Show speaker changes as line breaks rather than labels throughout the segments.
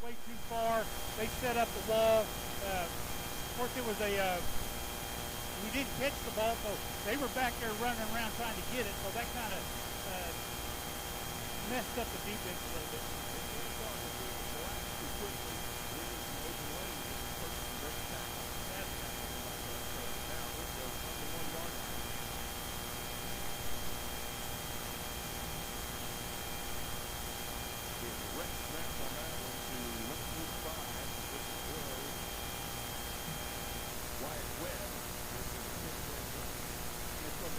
way too far. They set up the wall. Of course, it was we didn't catch the ball, so they were back there running around trying to get it, so that kind of messed up the defense a little bit.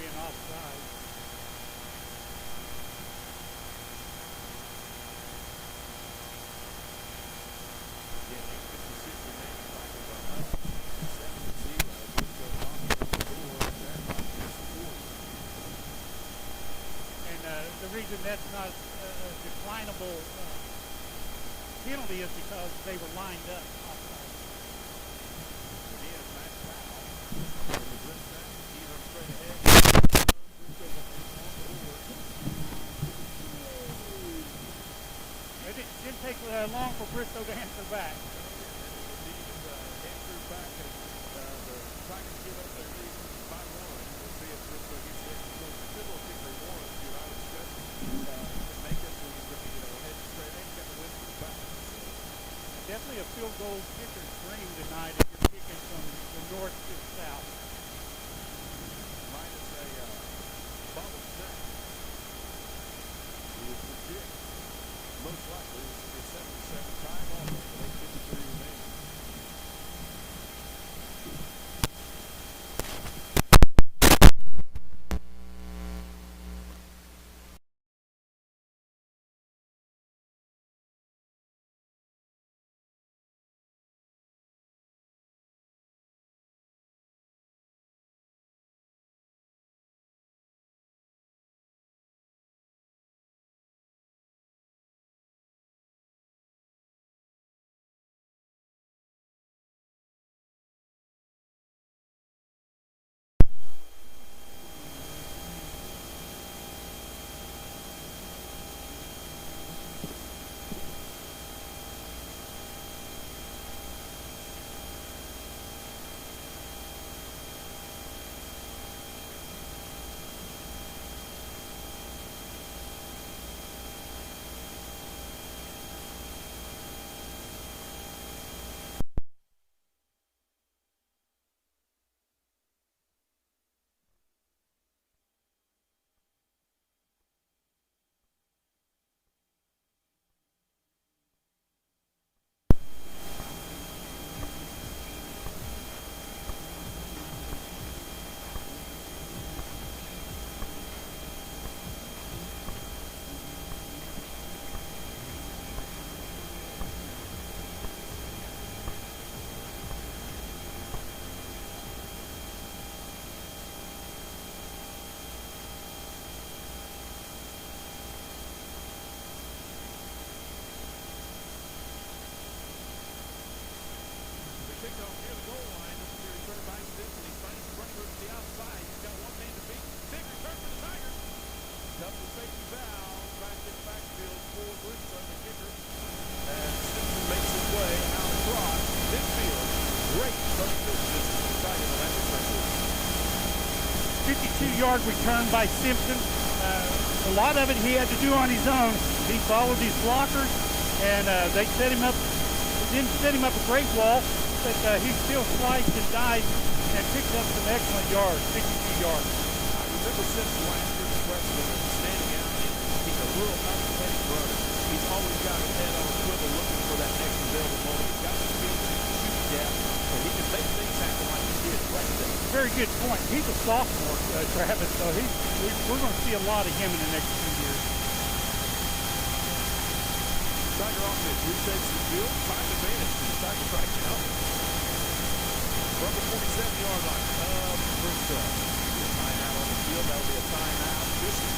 Offside. And the reason that's not a declinable penalty is because they were lined up offside. It didn't take long for Bristow to answer back. Definitely a field goal kicker's dream tonight if you're kicking from the north to the south.
Minus a bubble set. We would predict most likely it's 7-7 time almost with 8:53 remaining.
Yard return by Simpson. A lot of it he had to do on his own. He followed his blockers, and they set him up. Didn't set him up a great wall, but he still sliced and dived and picked up some excellent yards, 52 yards.
I remember Simpson last year's freshman standing out, and he's a real athletic runner. He's always got his head on a swivel looking for that next available moment. He's got the speed to shoot depth, and he can make things happen like he did right there.
Very good point. He's a sophomore, Travis, so we're going to see a lot of him in the next few years.
Tiger offense resets the field, 5 advantage to the Tigers right now. From the 47-yard line of Bristow. Timeout on the field. That'll be a timeout. Cushing.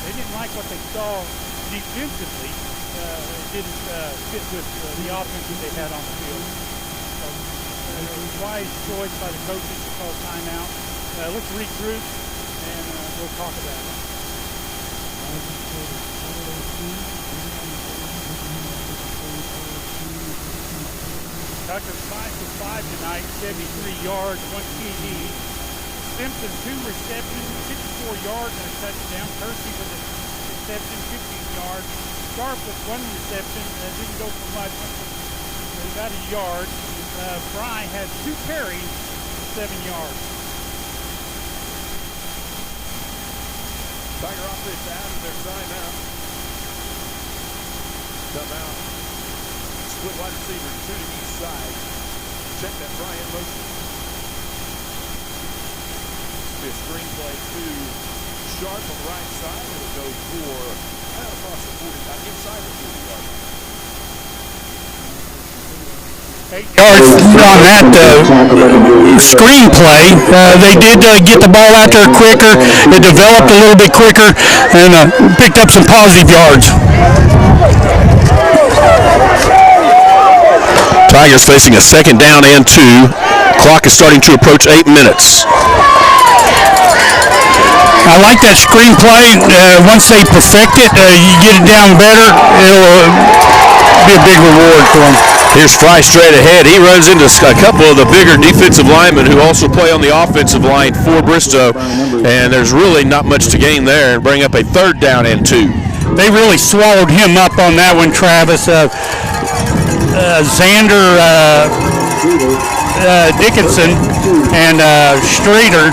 They didn't like what they saw defensively. It didn't fit with the offense that they had on the field. So, it was a wise choice by the coaches to call timeout. Let's regroup, and we'll talk about it. Tucker 5 for 5 tonight, 73 yards, 1 TD. Simpson 2 receptions, 54 yards and a touchdown. Kersey with a reception, 15 yards. Sharp with 1 reception, didn't go for much, about a yard. Fry had 2 carries, 7 yards.
Tiger offense out of their timeout. Timeout. Split wide receiver, 2 to each side. Check that Fry in motion. Be a screen play to Sharp on the right side. It'll go for out across the 40, inside the 40-yard line.
8 yards on that screenplay. They did get the ball out there quicker. It developed a little bit quicker and picked up some positive yards.
Tigers facing a 2nd down and 2. Clock is starting to approach 8 minutes.
I like that screenplay. Once they perfect it, you get it down better, it'll be a big reward for them.
Here's Fry straight ahead. He runs into a couple of the bigger defensive linemen who also play on the offensive line for Bristow, and there's really not much to gain there, and bring up a 3rd down and 2.
They really swallowed him up on that one, Travis. Xander Dickinson and Streeter,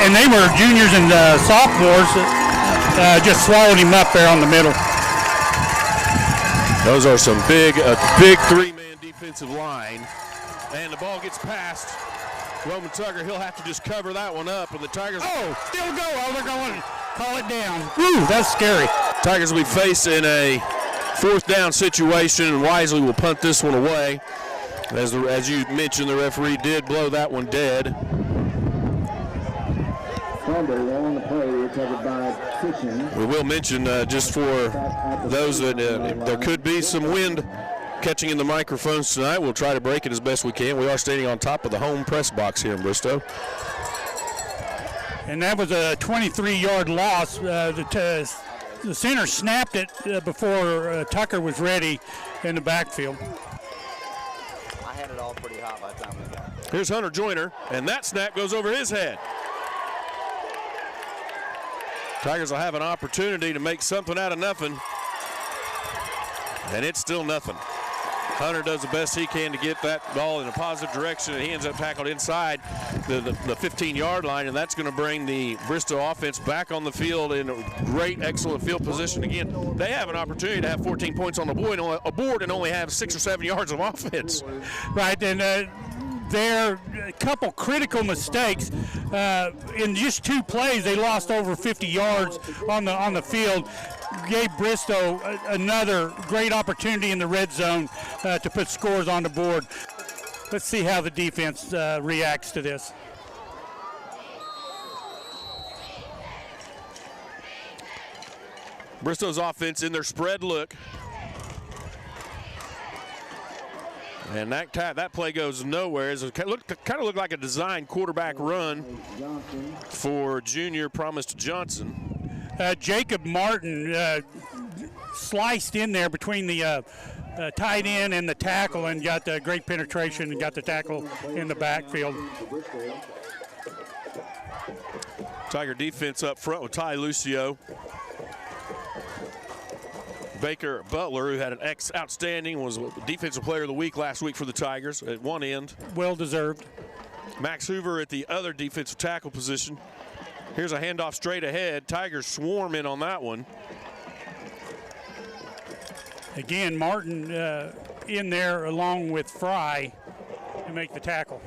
and they were juniors and sophomores, just swallowed him up there on the middle.
Those are some big 3-man defensive line, and the ball gets passed. Roman Tugger, he'll have to just cover that one up, and the Tigers.
Still go. They're going to call it down. Ooh, that's scary.
Tigers will be faced in a 4th down situation, and Wisely will punt this one away. As you mentioned, the referee did blow that one dead.
On the play, recovered by Cushing.
We will mention, just for those that there could be some wind catching in the microphones tonight. We'll try to break it as best we can. We are standing on top of the home press box here in Bristow.
And that was a 23-yard loss. The center snapped it before Tucker was ready in the backfield.
I had it all pretty hot by the time we got there.
Here's Hunter Joyner, and that snap goes over his head. Tigers will have an opportunity to make something out of nothing, and it's still nothing. Hunter does the best he can to get that ball in a positive direction, and he ends up tackled inside the 15-yard line, and that's going to bring the Bristow offense back on the field in a great, excellent field position. Again, they have an opportunity to have 14 points on the board and only have 6 or 7 yards of offense.
Right, and there a couple critical mistakes. In just 2 plays, they lost over 50 yards on the field. Gave Bristow another great opportunity in the red zone to put scores on the board. Let's see how the defense reacts to this.
Bristow's offense in their spread look. And that play goes nowhere. It kind of looked like a designed quarterback run for junior Promised Johnson.
Jacob Martin sliced in there between the tight end and the tackle and got great penetration and got the tackle in the backfield.
Tiger defense up front with Ty Lucio. Baker Butler, who had an outstanding, was Defensive Player of the Week last week for the Tigers at one end.
Well deserved.
Max Hoover at the other defensive tackle position. Here's a handoff straight ahead. Tigers swarm in on that one.
Again, Martin in there along with Fry to make the tackle.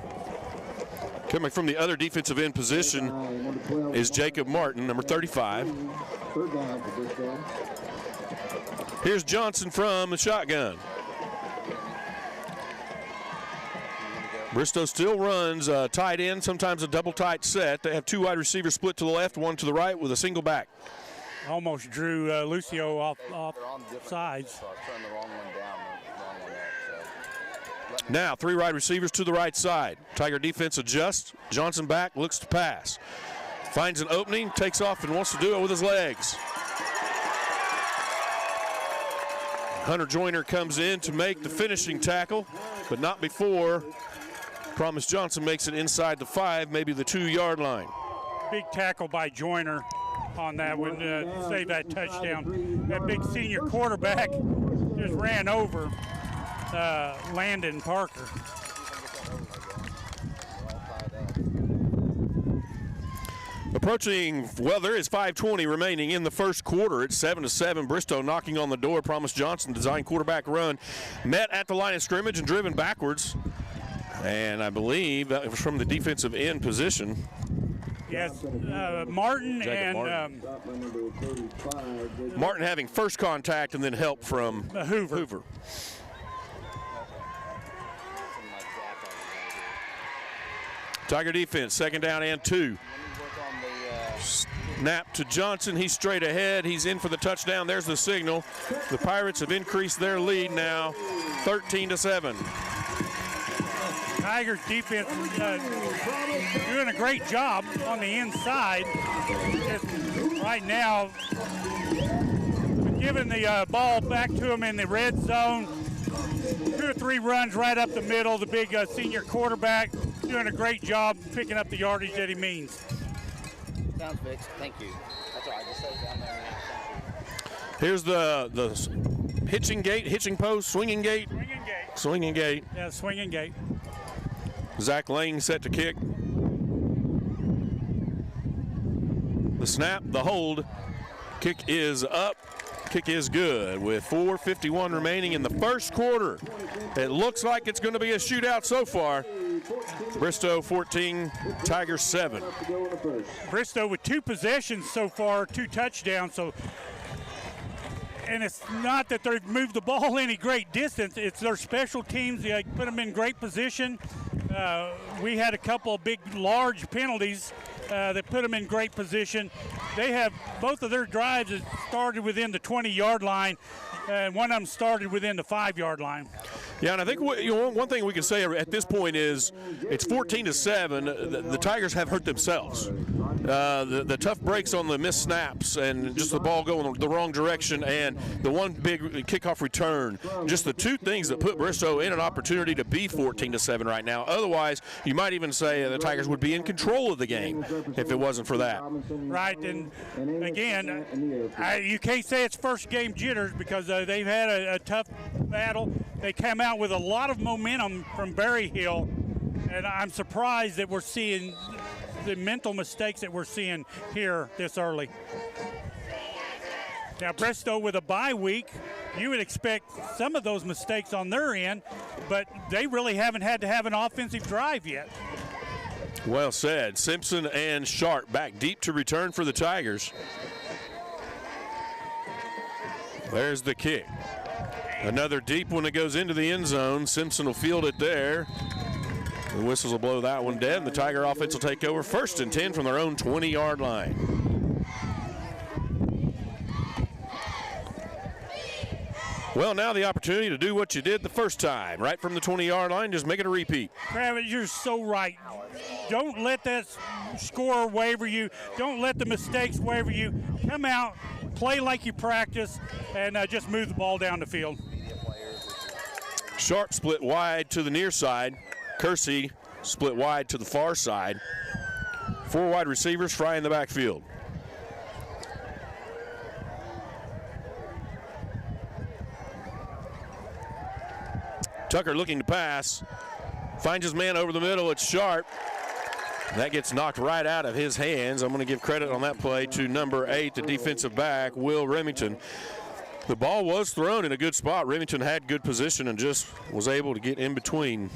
Coming from the other defensive end position is Jacob Martin, number 35. Here's Johnson from the shotgun. Bristow still runs tight end, sometimes a double tight set. They have 2 wide receivers split to the left, 1 to the right with a single back.
Almost drew Lucio off sides.
Now 3 wide receivers to the right side. Tiger defense adjusts. Johnson back, looks to pass. Finds an opening, takes off, and wants to do it with his legs. Hunter Joyner comes in to make the finishing tackle, but not before Promise Johnson makes it inside the 5, maybe the 2-yard line.
Big tackle by Joyner on that one to save that touchdown. That big senior quarterback just ran over Landon Parker.
Approaching, well, there is 5:20 remaining in the first quarter. It's 7-7. Bristow knocking on the door. Promise Johnson design quarterback run. Met at the line of scrimmage and driven backwards. And I believe that was from the defensive end position.
Yes, Martin
Jacob
and
Martin having first contact and then help from
Hoover.
Tiger defense, 2nd down and 2. Snap to Johnson. He's straight ahead. He's in for the touchdown. There's the signal. The Pirates have increased their lead now, 13-7.
Tigers defense doing a great job on the inside. Just right now, giving the ball back to him in the red zone. 2 or 3 runs right up the middle. The big senior quarterback doing a great job picking up the yardage that he means.
Sounds fixed. Thank you. That's all right. Just set it down there.
Here's the hitching gate, hitching post, swinging gate. Swinging gate.
Yeah, swinging gate.
Zach Lane set to kick. The snap, the hold. Kick is up. Kick is good with 4:51 remaining in the first quarter. It looks like it's going to be a shootout so far. Bristow 14, Tigers 7.
Bristow with 2 possessions so far, 2 touchdowns. And it's not that they've moved the ball any great distance. It's their special teams. They put them in great position. We had a couple of big, large penalties that put them in great position. They have both of their drives that started within the 20-yard line, and one of them started within the 5-yard line.
Yeah, and I think one thing we can say at this point is it's 14-7. The Tigers have hurt themselves. The tough breaks on the missed snaps and just the ball going the wrong direction and the one big kickoff return, just the 2 things that put Bristow in an opportunity to be 14-7 right now. Otherwise, you might even say the Tigers would be in control of the game if it wasn't for that.
Right, and again, you can't say it's first game jitters because they've had a tough battle. They came out with a lot of momentum from Berry Hill, and I'm surprised that we're seeing the mental mistakes that we're seeing here this early. Now Bristow with a bye week, you would expect some of those mistakes on their end, but they really haven't had to have an offensive drive yet.
Well said. Simpson and Sharp back deep to return for the Tigers. There's the kick. Another deep one that goes into the end zone. Simpson will field it there. The whistles will blow that one dead, and the Tiger offense will take over 1st and 10 from their own 20-yard line. Well, now the opportunity to do what you did the first time, right from the 20-yard line, just make it a repeat.
Travis, you're so right. Don't let that score waver you. Don't let the mistakes waver you. Come out, play like you practice, and just move the ball down the field.
Sharp split wide to the near side. Kersey split wide to the far side. 4 wide receivers, Fry in the backfield. Tucker looking to pass. Finds his man over the middle. It's Sharp. That gets knocked right out of his hands. I'm going to give credit on that play to number 8, the defensive back, Will Remington. The ball was thrown in a good spot. Remington had good position and just was able to get in between.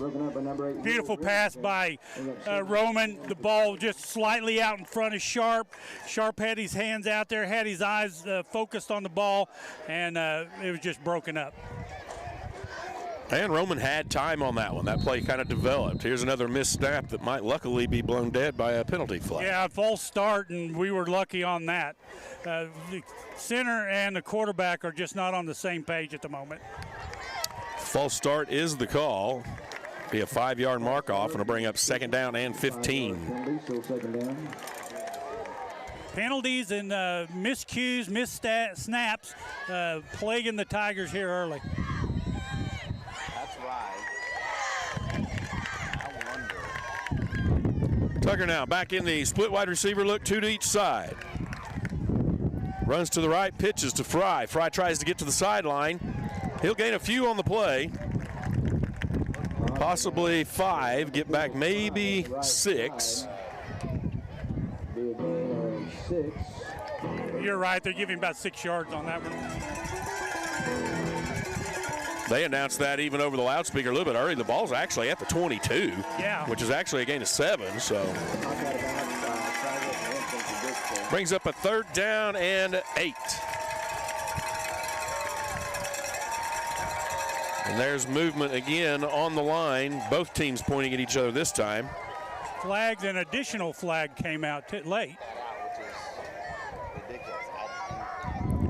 Beautiful pass by Roman. The ball just slightly out in front of Sharp. Sharp had his hands out there, had his eyes focused on the ball, and it was just broken up.
And Roman had time on that one. That play kind of developed. Here's another missed snap that might luckily be blown dead by a penalty flag.
Yeah, false start, and we were lucky on that. The center and the quarterback are just not on the same page at the moment.
False start is the call. Be a 5-yard mark off, and it'll bring up 2nd down and 15.
Penalties and miscues, snaps plaguing the Tigers here early.
That's right. I wonder.
Tucker now back in the split wide receiver look, 2 to each side. Runs to the right, pitches to Fry. Fry tries to get to the sideline. He'll gain a few on the play. Possibly 5, get back maybe 6.
You're right, they're giving about 6 yards on that one.
They announced that even over the loudspeaker a little bit early. The ball's actually at the 22, which is actually a gain of 7, so. Brings up a 3rd down and 8. And there's movement again on the line. Both teams pointing at each other this time.
Flags, an additional flag came out late.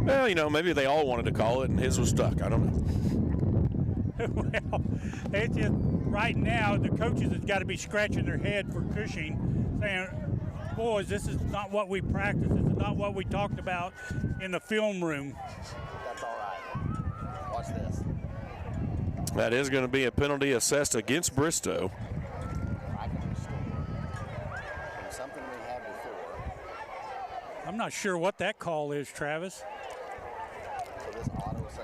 Well, you know, maybe they all wanted to call it and his was stuck. I don't know.
Well, it's just right now the coaches have got to be scratching their head for Cushing, saying, boys, this is not what we practiced. This is not what we talked about in the film room.
That's all right. Watch this.
That is going to be a penalty assessed against Bristow.
I can restore from something we had before.
I'm not sure what that call is, Travis.
So this auto save.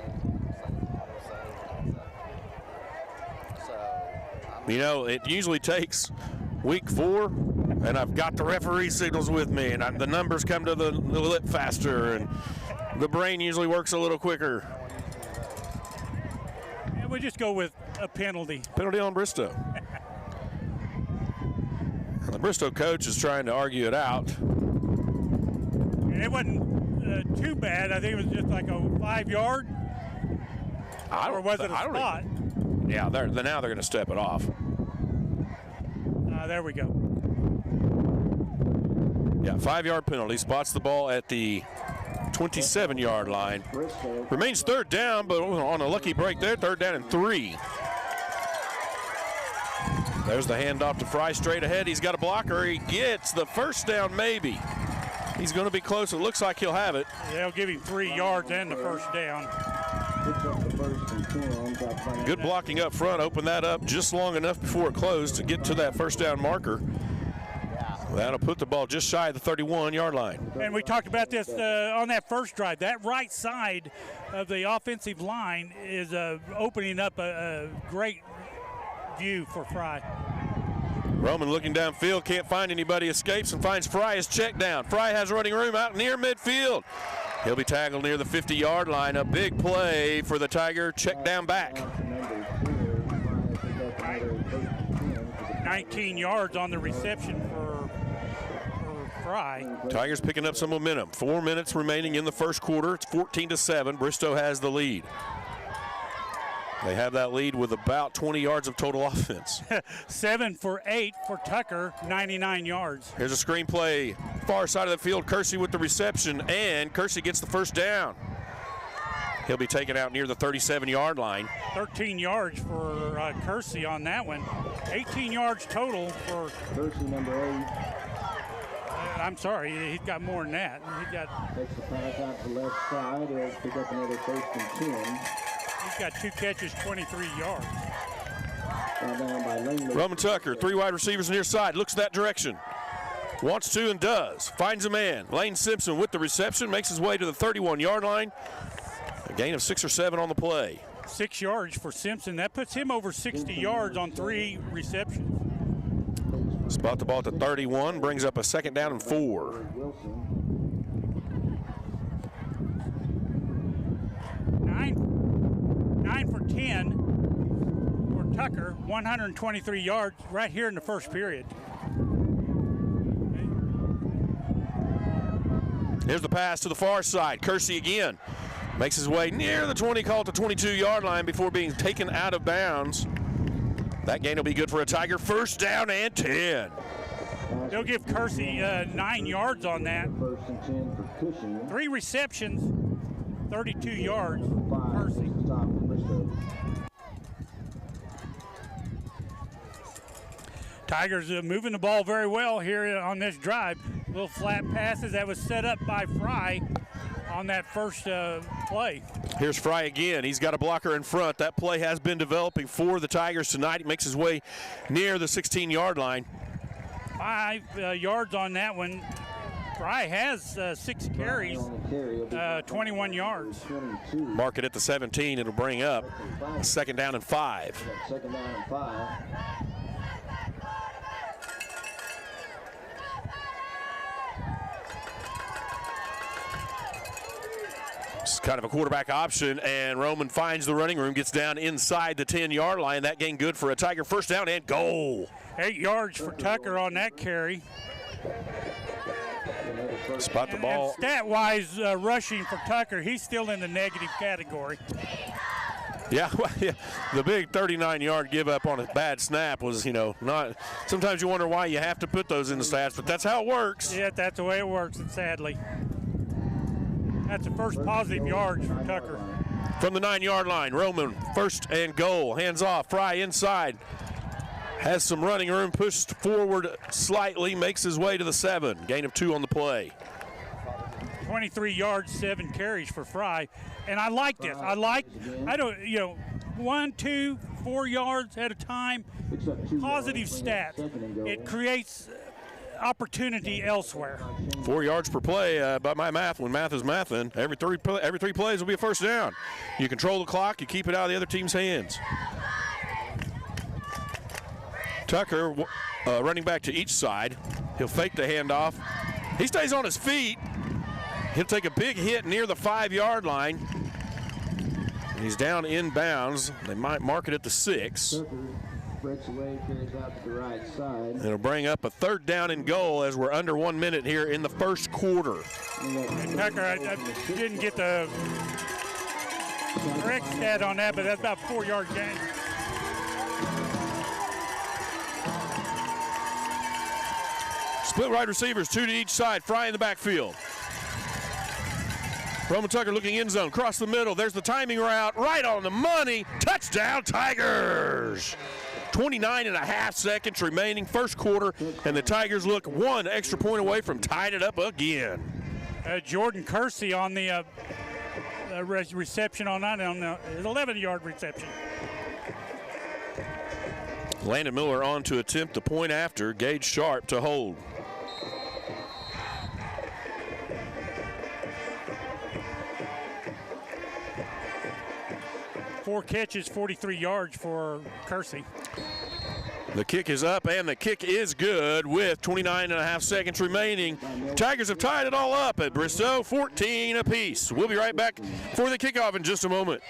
So,
you know, it usually takes week 4, and I've got the referee signals with me, and the numbers come to the lip faster, and the brain usually works a little quicker.
And we just go with a penalty.
Penalty on Bristow. The Bristow coach is trying to argue it out.
And it wasn't too bad. I think it was just like a 5 yard. Or was it a spot?
Yeah, now they're going to step it off.
There we go.
Yeah, 5 yard penalty. Spots the ball at the 27-yard line. Remains 3rd down, but on a lucky break there, 3rd down and 3. There's the handoff to Fry straight ahead. He's got a blocker. He gets the 1st down, maybe. He's going to be close. It looks like he'll have it.
They'll give him 3 yards and the 1st down.
Good blocking up front. Open that up just long enough before it closed to get to that 1st down marker. That'll put the ball just shy of the 31-yard line.
And we talked about this on that first drive. That right side of the offensive line is opening up a great view for Fry.
Roman looking downfield, can't find anybody, escapes and finds Fry as check down. Fry has running room out near midfield. He'll be tackled near the 50-yard line. A big play for the Tiger check down back.
19 yards on the reception for Fry.
Tigers picking up some momentum. 4 minutes remaining in the first quarter. It's 14-7. Bristow has the lead. They have that lead with about 20 yards of total offense.
7 for 8 for Tucker, 99 yards.
Here's a screen play, far side of the field. Kersey with the reception, and Kersey gets the 1st down. He'll be taken out near the 37-yard line.
13 yards for Kersey on that one. 18 yards total for
Kersey, number 8.
I'm sorry, he's got more than that. He got.
Takes the pass out to the left side. He'll pick up another 1st and 10.
He's got 2 catches, 23 yards.
Roman Tucker, 3 wide receivers near side, looks that direction. Wants to and does. Finds a man. Lane Simpson with the reception, makes his way to the 31-yard line. A gain of 6 or 7 on the play.
6 yards for Simpson. That puts him over 60 yards on 3 receptions.
Spot the ball at the 31, brings up a 2nd down and 4.
9 for 10 for Tucker, 123 yards right here in the first period.
Here's the pass to the far side. Kersey again makes his way near the 20, call at the 22-yard line before being taken out of bounds. That gain will be good for a Tiger. 1st down and 10.
They'll give Kersey 9 yards on that.
1st and 10 for Cushing.
3 receptions, 32 yards. Kersey. Tigers moving the ball very well here on this drive. Little flat passes that was set up by Fry on that first play.
Here's Fry again. He's got a blocker in front. That play has been developing for the Tigers tonight. He makes his way near the 16-yard line.
5 yards on that one. Fry has 6 carries, 21 yards.
Mark it at the 17. It'll bring up 2nd down and 5.
2nd down and 5.
It's kind of a quarterback option, and Roman finds the running room, gets down inside the 10-yard line. That gain good for a Tiger first down and goal.
8 yards for Tucker on that carry.
Spot the ball.
And stat-wise, rushing for Tucker, he's still in the negative category.
Yeah, well, yeah, the big 39-yard give up on a bad snap was, not. Sometimes you wonder why you have to put those in the stats, but that's how it works.
Yeah, that's the way it works, and sadly. That's the first positive yards for Tucker.
From the 9-yard line, Roman, 1st and goal. Hands off, Fry inside. Has some running room, pushed forward slightly, makes his way to the 7. Gain of 2 on the play.
23 yards, 7 carries for Fry. And I like this. I don't, 1, 2, 4 yards at a time. Positive stats. It creates opportunity elsewhere.
4 yards per play by my math. When math is mathin', every three plays will be a first down. You control the clock. You keep it out of the other team's hands. Tucker running back to each side. He'll fake the handoff. He stays on his feet. He'll take a big hit near the 5-yard line. He's down inbounds. They might mark it at the 6.
Breaks away, carries out to the right side.
It'll bring up a 3rd down and goal as we're under 1 minute here in the first quarter.
And Tucker, I didn't get the correct stat on that, but that's about 4-yard gain.
Split wide receivers, 2 to each side. Fry in the backfield. Roman Tucker looking end zone, across the middle. There's the timing route, right on the money. Touchdown, Tigers! 29.5 seconds remaining, first quarter, and the Tigers look 1 extra point away from tying it up again.
Jordan Kersey on the reception on that, on the 11-yard reception.
Landon Miller on to attempt the point after. Gage Sharp to hold.
Four catches, 43 yards for Kersey.
The kick is up, and the kick is good with 29.5 seconds remaining. Tigers have tied it all up at Bristow, 14 apiece. We'll be right back for the kickoff in just a moment.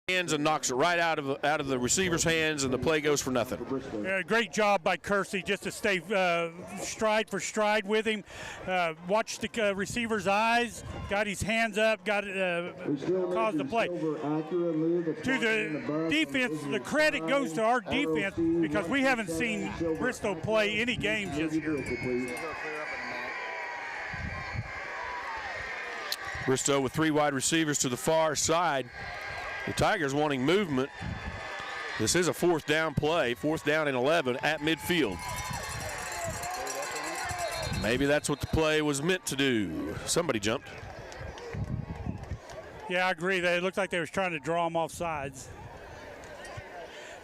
hands and knocks it right out of the receiver's hands, and the play goes for nothing.
Great job by Kersey just to stay stride for stride with him. Watched the receiver's eyes, got his hands up, caused the play. To the defense, the credit goes to our defense because we haven't seen Bristow play any games this year.
Bristow with 3 wide receivers to the far side. The Tigers wanting movement. This is a 4th down play, 4th down and 11 at midfield. Maybe that's what the play was meant to do. Somebody jumped.
Yeah, I agree. It looked like they was trying to draw them off sides.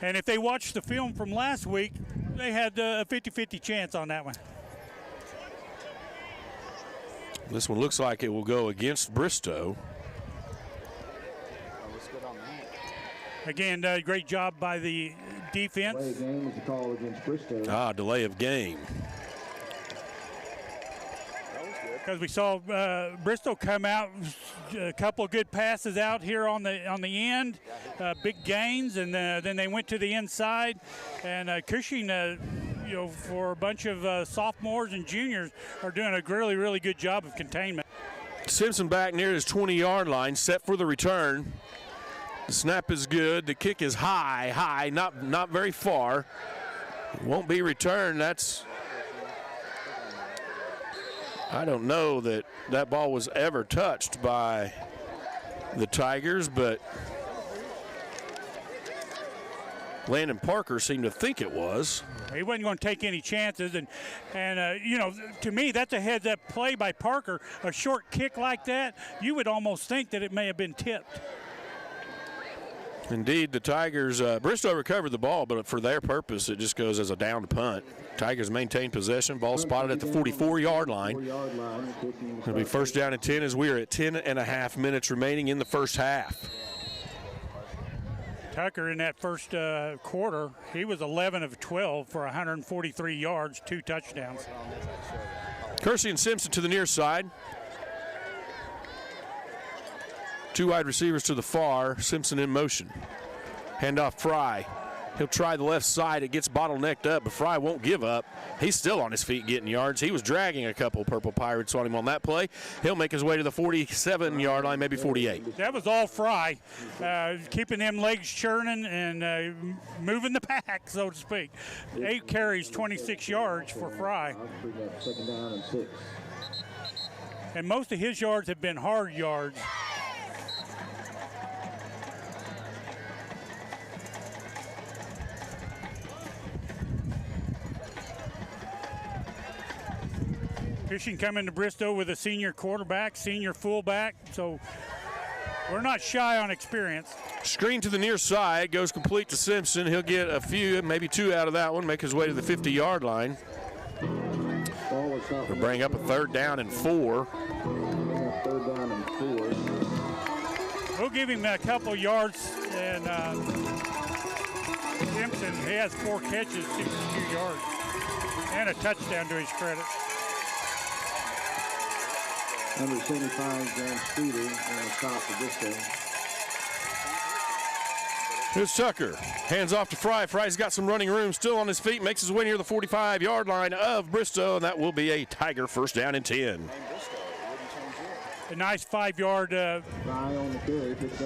And if they watched the film from last week, they had a 50-50 chance on that one.
This one looks like it will go against Bristow.
Again, great job by the defense.
Delay of game is the call against Bristow.
Delay of game.
Because we saw Bristow come out, a couple of good passes out here on the end, big gains, and then they went to the inside. And Cushing, for a bunch of sophomores and juniors, are doing a really, really good job of containment.
Simpson back near his 20-yard line, set for the return. The snap is good. The kick is high, not very far. It won't be returned. I don't know that ball was ever touched by the Tigers, but Landon Parker seemed to think it was.
He wasn't going to take any chances, and to me, that's a heads-up play by Parker. A short kick like that, you would almost think that it may have been tipped.
Indeed, the Tigers, Bristow recovered the ball, but for their purpose, it just goes as a downed punt. Tigers maintain possession. Ball spotted at the 44-yard line. It'll be 1st down and 10 as we are at 10.5 minutes remaining in the first half.
Tucker in that first quarter, he was 11 of 12 for 143 yards, 2 touchdowns.
Kersey and Simpson to the near side. 2 wide receivers to the far, Simpson in motion. Handoff Fry. He'll try the left side. It gets bottlenecked up, but Fry won't give up. He's still on his feet getting yards. He was dragging a couple Purple Pirates on him on that play. He'll make his way to the 47-yard line, maybe 48.
That was all Fry, keeping them legs churning and moving the pack, so to speak. 8 carries, 26 yards for Fry.
2nd down and 6.
And most of his yards have been hard yards. Cushing coming to Bristow with a senior quarterback, senior fullback, so we're not shy on experience.
Screen to the near side, goes complete to Simpson. He'll get a few, maybe 2 out of that one, make his way to the 50-yard line. We'll bring up a 3rd down and 4.
3rd down and 4.
We'll give him a couple yards, and Simpson, he has 4 catches, 62 yards, and a touchdown to his credit.
Number 75, Graham Streeter, on the stop for Bristow.
Here's Tucker. Hands off to Fry. Fry's got some running room, still on his feet, makes his way near the 45-yard line of Bristow, and that will be a Tiger 1st down and 10.
A nice 5-yard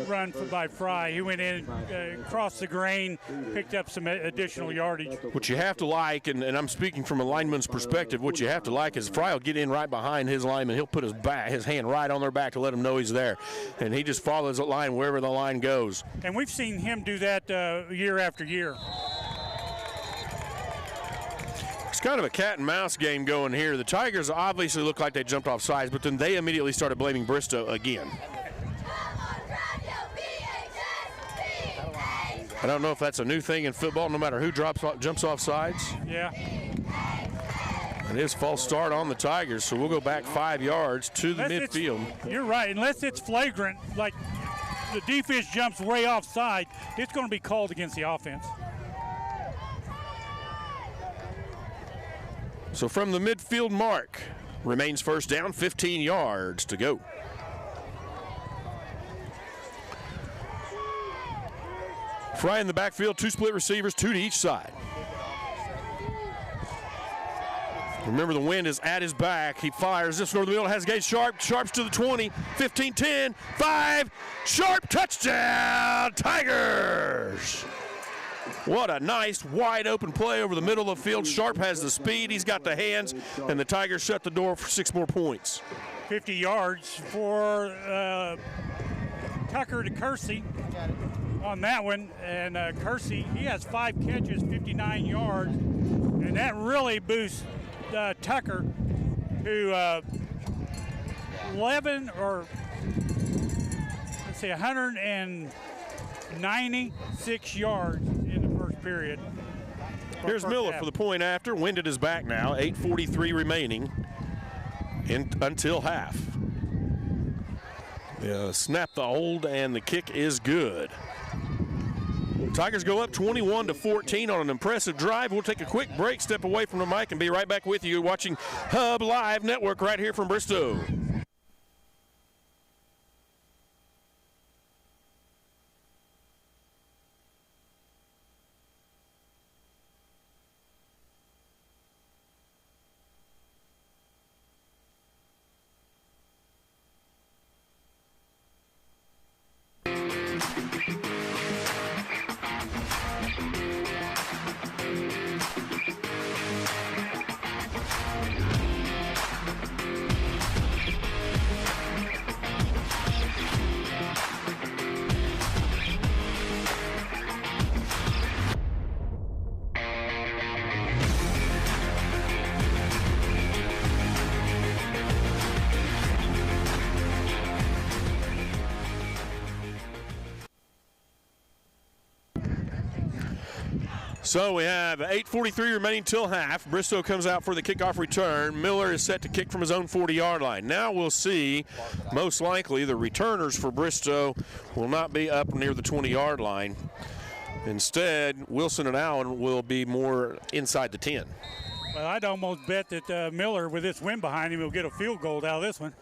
run by Fry. He went in, crossed the grain, picked up some additional yardage.
What you have to like, and I'm speaking from a lineman's perspective, what you have to like is Fry will get in right behind his lineman. He'll put his hand right on their back to let him know he's there. And he just follows the line wherever the line goes.
And we've seen him do that year after year.
It's kind of a cat and mouse game going here. The Tigers obviously look like they jumped off sides, but then they immediately started blaming Bristow again. I don't know if that's a new thing in football, no matter who jumps off sides.
Yeah.
It is false start on the Tigers, so we'll go back 5 yards to the midfield.
You're right, unless it's flagrant, like the defense jumps way offside, it's going to be called against the offense.
So from the midfield mark, remains 1st down, 15 yards to go. Fry in the backfield, 2 split receivers, 2 to each side. Remember, the wind is at his back. He fires this over the middle, has Gage Sharp. Sharp's to the 20, 15, 10, 5. Sharp, touchdown, Tigers! What a nice wide open play over the middle of the field. Sharp has the speed, he's got the hands, and the Tigers shut the door for 6 more points.
50 yards for Tucker to Kersey on that one. And Kersey, he has 5 catches, 59 yards, and that really boosts Tucker to 196 yards in the first period.
Here's Miller for the point after. Wind at his back now, 8:43 remaining until half. Snap the hold, and the kick is good. Tigers go up 21-14 on an impressive drive. We'll take a quick break, step away from the mic, and be right back with you watching Hub Live Network right here from Bristow. So we have 8:43 remaining till half. Bristow comes out for the kickoff return. Miller is set to kick from his own 40-yard line. Now we'll see, most likely, the returners for Bristow will not be up near the 20-yard line. Instead, Wilson and Allen will be more inside the 10.
Well, I'd almost bet that Miller, with this wind behind him, will get a field goal out of this one.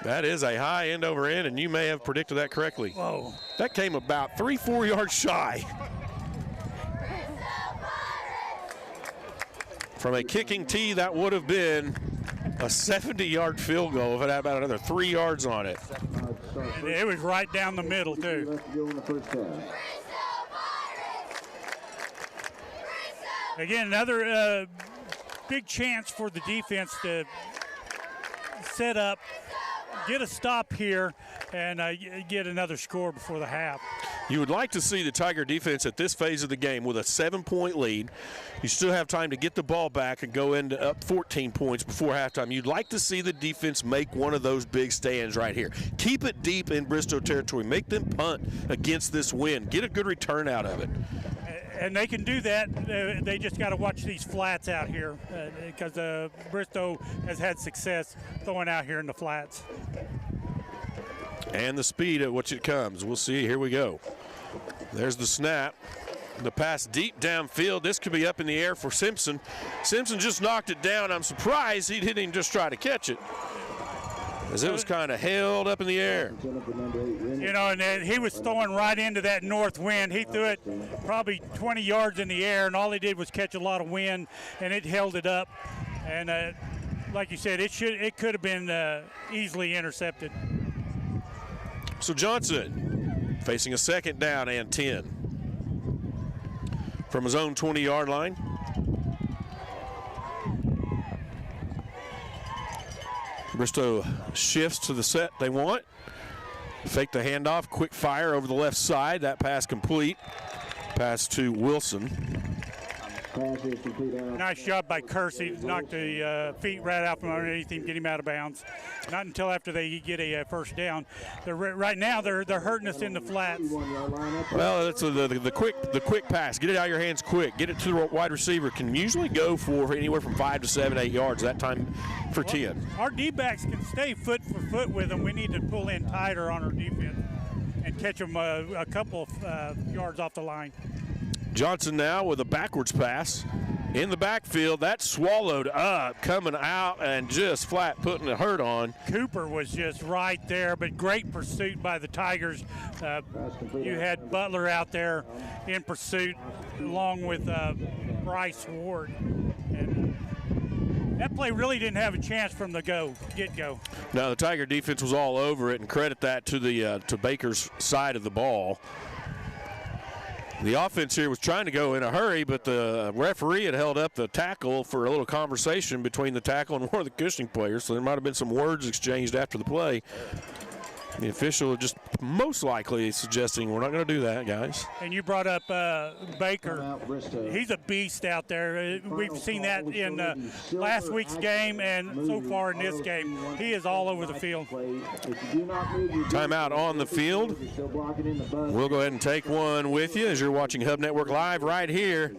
That is a high end over end, and you may have predicted that correctly.
Whoa.
That came about 3-4 yards shy. From a kicking tee, that would have been a 70-yard field goal if it had about another 3 yards on it.
And it was right down the middle, too. Again, another big chance for the defense to set up, get a stop here, and get another score before the half.
You would like to see the Tiger defense at this phase of the game with a 7-point lead. You still have time to get the ball back and go into up 14 points before halftime. You'd like to see the defense make one of those big stands right here. Keep it deep in Bristow territory. Make them punt against this wind. Get a good return out of it.
And they can do that. They just got to watch these flats out here because Bristow has had success throwing out here in the flats.
And the speed at which it comes. We'll see. Here we go. There's the snap. The pass deep downfield. This could be up in the air for Simpson. Simpson just knocked it down. I'm surprised he didn't even just try to catch it, as it was kind of held up in the air.
You know, and he was throwing right into that north wind. He threw it probably 20 yards in the air, and all he did was catch a lot of wind, and it held it up. And like you said, it could have been easily intercepted.
So Johnson facing a 2nd down and 10 from his own 20-yard line. Bristow shifts to the set they want. Fake the handoff, quick fire over the left side. That pass complete. Pass to Wilson.
Nice job by Kersey. Knocked the feet right out from underneath him, get him out of bounds. Not until after they get a first down. Right now they're hurting us in the flats.
Well, it's the quick pass. Get it out of your hands quick. Get it to the wide receiver. Can usually go for anywhere from 5 to 7, 8 yards. That time for 10.
Our D-backs can stay foot for foot with them. We need to pull in tighter on our defense and catch them a couple of yards off the line.
Johnson now with a backwards pass. in the backfield. That swallowed up, coming out and just flat putting a hurt on.
Cooper was just right there, but great pursuit by the Tigers. You had Butler out there in pursuit along with Bryce Ward. And that play really didn't have a chance from the get-go.
No, the Tiger defense was all over it, and credit that to the to Baker's side of the ball. The offense here was trying to go in a hurry, but the referee had held up the tackle for a little conversation between the tackle and one of the Cushing players, so there might have been some words exchanged after the play. The official just most likely suggesting we're not going to do that, guys.
And you brought up Baker. He's a beast out there. We've seen that in last week's game and so far in this game. He is all over the field.
Timeout on the field. We'll go ahead and take one with you as you're watching Hub Network Live right here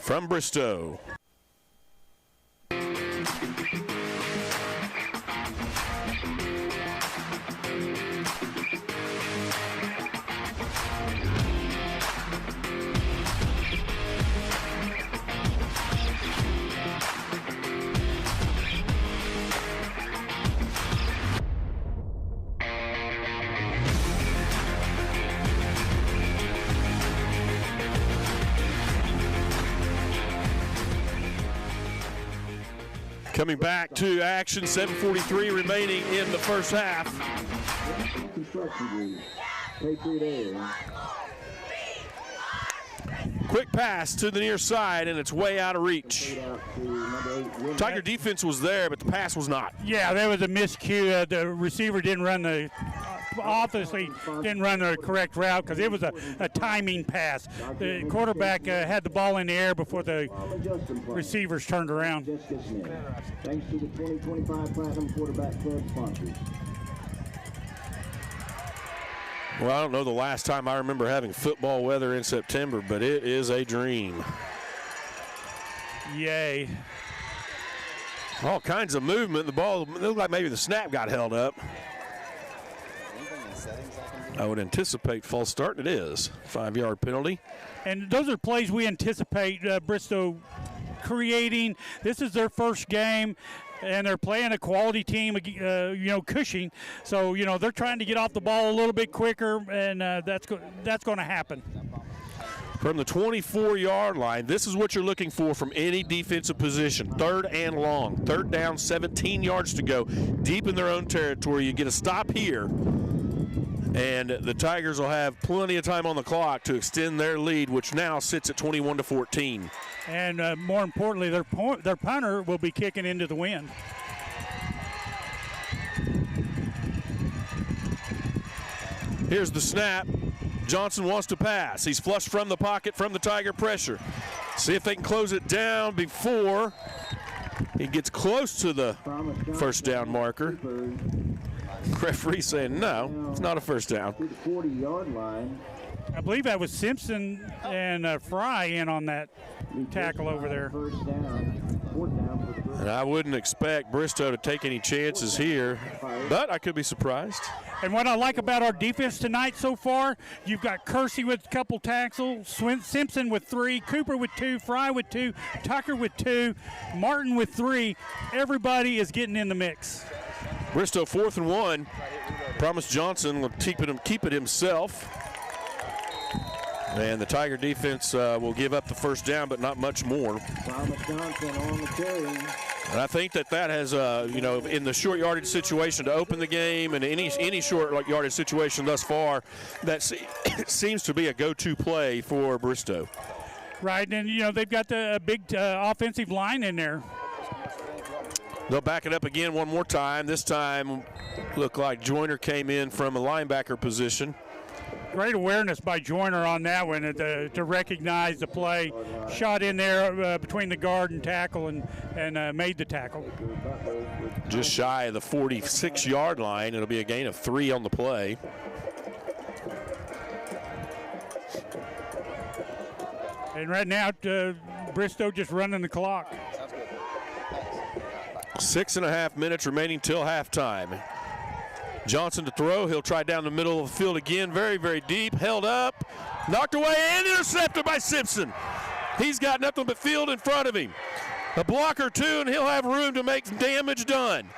from Bristow. Coming back to action, 7:43 remaining in the first half. Quick pass to the near side, and it's way out of reach. Tiger defense was there, but the pass was not.
Yeah, there was a miscue. The receiver didn't run the obviously didn't run the correct route because it was a timing pass. The quarterback had the ball in the air before the receivers turned around.
Thanks to the 2025 Platinum Quarterback Club sponsors.
Well, I don't know the last time I remember having football weather in September, but it is a dream.
Yay.
All kinds of movement. The ball looked like maybe the snap got held up. I would anticipate false start, and it is. 5-yard penalty.
And those are plays we anticipate Bristow creating. This is their first game, and they're playing a quality team, Cushing. So, they're trying to get off the ball a little bit quicker, and that's going to happen.
From the 24-yard line, this is what you're looking for from any defensive position. Third and long. Third down, 17 yards to go. Deep in their own territory. You get a stop here, and the Tigers will have plenty of time on the clock to extend their lead, which now sits at 21-14.
And more importantly, their punter will be kicking into the wind.
Here's the snap. Johnson wants to pass. He's flushed from the pocket from the Tiger pressure. See if they can close it down before he gets close to the first down marker. Referee saying no, it's not a first down.
40-yard line.
I believe that was Simpson and Fry in on that tackle over there.
First down. Fourth down for the first.
And I wouldn't expect Bristow to take any chances here, but I could be surprised.
And what I like about our defense tonight so far, you've got Kersey with a couple tackles, Simpson with 3, Cooper with 2, Fry with 2, Tucker with 2, Martin with 3. Everybody is getting in the mix.
Bristow 4th and 1. Promise Johnson will keep it himself. And the Tiger defense will give up the first down, but not much more.
Promise Johnson on the carry.
And I think that has, in the short yardage situation to open the game and any short yardage situation thus far, that seems to be a go-to play for Bristow.
Right, and, they've got the big offensive line in there.
They'll back it up again one more time. This time, looked like Joyner came in from a linebacker position.
Great awareness by Joyner on that one to recognize the play. Shot in there between the guard and tackle and made the tackle.
Just shy of the 46-yard line. It'll be a gain of 3 on the play.
And right now, Bristow just running the clock.
6.5 minutes remaining till halftime. Johnson to throw. He'll try down the middle of the field again. Very, very deep. Held up. Knocked away and intercepted by Simpson. He's got nothing but field in front of him. A block or two, and he'll have room to make damage done.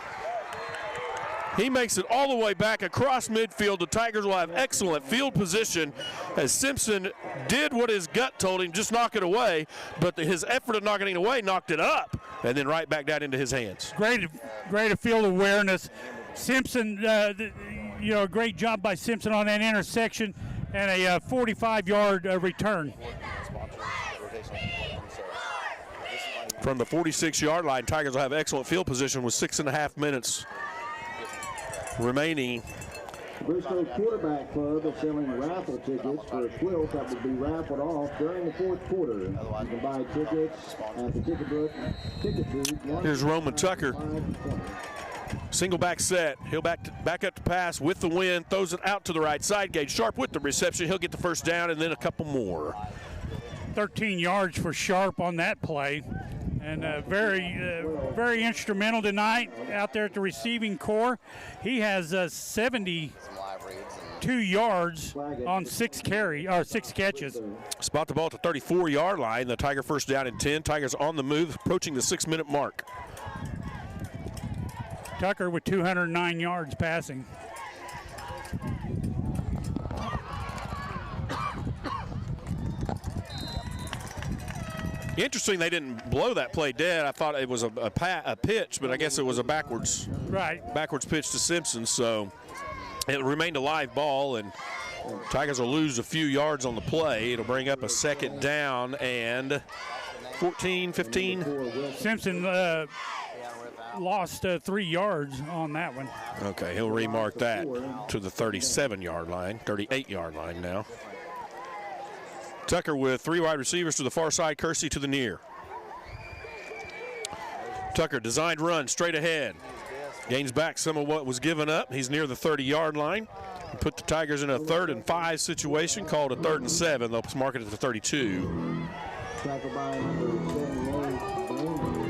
He makes it all the way back across midfield. The Tigers will have excellent field position as Simpson did what his gut told him, just knock it away, but his effort of knocking it away knocked it up and then right back down into his hands.
Great field awareness. Simpson, a great job by Simpson on that intersection and a 45-yard return.
From the 46-yard line, Tigers will have excellent field position with 6.5 minutes remaining.
Bristow Quarterback Club is selling raffle tickets for a quilt that will be raffled off during the fourth quarter. You can buy tickets at the ticket booth.
Here's Roman Tucker. Single back set. He'll back up to pass with the wind, throws it out to the right side. Gage Sharp with the reception. He'll get the first down and then a couple more.
13 yards for Sharp on that play. And very instrumental tonight out there at the receiving core. He has 72 yards on 6 catches.
Spot the ball at the 34-yard line. The Tiger first down and 10. Tigers on the move, approaching the 6-minute mark.
Tucker with 209 yards passing.
Interesting they didn't blow that play dead. I thought it was a pitch, but I guess it was a backwards pitch to Simpson, so it remained a live ball, and Tigers will lose a few yards on the play. It'll bring up a second down and 14, 15.
Simpson lost 3 yards on that one.
Okay, he'll remark that to the 37-yard line, 38-yard line now. Tucker with 3 wide receivers to the far side, Kersey to the near. Tucker designed run straight ahead. Gains back some of what was given up. He's near the 30-yard line. Put the Tigers in a 3rd and 5 situation, called a 3rd and 7. They'll mark it at the 32.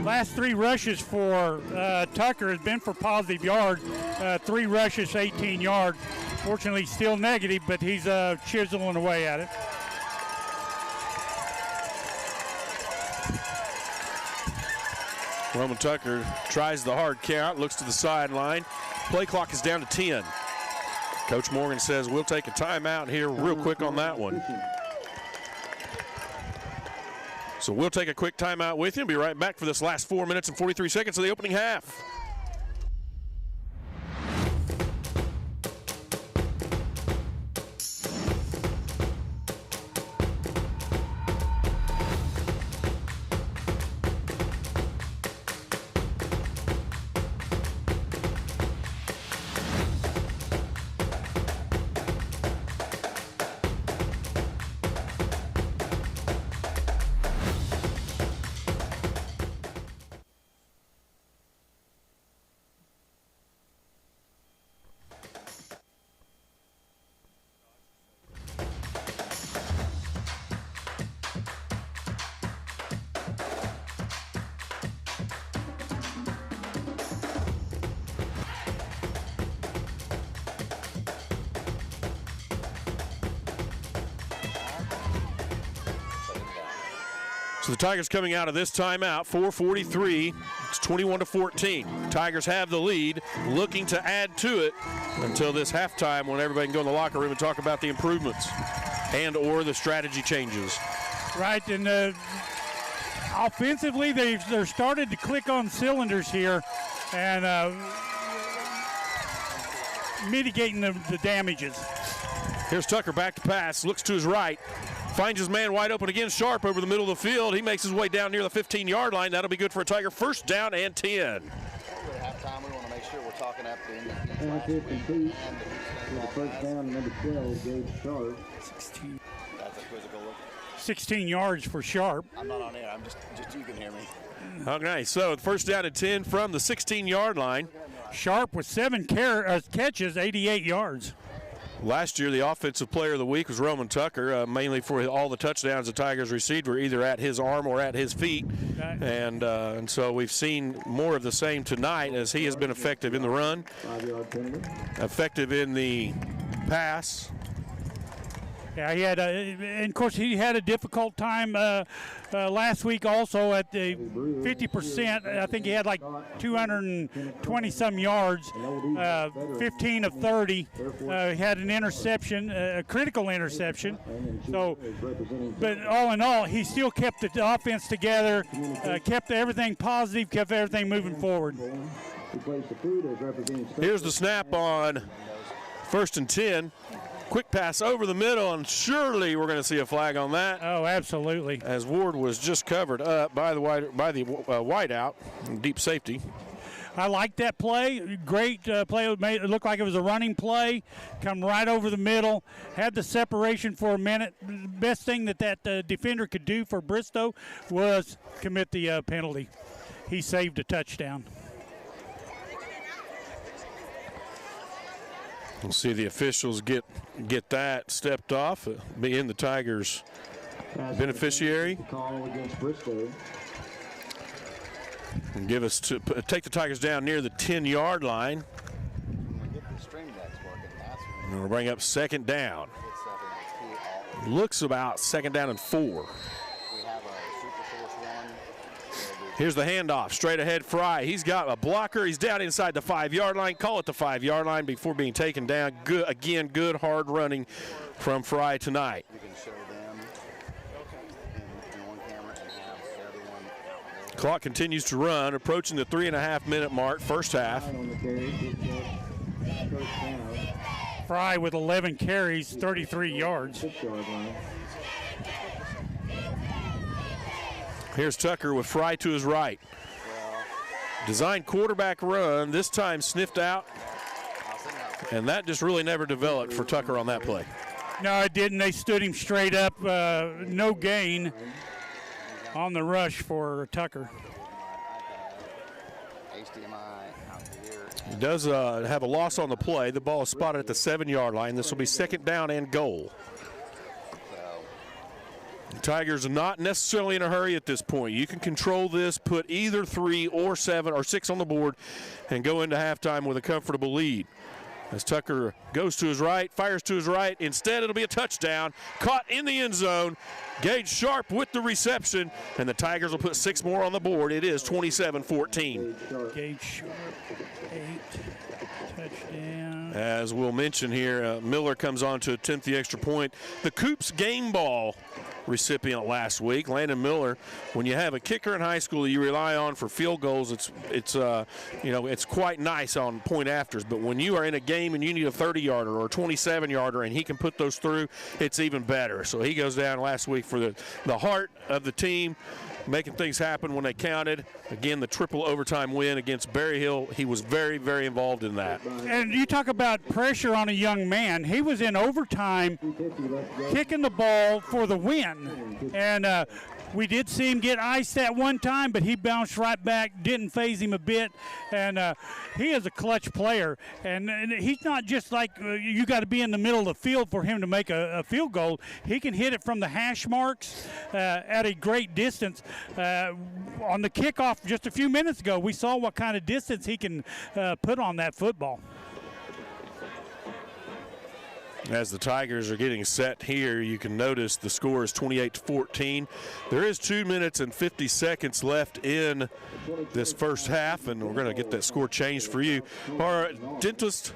Last 3 rushes for Tucker has been for positive yards. 3 rushes, 18 yards. Fortunately, still negative, but he's chiseling away at it.
Roman Tucker tries the hard count, looks to the sideline. Play clock is down to 10. Coach Morgan says we'll take a timeout here real quick on that one. So we'll take a quick timeout with you and be right back for this last 4 minutes and 43 seconds of the opening half. So the Tigers coming out of this timeout, 4:43. It's 21-14. Tigers have the lead, looking to add to it until this halftime when everybody can go in the locker room and talk about the improvements and or the strategy changes.
Right, and offensively they're started to click on cylinders here and mitigating the damages.
Here's Tucker back to pass, looks to his right. Finds his man wide open again, Sharp over the middle of the field. He makes his way down near the 15-yard line. That'll be good for a Tiger first down and 10.
At halftime, we want to make sure we're talking up the end of the
And it's complete for the first down, number 12, Gage Sharp.
16.
That's a quizzical look.
16 yards for Sharp.
I'm not on air. I'm just you can hear me.
Okay, so first down and 10 from the 16-yard line.
Sharp with 7 catches, 88 yards.
Last year, the offensive player of the week was Roman Tucker, mainly for all the touchdowns the Tigers received were either at his arm or at his feet. Okay. And so we've seen more of the same tonight as he has been effective in the run, effective in the pass,
Yeah, he had, and of course, he had a difficult time last week also at the 50%. I think he had like 220 some yards, 15 of 30. He had an interception, a critical interception. So, but all in all, he still kept the offense together, kept everything positive, kept everything moving forward.
Here's the snap on 1st and 10. Quick pass over the middle, and surely we're going to see a flag on that.
Oh, absolutely.
As Ward was just covered up by the wideout, deep safety.
I like that play. Great play. It looked like it was a running play. Come right over the middle. Had the separation for a minute. The best thing that defender could do for Bristow was commit the penalty. He saved a touchdown.
We'll see the officials get that stepped off, being the Tigers' beneficiary.
Call against Bristow.
And take the Tigers down near the 10-yard line. And we'll bring up 2nd down. Looks about 2nd down and 4. Here's the handoff, straight ahead Fry. He's got a blocker. He's down inside the 5-yard line. Call it the 5-yard line before being taken down. Good hard running from Fry tonight.
You can show them in one camera and have the other one.
Clock continues to run, approaching the 3.5-minute mark, first half.
Fry with 11 carries, 33 yards.
Here's Tucker with Fry to his right. Designed quarterback run, this time sniffed out, and that just really never developed for Tucker on that play.
No, it didn't. They stood him straight up. No gain on the rush for Tucker.
He does have a loss on the play. The ball is spotted at the 7-yard line. This will be 2nd down and goal. The Tigers are not necessarily in a hurry at this point. You can control this, put either 3 or 7 or 6 on the board, and go into halftime with a comfortable lead. As Tucker goes to his right, fires to his right. Instead, it'll be a touchdown. Caught in the end zone. Gage Sharp with the reception, and the Tigers will put 6 more on the board. It is 27-14.
Gage Sharp, 8, touchdown.
As we'll mention here, Miller comes on to attempt the extra point. The Coups game ball recipient last week, Landon Miller. When you have a kicker in high school that you rely on for field goals, it's quite nice on point afters. But when you are in a game and you need a 30-yarder or a 27-yarder and he can put those through, it's even better. So he goes down last week for the heart of the team, making things happen when they counted. Again, the triple overtime win against Berry Hill. He was very, very involved in that.
And you talk about pressure on a young man. He was in overtime kicking the ball for the win. And we did see him get iced that one time, but he bounced right back, didn't phase him a bit. And he is a clutch player. And he's not just like you got to be in the middle of the field for him to make a field goal. He can hit it from the hash marks at a great distance. On the kickoff just a few minutes ago, we saw what kind of distance he can put on that football.
As the Tigers are getting set here, you can notice the score is 28-14. There is 2 minutes and 50 seconds left in this first half, and we're going to get that score changed for you. Our dentist,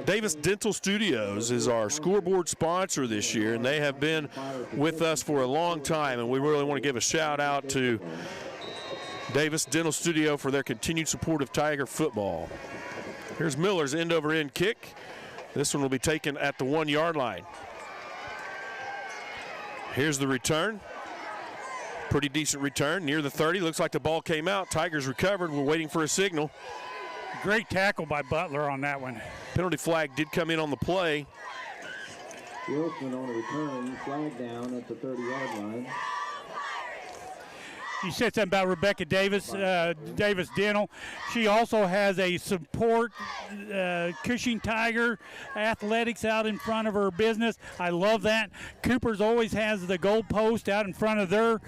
Davis Dental Studios, is our scoreboard sponsor this year, and they have been with us for a long time, and we really want to give a shout out to Davis Dental Studio for their continued support of Tiger football. Here's Miller's end-over-end kick. This one will be taken at the 1-yard line. Here's the return. Pretty decent return, near the 30. Looks like the ball came out. Tigers recovered. We're waiting for a signal.
Great tackle by Butler on that one.
Penalty flag did come in on the play.
Wilson on a return, flag down at the 30-yard line.
You said something about Rebecca Davis, Davis Dental. She also has a support Cushing Tiger Athletics out in front of her business. I love that. Cooper's always has the goal post out in front of their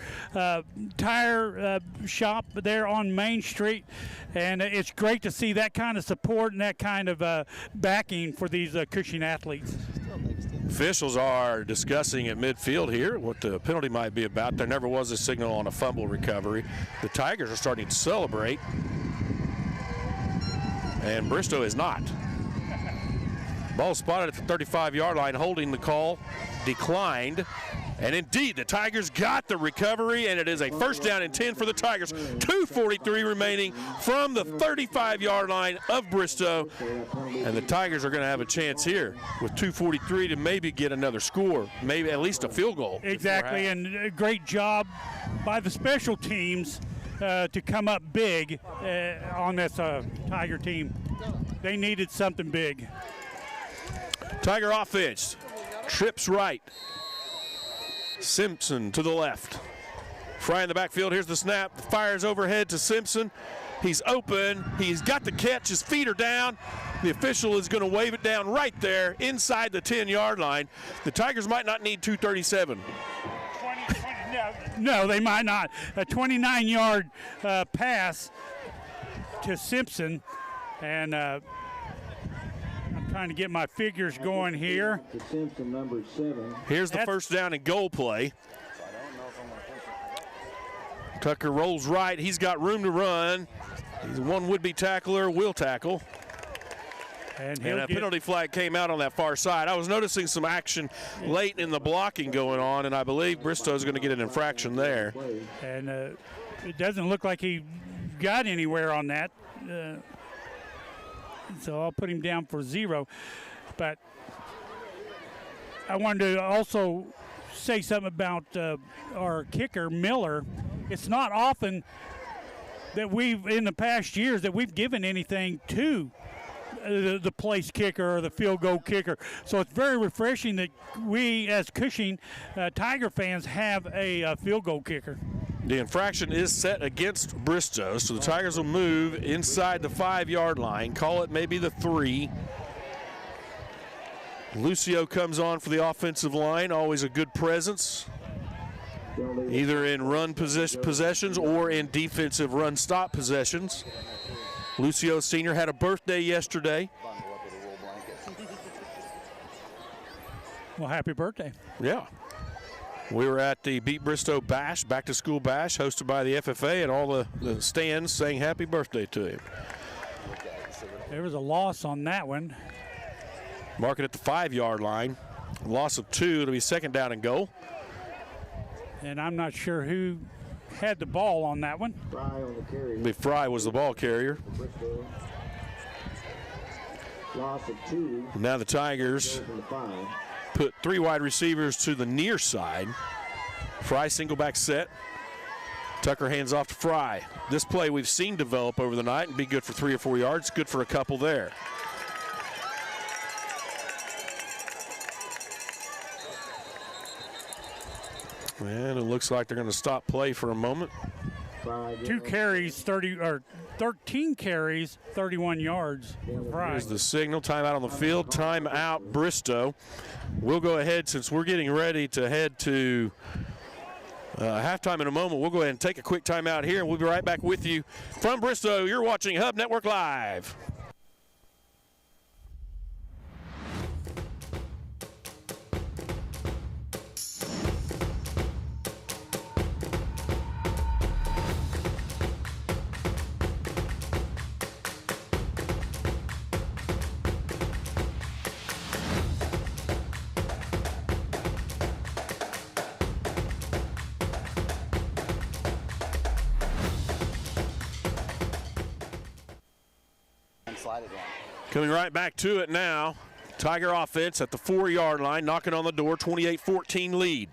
tire shop there on Main Street. And it's great to see that kind of support and that kind of backing for these Cushing athletes.
Still, they still
Officials are discussing at midfield here what the penalty might be about. There never was a signal on a fumble recovery. The Tigers are starting to celebrate, and Bristow is not. Ball spotted at the 35-yard line, holding the call, declined. And indeed, the Tigers got the recovery, and it is a first down and 10 for the Tigers. 2:43 remaining from the 35-yard line of Bristow. And the Tigers are going to have a chance here with 2:43 to maybe get another score, maybe at least a field goal.
Exactly, and a great job by the special teams to come up big on this Tiger team. They needed something big.
Tiger offense, trips right. Simpson to the left. Fry in the backfield. Here's the snap. Fires overhead to Simpson. He's open. He's got the catch. His feet are down. The official is going to wave it down right there inside the 10-yard line. The Tigers might not need 237.
No, they might not. A 29-yard pass to Simpson, and I'm trying to get my figures going here.
Simpson, number 7.
Here's the first down and goal play. Tucker rolls right. He's got room to run. He's one would-be tackler, will tackle. And a penalty flag came out on that far side. I was noticing some action late in the blocking going on, and I believe Bristow's going to get an infraction there.
And it doesn't look like he got anywhere on that. So I'll put him down for 0. But I wanted to also say something about our kicker, Miller. It's not often that in the past years, that we've given anything to the place kicker or the field goal kicker. So it's very refreshing that we, as Cushing Tiger fans, have a field goal kicker.
The infraction is set against Bristow, so the Tigers will move inside the 5-yard line, call it maybe the 3. Lucio comes on for the offensive line, always a good presence, either in run possessions or in defensive run-stop possessions. Lucio Sr. had a birthday yesterday.
Well, happy birthday.
Yeah. We were at the Beat Bristow Bash, back-to-school bash, hosted by the FFA, and all the stands saying happy birthday to him.
There was a loss on that one.
Mark it at the 5-yard line. Loss of 2. It'll be second down and goal.
And I'm not sure who had the ball on that one.
Fry on the carry.
Fry was the ball carrier.
Loss of 2.
Now the Tigers put 3 wide receivers to the near side. Fry single back set. Tucker hands off to Fry. This play we've seen develop over the night and be good for 3 or 4 yards. Good for a couple there. And it looks like they're going to stop play for a moment.
2 carries, 13 carries, 31 yards for Fry.
Here's the signal. Timeout on the field. Timeout Bristow. We'll go ahead, since we're getting ready to head to halftime in a moment. We'll go ahead and take a quick timeout here, and we'll be right back with you from Bristow. You're watching Hub Network Live. Coming right back to it now. Tiger offense at the 4-yard line, knocking on the door, 28-14 lead.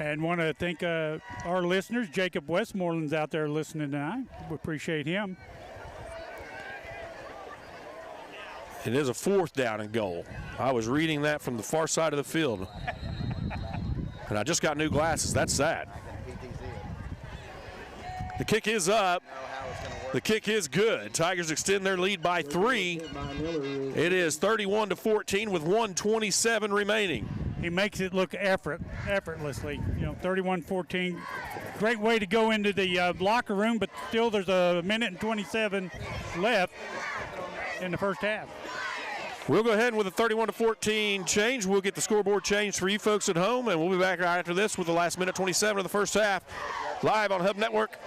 And want to thank our listeners. Jacob Westmoreland's out there listening tonight. We appreciate him.
It is a 4th down and goal. I was reading that from the far side of the field. And I just got new glasses. That's sad. The kick is up. The kick is good. Tigers extend their lead by 3. It is 31-14 with 1:27 remaining.
He makes it look effortlessly. 31-14. Great way to go into the locker room, but still there's a minute and 27 left in the first half.
We'll go ahead with a 31-14 change. We'll get the scoreboard changed for you folks at home, and we'll be back right after this with the last minute 27 of the first half, live on Hub Network.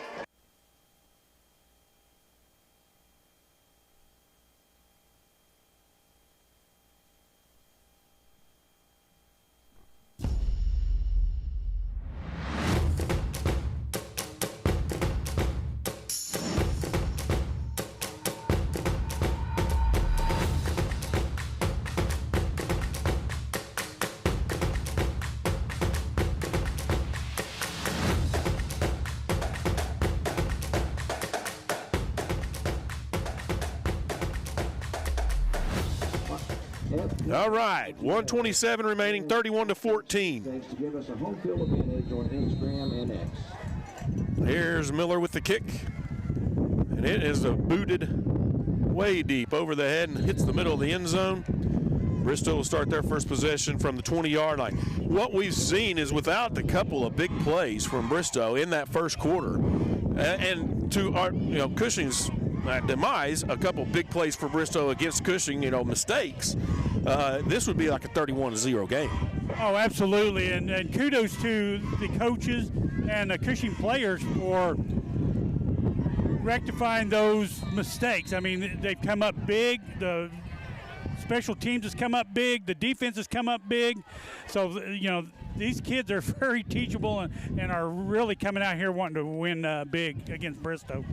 All right, 1:27 remaining, 31-14.
Thanks to give us a home field advantage on Instagram and X.
Here's Miller with the kick, and it is booted way deep over the head and hits the middle of the end zone. Bristol will start their first possession from the 20-yard line. What we've seen is without a couple of big plays from Bristow in that first quarter, and to our, Cushing's demise, a couple big plays for Bristow against Cushing, mistakes. This would be like a 31-0 game.
Oh, absolutely, and kudos to the coaches and the Cushing players for rectifying those mistakes. I mean, they've come up big. The special teams has come up big. The defense has come up big. So, these kids are very teachable and are really coming out here wanting to win big against Bristow.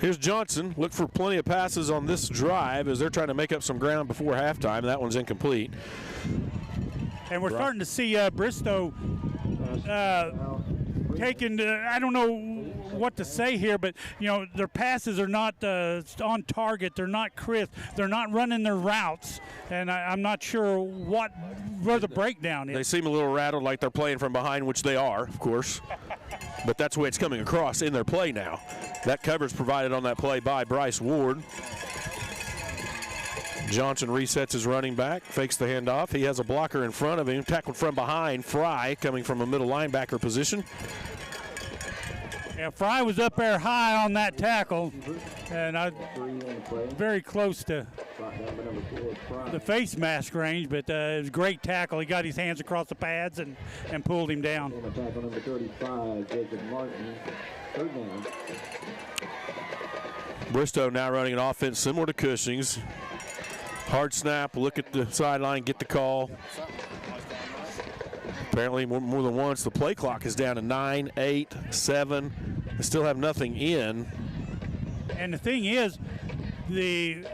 Here's Johnson. Look for plenty of passes on this drive as they're trying to make up some ground before halftime. That one's incomplete.
And we're starting to see Bristow taking, I don't know what to say here, but, their passes are not on target. They're not crisp. They're not running their routes. And I'm not sure where the breakdown is.
They seem a little rattled, like they're playing from behind, which they are, of course. But that's the way it's coming across in their play now. That coverage provided on that play by Bryce Ward. Johnson resets his running back, fakes the handoff. He has a blocker in front of him, tackled from behind. Fry coming from a middle linebacker position.
Yeah, Fry was up there high on that tackle, and very close to the face mask range, but it was a great tackle. He got his hands across the pads and pulled him down.
Tackle number 35, Jacob Martin, third down.
Bristow now running an offense similar to Cushing's. Hard snap, look at the sideline, get the call. Apparently more than once. The play clock is down to 9, 8, 7. They still have nothing in.
And the thing is, the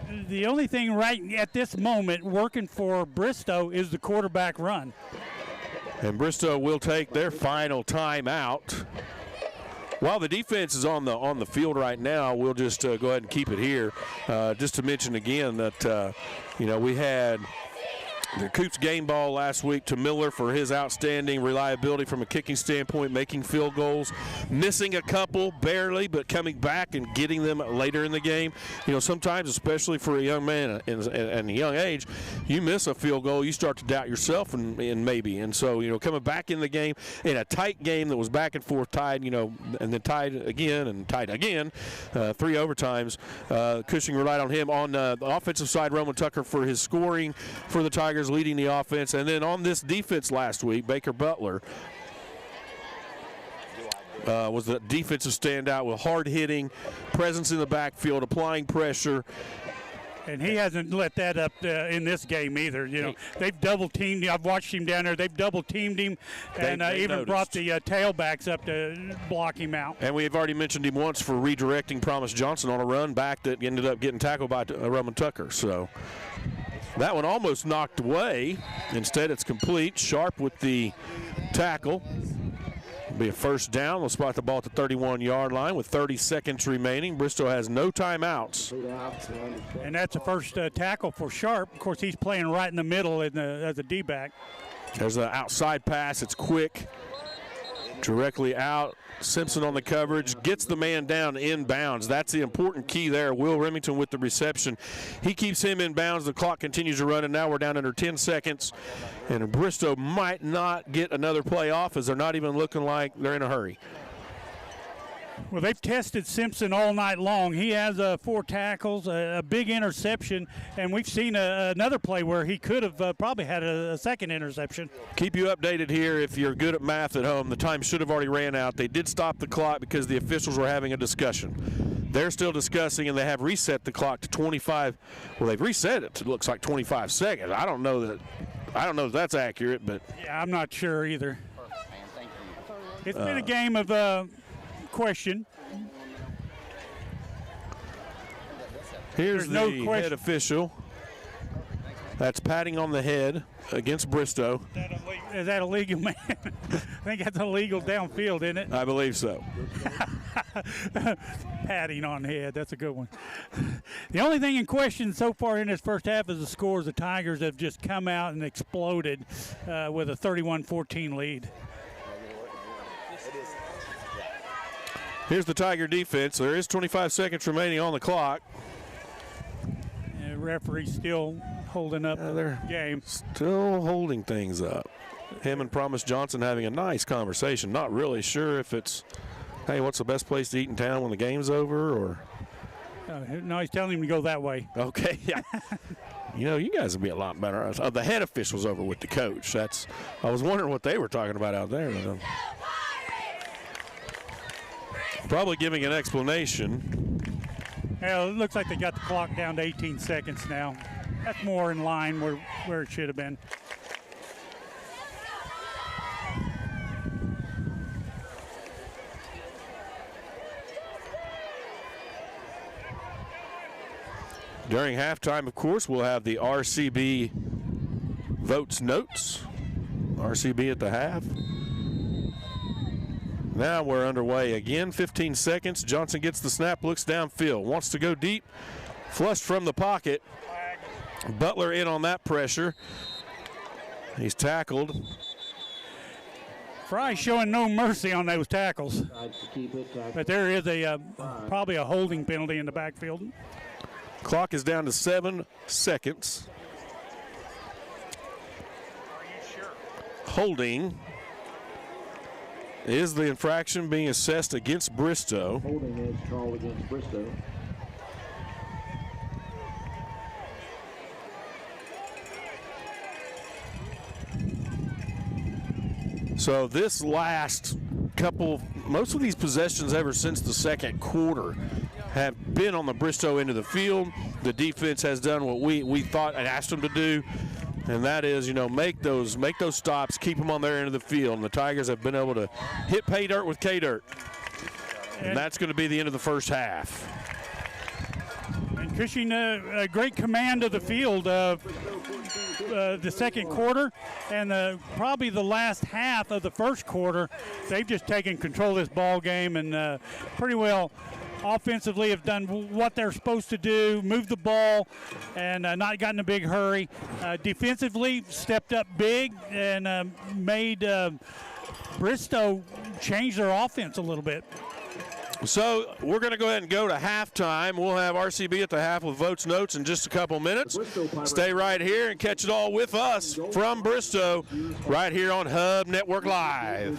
only thing right at this moment working for Bristow is the quarterback run.
And Bristow will take their final timeout. While the defense is on the field right now, we'll just go ahead and keep it here. Just to mention again that we had the Coops game ball last week to Miller for his outstanding reliability from a kicking standpoint, making field goals, missing a couple barely, but coming back and getting them later in the game. Sometimes, especially for a young man in a young age, you miss a field goal, you start to doubt yourself and maybe. And so, coming back in the game in a tight game that was back and forth, tied, and then tied again and tied again, 3 overtimes. Cushing relied on him on the offensive side. Roman Tucker for his scoring for the Tigers, leading the offense. And then on this defense last week, Baker Butler was the defensive standout with hard hitting, presence in the backfield, applying pressure.
And he hasn't let that up in this game either. They've double teamed him. I've watched him down there. They've double teamed him and even brought the tailbacks up to block him out.
And we've already mentioned him once for redirecting Promise Johnson on a run back that ended up getting tackled by Roman Tucker. So that one almost knocked away. Instead, it's complete. Sharp with the tackle. It'll be a first down. They'll spot the ball at the 31-yard line with 30 seconds remaining. Bristow has no timeouts.
And that's the first tackle for Sharp. Of course, he's playing right in the middle as a D-back.
There's the outside pass. It's quick. Directly out. Simpson on the coverage, gets the man down inbounds. That's the important key there. Will Remington with the reception. He keeps him inbounds. The clock continues to run, and now we're down under 10 seconds. And Bristow might not get another play off as they're not even looking like they're in a hurry.
Well, they've tested Simpson all night long. He has 4 tackles, a big interception, and we've seen another play where he could have probably had a second interception.
Keep you updated here if you're good at math at home. The time should have already ran out. They did stop the clock because the officials were having a discussion. They're still discussing, and they have reset the clock to 25. Well, they've reset it to looks like 25 seconds. I don't know if that's accurate, but
yeah, I'm not sure either.
Perfect, man. Thank you.
It's been a game of question.
here's
no
the
question.
head official. That's patting on the head against Bristow.
Is that illegal, man? I think that's illegal downfield, isn't it?
I believe so.
Patting on the head, that's a good one. The only thing in question so far in this first half is the scores. The Tigers have just come out and exploded with a 31-14 lead.
Here's the Tiger defense. There is 25 seconds remaining on the clock.
And referee still holding up the game.
Still holding things up. Him and Promise Johnson having a nice conversation. Not really sure if it's, hey, what's the best place to eat in town when the game's over, or?
No, he's telling him to go that way.
Okay, yeah. You know, you guys would be a lot better. The head official's over with the coach. I was wondering what they were talking about out there. Probably giving an explanation.
Well, it looks like they got the clock down to 18 seconds now. That's more in line where it should have been.
During halftime, of course, we'll have the RCB votes notes. RCB at the half. Now we're underway again. 15 seconds. Johnson gets the snap, looks downfield, wants to go deep, flushed from the pocket. Butler in on that pressure. He's tackled.
Fry showing no mercy on those tackles. But there is probably a holding penalty in the backfield.
Clock is down to 7 seconds. Holding is the infraction being assessed against Bristow.
Holding is called against Bristow.
So this last couple, most of these possessions ever since the second quarter have been on the Bristow end of the field. The defense has done what we thought and asked them to do, and that is, make those stops, keep them on their end of the field. And the Tigers have been able to hit pay dirt with K-dirt. And that's going to be the end of the first half.
And Cushing, a great command of the field the second quarter, and probably the last half of the first quarter. They've just taken control of this ball game and pretty well offensively have done what they're supposed to do, move the ball, and not gotten in a big hurry. Defensively, stepped up big and made Bristow change their offense a little bit.
So we're going to go ahead and go to halftime. We'll have RCB at the half with votes notes in just a couple minutes. Stay right here and catch it all with us from Bristow right here on Hub Network Live.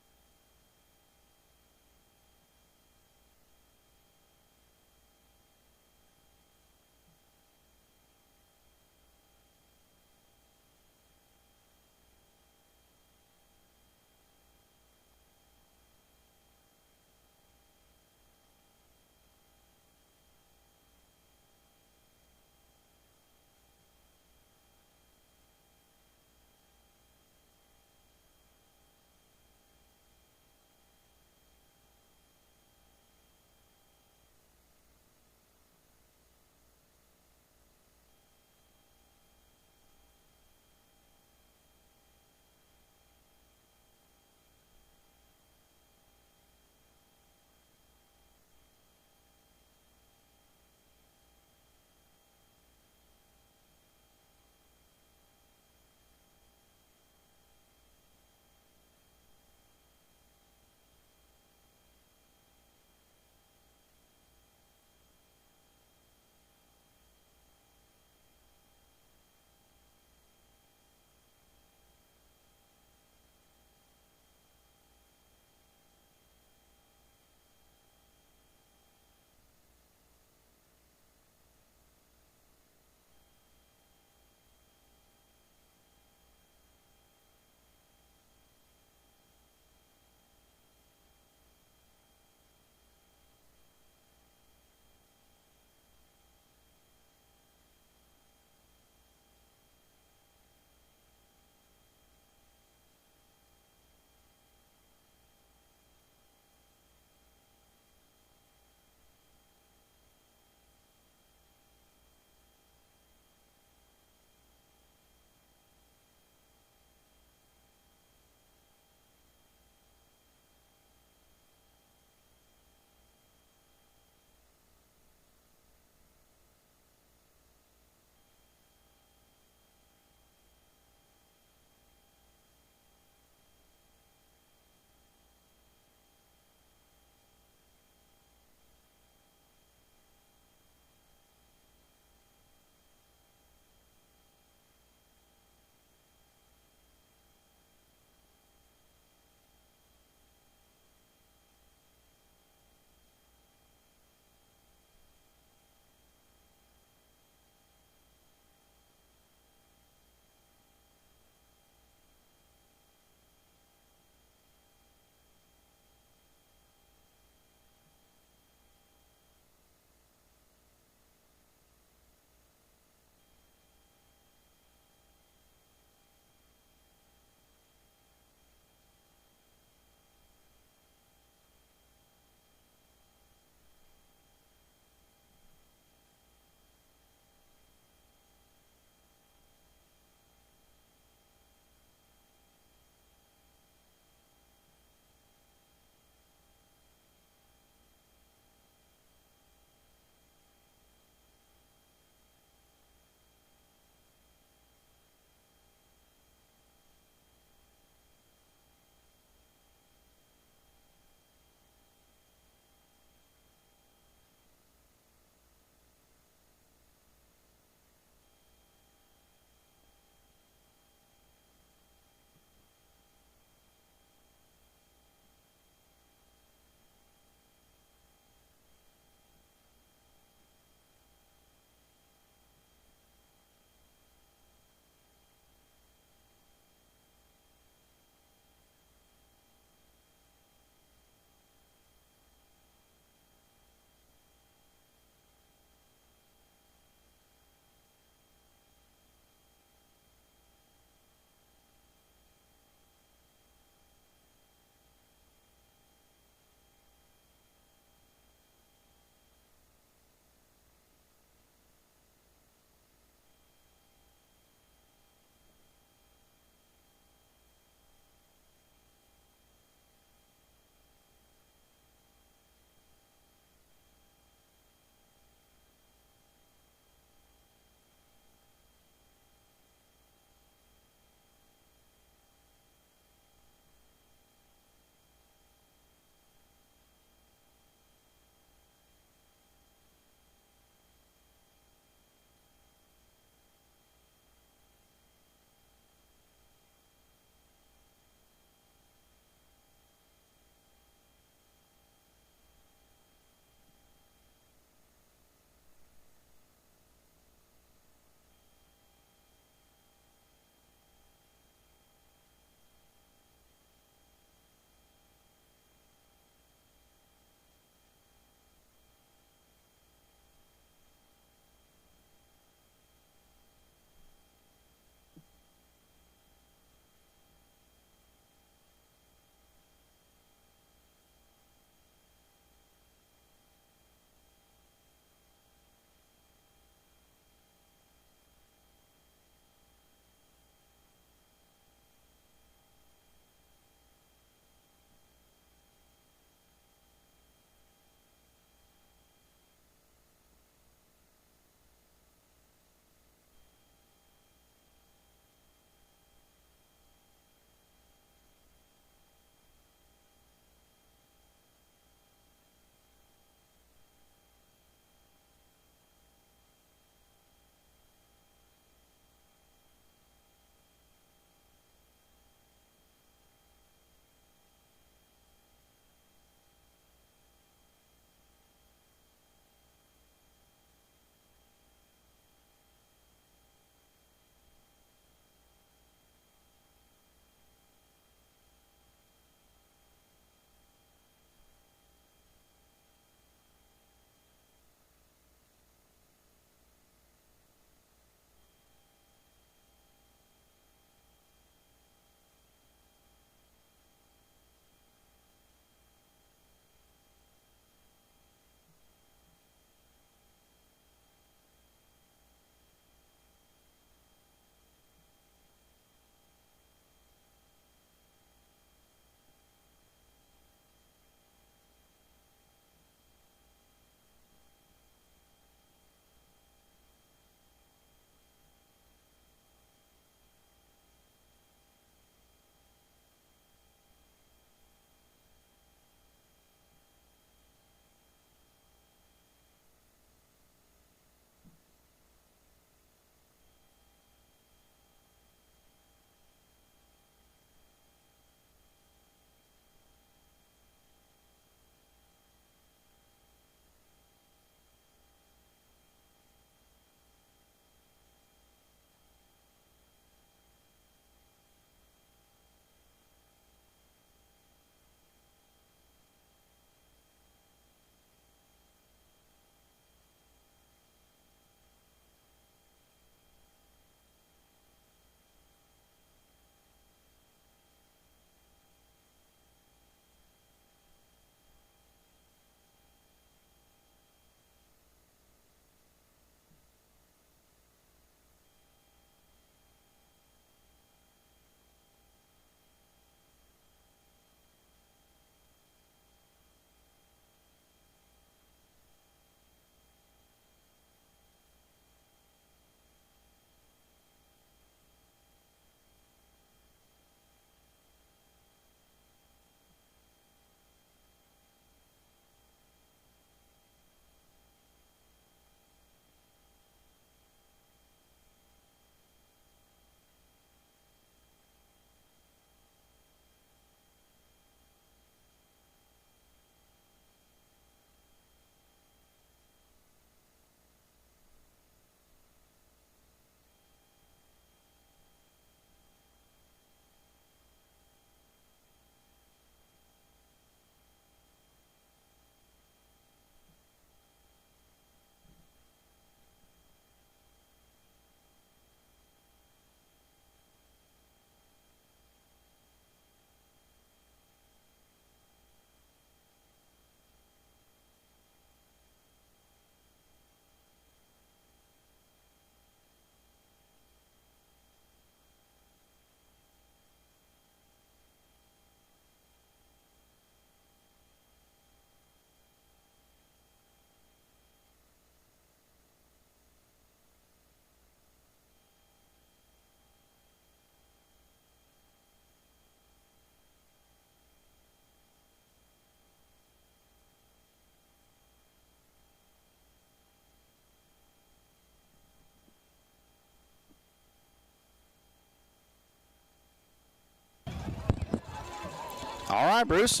All right, Bruce.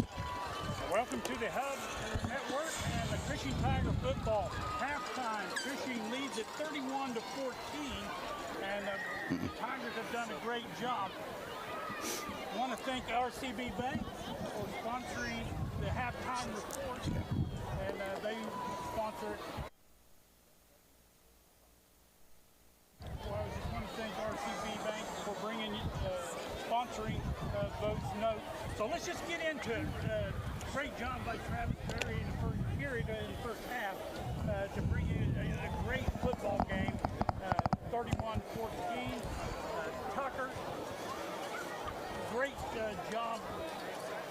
Welcome to the Hub Network and the Cushing Tiger football. Halftime, Cushing leads at 31-14, and the Tigers have done a great job. I want to thank RCB Bank for sponsoring the halftime report, and they sponsor it. So I just want to thank RCB Bank for sponsoring those notes. So let's just get into it. Great job by Travis Berry in the first period, in the first half, to bring you a great football game. 31-14. Tucker, great job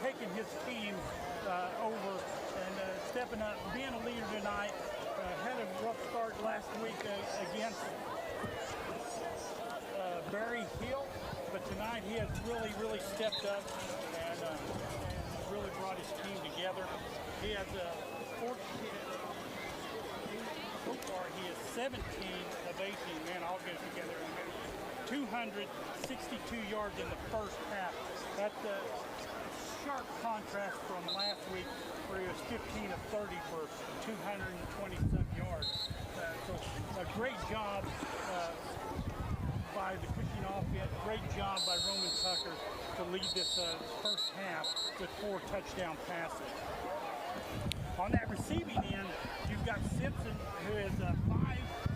taking his team over and stepping up, being a leader tonight. Had a rough start last week against Berry Hill, but tonight he has really stepped up and really brought his team together. He has 14. So far, he is 17 of 18. Man, I'll get it together in a minute. 262 yards in the first half. That's a sharp contrast from last week, where he was 15 of 30 for 220-some yards. So a great job by the Cushing offense. Great job by Roman Tucker to lead this first half with 4 touchdown passes. On that receiving end, you've got Simpson, who is 5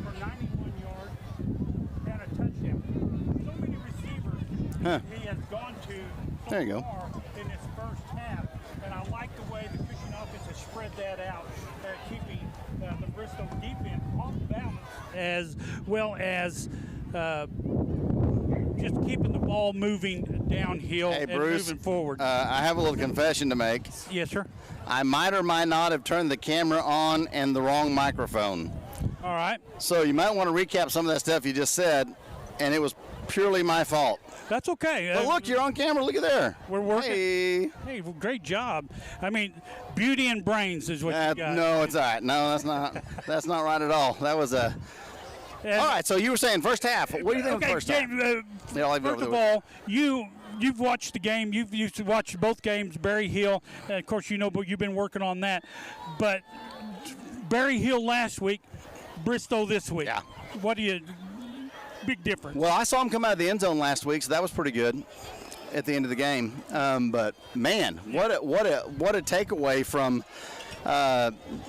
for 91 yards and a touchdown. So many receivers he has gone to so far in this first half, and I like the way the Cushing offense has spread that out, keeping the Bristol defense off balance, as well as just keeping the ball moving downhill and
Bruce,
moving forward.
I have a little confession to make.
Yes, sir.
I might or might not have turned the camera on and the wrong microphone.
All right.
So you might want to recap some of that stuff you just said, and it was purely my fault.
That's okay.
But look, you're on camera. Look at there.
We're working.
Hey,
well, great job. I mean, beauty and brains is what you got.
No, it's all right. No, that's not. That's not right at all. That was a. All right, so you were saying first half. What do you think of the first half?
First of all, you've watched the game. You've watched both games, Berry Hill. Of course, you know, but you've been working on that. But Berry Hill last week, Bristol this week.
Yeah.
What do you? Big difference.
Well, I saw him come out of the end zone last week, so that was pretty good at the end of the game. But man, what a takeaway from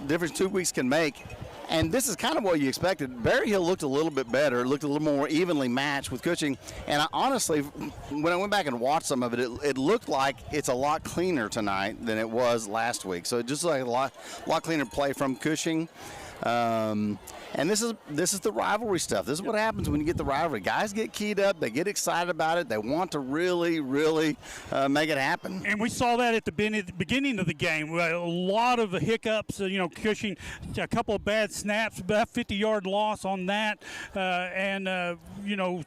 difference 2 weeks can make. And this is kind of what you expected. Berry Hill looked a little bit better, looked a little more evenly matched with Cushing. And I, honestly, when I went back and watched some of it, it looked like it's a lot cleaner tonight than it was last week. So it just like a lot cleaner play from Cushing. And this is the rivalry stuff. This is what happens when you get the rivalry. Guys get keyed up. They get excited about it. They want to really make it happen.
And we saw that at the beginning of the game. A lot of the hiccups, Cushing, a couple of bad snaps, about 50-yard loss on that,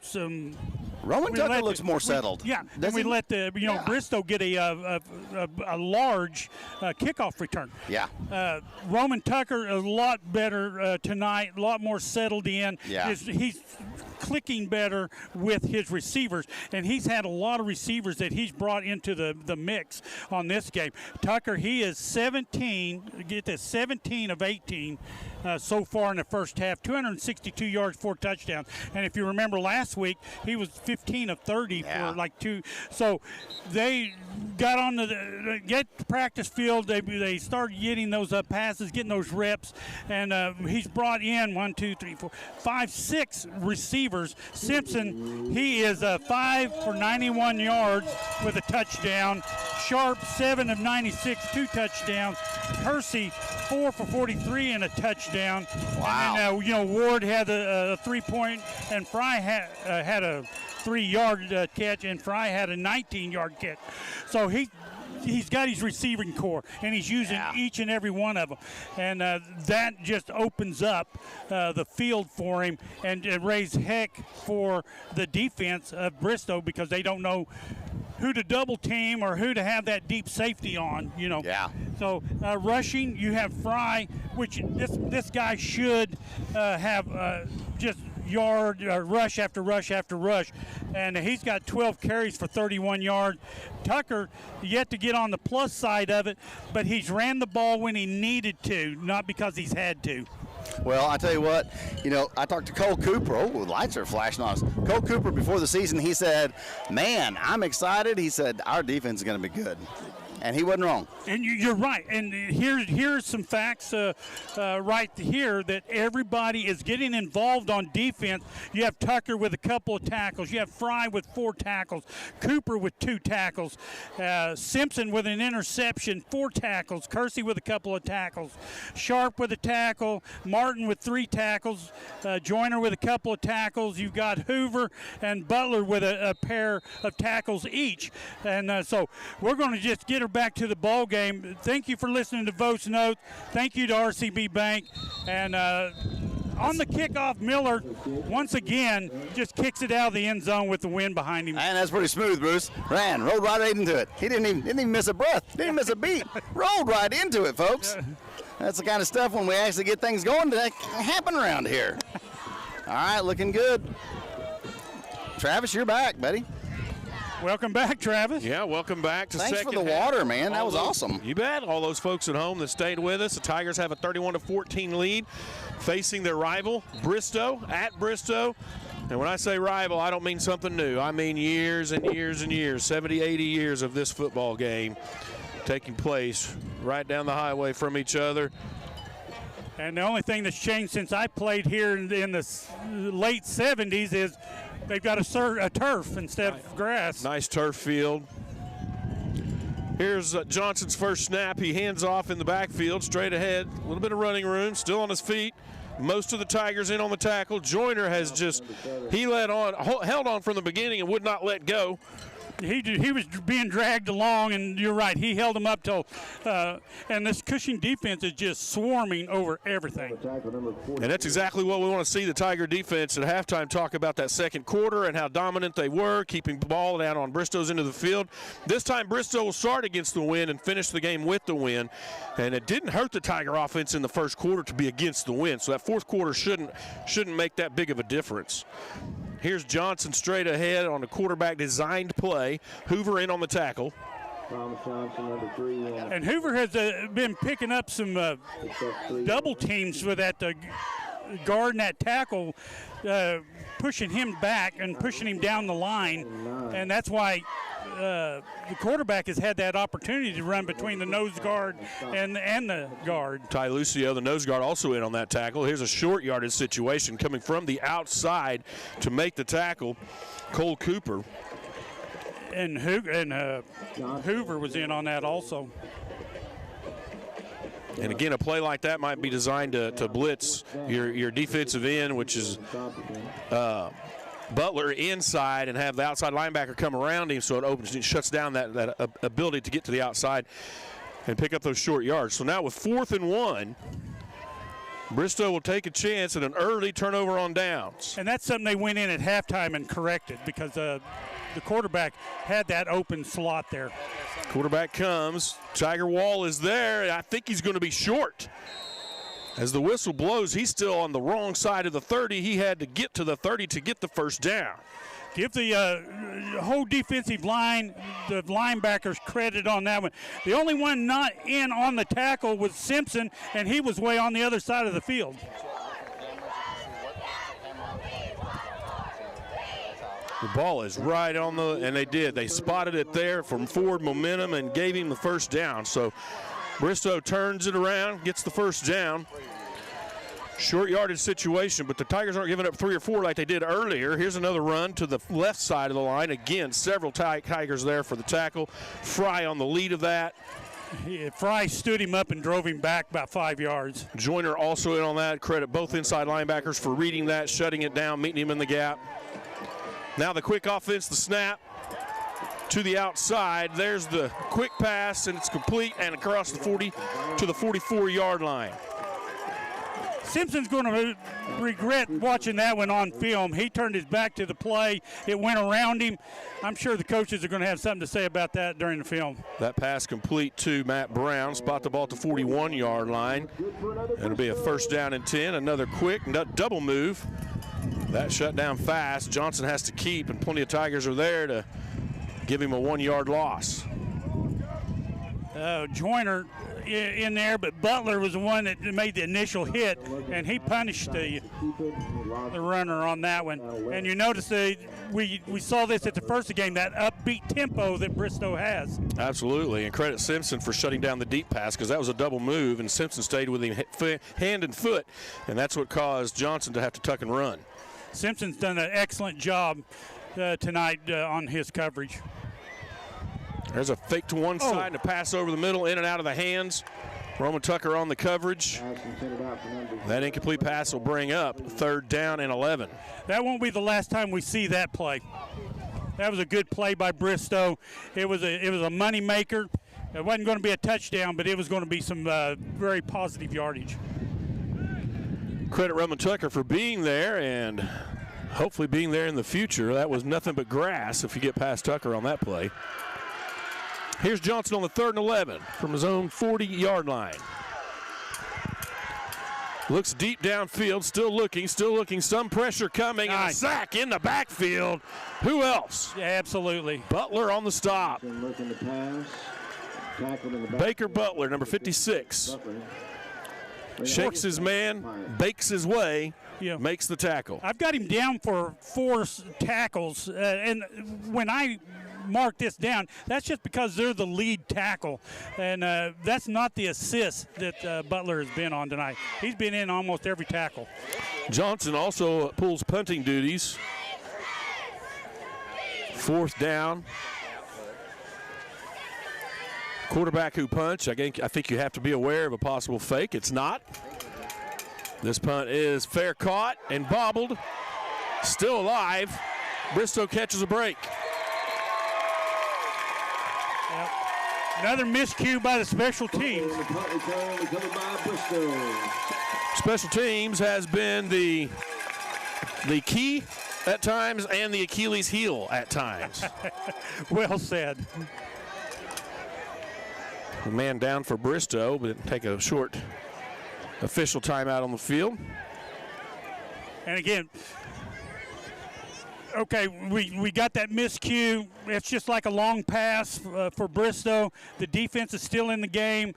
some.
Roman Tucker looks more settled.
And we let the Bristow get a large kickoff return.
Yeah.
Roman Tucker a lot better tonight, a lot more settled in.
Yeah.
He's clicking better with his receivers, and he's had a lot of receivers that he's brought into the mix on this game. Tucker, he is 17 of 18 so far in the first half, 262 yards, 4 touchdowns. And if you remember last week, he was 15 of 30 for like 2. So they got on the practice field. They started getting those passes, getting those reps, and he's brought in 6 receivers. Simpson, he is 5 for 91 yards with a touchdown. Sharp, 7 of 96, 2 touchdowns. Kersey, 4 for 43 and a touchdown.
Wow.
And then, Ward had a 3-point, and Fry had a 3-yard catch, and Fry had a 19-yard catch. So he's got his receiving core, and he's using each and every one of them. And that just opens up the field for him and raised heck for the defense of Bristow, because they don't know who to double team or who to have that deep safety on,
Yeah.
So rushing, you have Fry, which this guy should have just yard rush after rush after rush, and he's got 12 carries for 31 yards. Tucker yet to get on the plus side of it, but he's ran the ball when he needed to, not because he's had to.
Well, I tell you what, I talked to Cole Cooper. Oh, the lights are flashing on us. Cole Cooper, before the season, he said, man, I'm excited. He said, our defense is going to be good. And he wasn't wrong.
And you're right. And here's some facts right here that everybody is getting involved on defense. You have Tucker with a couple of tackles. You have Fry with 4 tackles. Cooper with 2 tackles. Simpson with an interception, 4 tackles. Kersey with a couple of tackles. Sharp with a tackle. Martin with 3 tackles. Joyner with a couple of tackles. You've got Hoover and Butler with a pair of tackles each. And so we're going to just get her back to the ball game. Thank you for listening to Votes Note. Thank you to RCB Bank. And on the kickoff, Miller once again just kicks it out of the end zone with the wind behind him.
And that's pretty smooth, Bruce. Rolled right into it. He didn't even miss a breath. Didn't miss a beat. Rolled right into it, folks. That's the kind of stuff when we actually get things going that happen around here. All right, looking good. Travis, you're back, buddy.
Welcome back, Travis.
Yeah, welcome back to
Thanks
second
for the
half.
water, man. That was awesome.
You bet. All those folks at home that stayed with us. The Tigers have a 31-14 lead, facing their rival, Bristow, at Bristow. And when I say rival, I don't mean something new. I mean years and years and years, 70, 80 years of this football game taking place right down the highway from each other.
And the only thing that's changed since I played here in the late 70s is they've got a turf instead of grass.
Nice turf field. Here's Johnson's first snap. He hands off in the backfield, straight ahead. A little bit of running room, still on his feet. Most of the Tigers in on the tackle. Joyner has held on from the beginning and would not let go.
He was being dragged along, and you're right. He held him up till, and this Cushing defense is just swarming over everything.
And that's exactly what we want to see the Tiger defense at halftime talk about that second quarter and how dominant they were, keeping the ball down on Bristow's end of the field. This time Bristow will start against the wind and finish the game with the win. And it didn't hurt the Tiger offense in the first quarter to be against the wind, so that fourth quarter shouldn't make that big of a difference. Here's Johnson straight ahead on a quarterback designed play. Hoover in on the tackle.
Thomas Johnson, number 3.
And Hoover has been picking up some double teams with that guard and that tackle, pushing him back and pushing him down the line. And that's why the quarterback has had that opportunity to run between the nose guard and the guard.
Ty Lucio, the nose guard, also in on that tackle. Here's a short yardage situation coming from the outside to make the tackle. Cole Cooper.
And Hoover was in on that also.
And again, a play like that might be designed to blitz your defensive end, which is Butler inside, and have the outside linebacker come around him, so it shuts down that ability to get to the outside and pick up those short yards. So now with 4th and 1, Bristow will take a chance at an early turnover on downs.
And that's something they went in at halftime and corrected, because the quarterback had that open slot there.
Quarterback comes. Tiger Wall is there. I think he's going to be short. As the whistle blows, he's still on the wrong side of the 30. He had to get to the 30 to get the first down.
Give the whole defensive line, the linebackers, credit on that one. The only one not in on the tackle was Simpson, and he was way on the other side of the field.
The ball is right on and they spotted it there from forward momentum and gave him the first down. So Bristow turns it around, gets the first down. Short yardage situation, but the Tigers aren't giving up 3 or 4 like they did earlier. Here's another run to the left side of the line. Again, several Tigers there for the tackle. Fry on the lead of that.
Fry stood him up and drove him back about 5 yards.
Joyner also in on that. Credit both inside linebackers for reading that, shutting it down, meeting him in the gap. Now the quick offense, the snap to the outside. There's the quick pass, and it's complete and across the 40 to the 44-yard line.
Simpson's going to regret watching that one on film. He turned his back to the play. It went around him. I'm sure the coaches are going to have something to say about that during the film.
That pass complete to Matt Brown. Spot the ball at the 41-yard line. It'll be a first down and 10. Another quick double move That shut down fast. Johnson has to keep, and plenty of Tigers are there to give him a 1-yard loss.
Joyner in there, but Butler was the one that made the initial hit, and he punished the runner on that one. And you notice we saw this at the first game, that upbeat tempo that Bristow has.
Absolutely, and credit Simpson for shutting down the deep pass, because that was a double move, and Simpson stayed with him hand and foot, and that's what caused Johnson to have to tuck and run.
Simpson's done an excellent job tonight on his coverage.
There's a fake to one side and a pass over the middle, in and out of the hands. Roman Tucker on the coverage. That incomplete pass will bring up 3rd down and 11.
That won't be the last time we see that play. That was a good play by Bristow. It was a money maker. It wasn't going to be a touchdown, but it was going to be some very positive yardage.
Credit Roman Tucker for being there and hopefully being there in the future. That was nothing but grass if you get past Tucker on that play. Here's Johnson on the 3rd and 11 from his own 40-yard line. Looks deep downfield, still looking, some pressure coming, and a sack in the backfield. Who else?
Yeah, absolutely.
Butler on the stop.
Looking to pass. Tackled in the back.
Baker Butler, number 56. Shakes his man, bakes his way, makes the tackle.
I've got him down for 4 tackles, and when I mark this down, that's just because they're the lead tackle, and that's not the assist that Butler has been on tonight. He's been in almost every tackle.
Johnson also pulls punting duties. 4th down. Quarterback who punch. I think you have to be aware of a possible fake. It's not. This punt is fair caught and bobbled. Still alive. Bristow catches a break.
Yep. Another miscue by the special teams.
Special teams has been the key at times and the Achilles heel at times.
Well said.
A man down for Bristow, but take a short official timeout on the field.
And again, okay, we got that miscue. It's just like a long pass for Bristow. The defense is still in the game.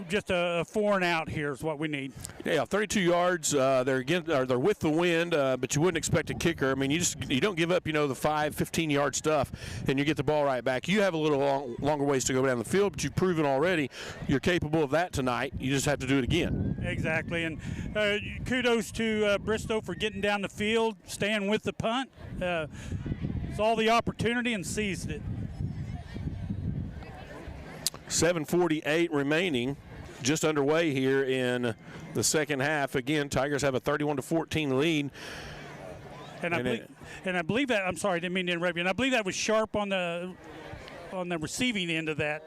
Just a 4 and out here is what we need.
Yeah, 32 yards. They're with the wind, but you wouldn't expect a kicker. I mean, you don't give up, the 15-yard stuff, and you get the ball right back. You have a little longer ways to go down the field, but you've proven already you're capable of that tonight. You just have to do it again.
Exactly, and kudos to Bristow for getting down the field, staying with the punt. Saw the opportunity and seized it.
7:48 remaining, just underway here in the second half. Again, Tigers have a 31-14 lead.
And I believe that, I'm sorry, I didn't mean to interrupt you. And I believe that was Sharp on the receiving end of that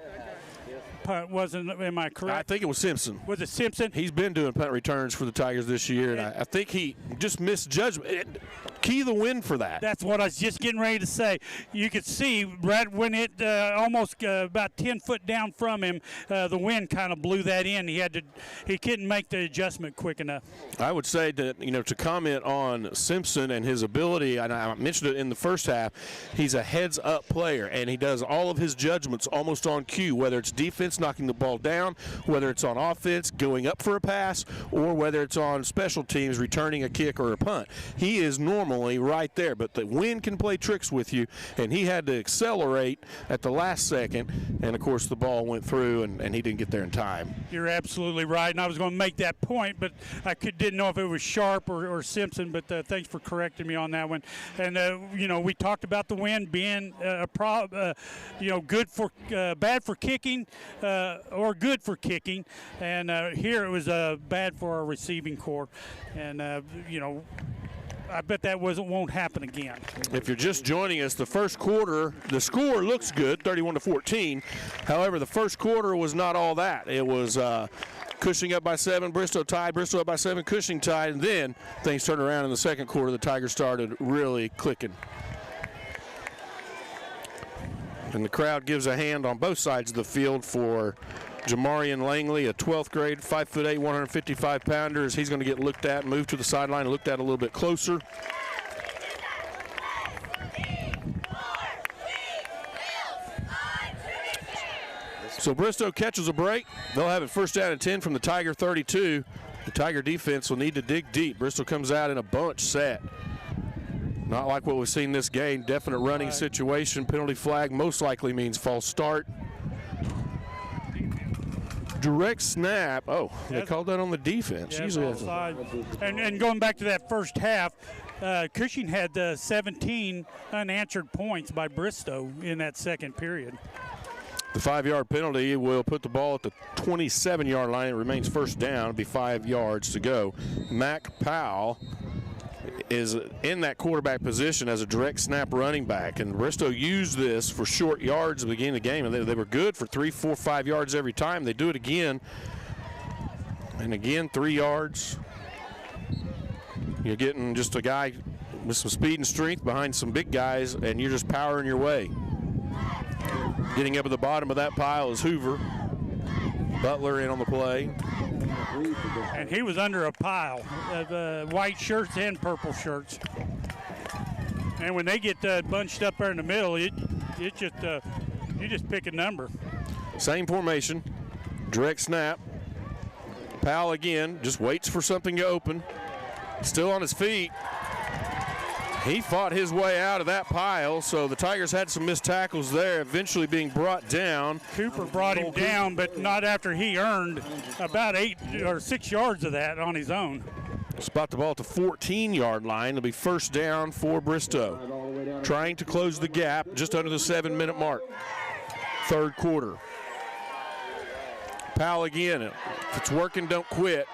punt, am I correct?
I think it was Simpson.
Was it Simpson?
He's been doing punt returns for the Tigers this year, and I think he just missed judgment. Key the win for that.
That's what I was just getting ready to say. You could see right when it almost about 10 foot down from him, the wind kind of blew that in. He couldn't make the adjustment quick enough.
I would say that, to comment on Simpson and his ability, and I mentioned it in the first half, he's a heads-up player, and he does all of his judgments almost on cue, whether it's defense knocking the ball down, whether it's on offense going up for a pass, or whether it's on special teams returning a kick or a punt. He is normally right there, but the wind can play tricks with you, and he had to accelerate at the last second, and of course the ball went through, and he didn't get there in time.
You're absolutely right, and I was going to make that point, but I didn't know if it was Sharp or Simpson, but thanks for correcting me on that one. And we talked about the wind being good for bad for kicking or good for kicking, and here it was bad for our receiving corps, and I bet that won't happen again.
If you're just joining us, the first quarter, the score looks good, 31-14. However, the first quarter was not all that. It was Cushing up by 7, Bristow tied, Bristow up by 7, Cushing tied, and then things turned around in the second quarter. The Tigers started really clicking. And the crowd gives a hand on both sides of the field for Jamarian Langley, a 12th grade, 5'8", 155-pounder, he's going to get looked at, moved to the sideline, and looked at a little bit closer. So Bristow catches a break. They'll have it first down and 10 from the Tiger 32. The Tiger defense will need to dig deep. Bristol comes out in a bunch set. Not like what we've seen this game. Definite running situation. Penalty flag most likely means false start. Direct snap. Oh, they called that on the defense.
Yeah,
usually
offside. And going back to that first half, Cushing had 17 unanswered points by Bristow in that second period.
The 5-yard penalty will put the ball at the 27-yard line. It remains first down. It'll be 5 yards to go. Mac Powell is in that quarterback position as a direct snap running back, and Bristow used this for short yards at the beginning of the game, and they were good for 3, 4, 5 yards every time. They do it again, and again 3 yards. You're getting just a guy with some speed and strength behind some big guys, and you're just powering your way. Getting up at the bottom of that pile is Hoover. Butler in on the play.
And he was under a pile of white shirts and purple shirts. And when they get bunched up there in the middle, it just you just pick a number.
Same formation, direct snap. Powell again, just waits for something to open. Still on his feet. He fought his way out of that pile, so the Tigers had some missed tackles there, eventually being brought down.
Cooper brought him down, but not after he earned about 8 or 6 yards of that on his own.
Spot the ball at the 14-yard line. It'll be first down for Bristow. Trying to close the gap just under the 7-minute mark. Third quarter. Powell again. If it's working, don't quit.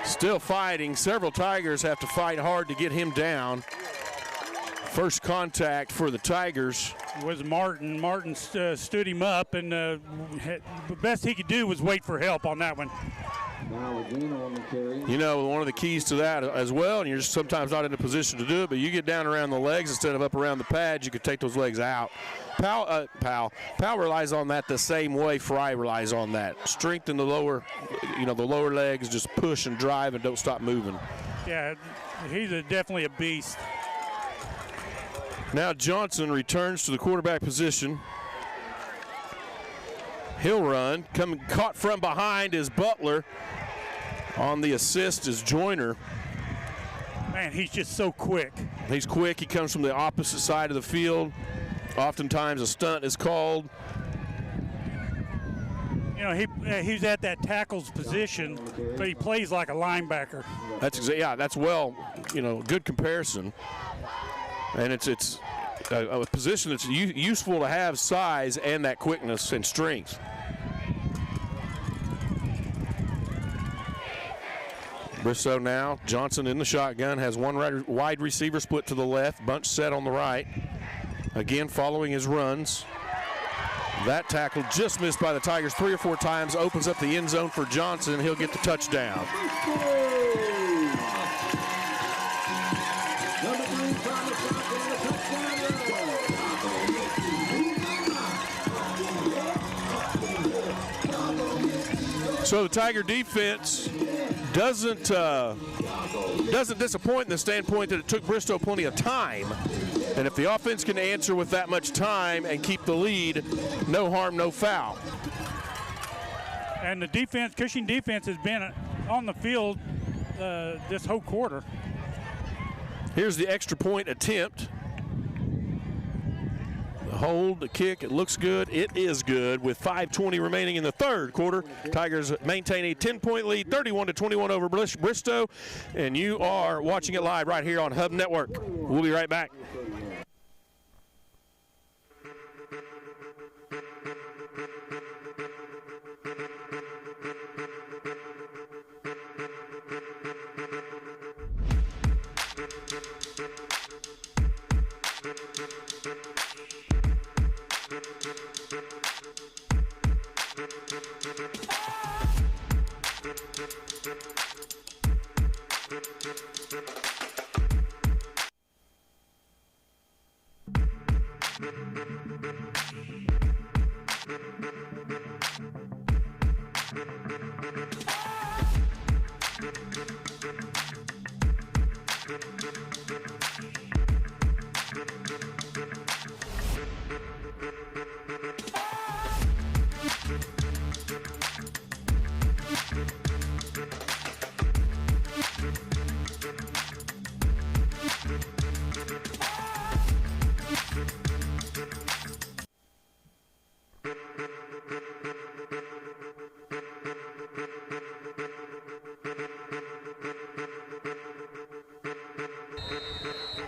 Still fighting. Several Tigers have to fight hard to get him down. First contact for the Tigers
was Martin. Martin stood him up, and the best he could do was wait for help on that one.
You know, one of the keys to that as well, and you're just sometimes not in a position to do it, but you get down around the legs instead of up around the pads, you could take those legs out. Powell relies on that the same way Fry relies on that. Strengthen the lower, the lower legs, just push and drive and don't stop moving.
Yeah, he's definitely a beast.
Now Johnson returns to the quarterback position. He'll run. Caught from behind is Butler. On the assist is Joyner.
Man, he's just so quick.
He's quick. He comes from the opposite side of the field. Oftentimes a stunt is called.
You know, he's at that tackle's position, but he plays like a linebacker.
That's good comparison. And it's a position that's useful to have size and that quickness and strength. Bristow now, Johnson in the shotgun, has one wide receiver split to the left, bunch set on the right. Again, following his runs. That tackle just missed by the Tigers 3 or 4 times, opens up the end zone for Johnson. He'll get the touchdown. So the Tiger defense doesn't disappoint in the standpoint that it took Bristow plenty of time. And if the offense can answer with that much time and keep the lead, no harm, no foul.
And the defense, Cushing defense, has been on the field this whole quarter.
Here's the extra point attempt. The hold, the kick, it looks good. It is good with 5:20 remaining in the third quarter. Tigers maintain a 10-point lead, 31-21 over Bristow. And you are watching it live right here on Hub Network. We'll be right back.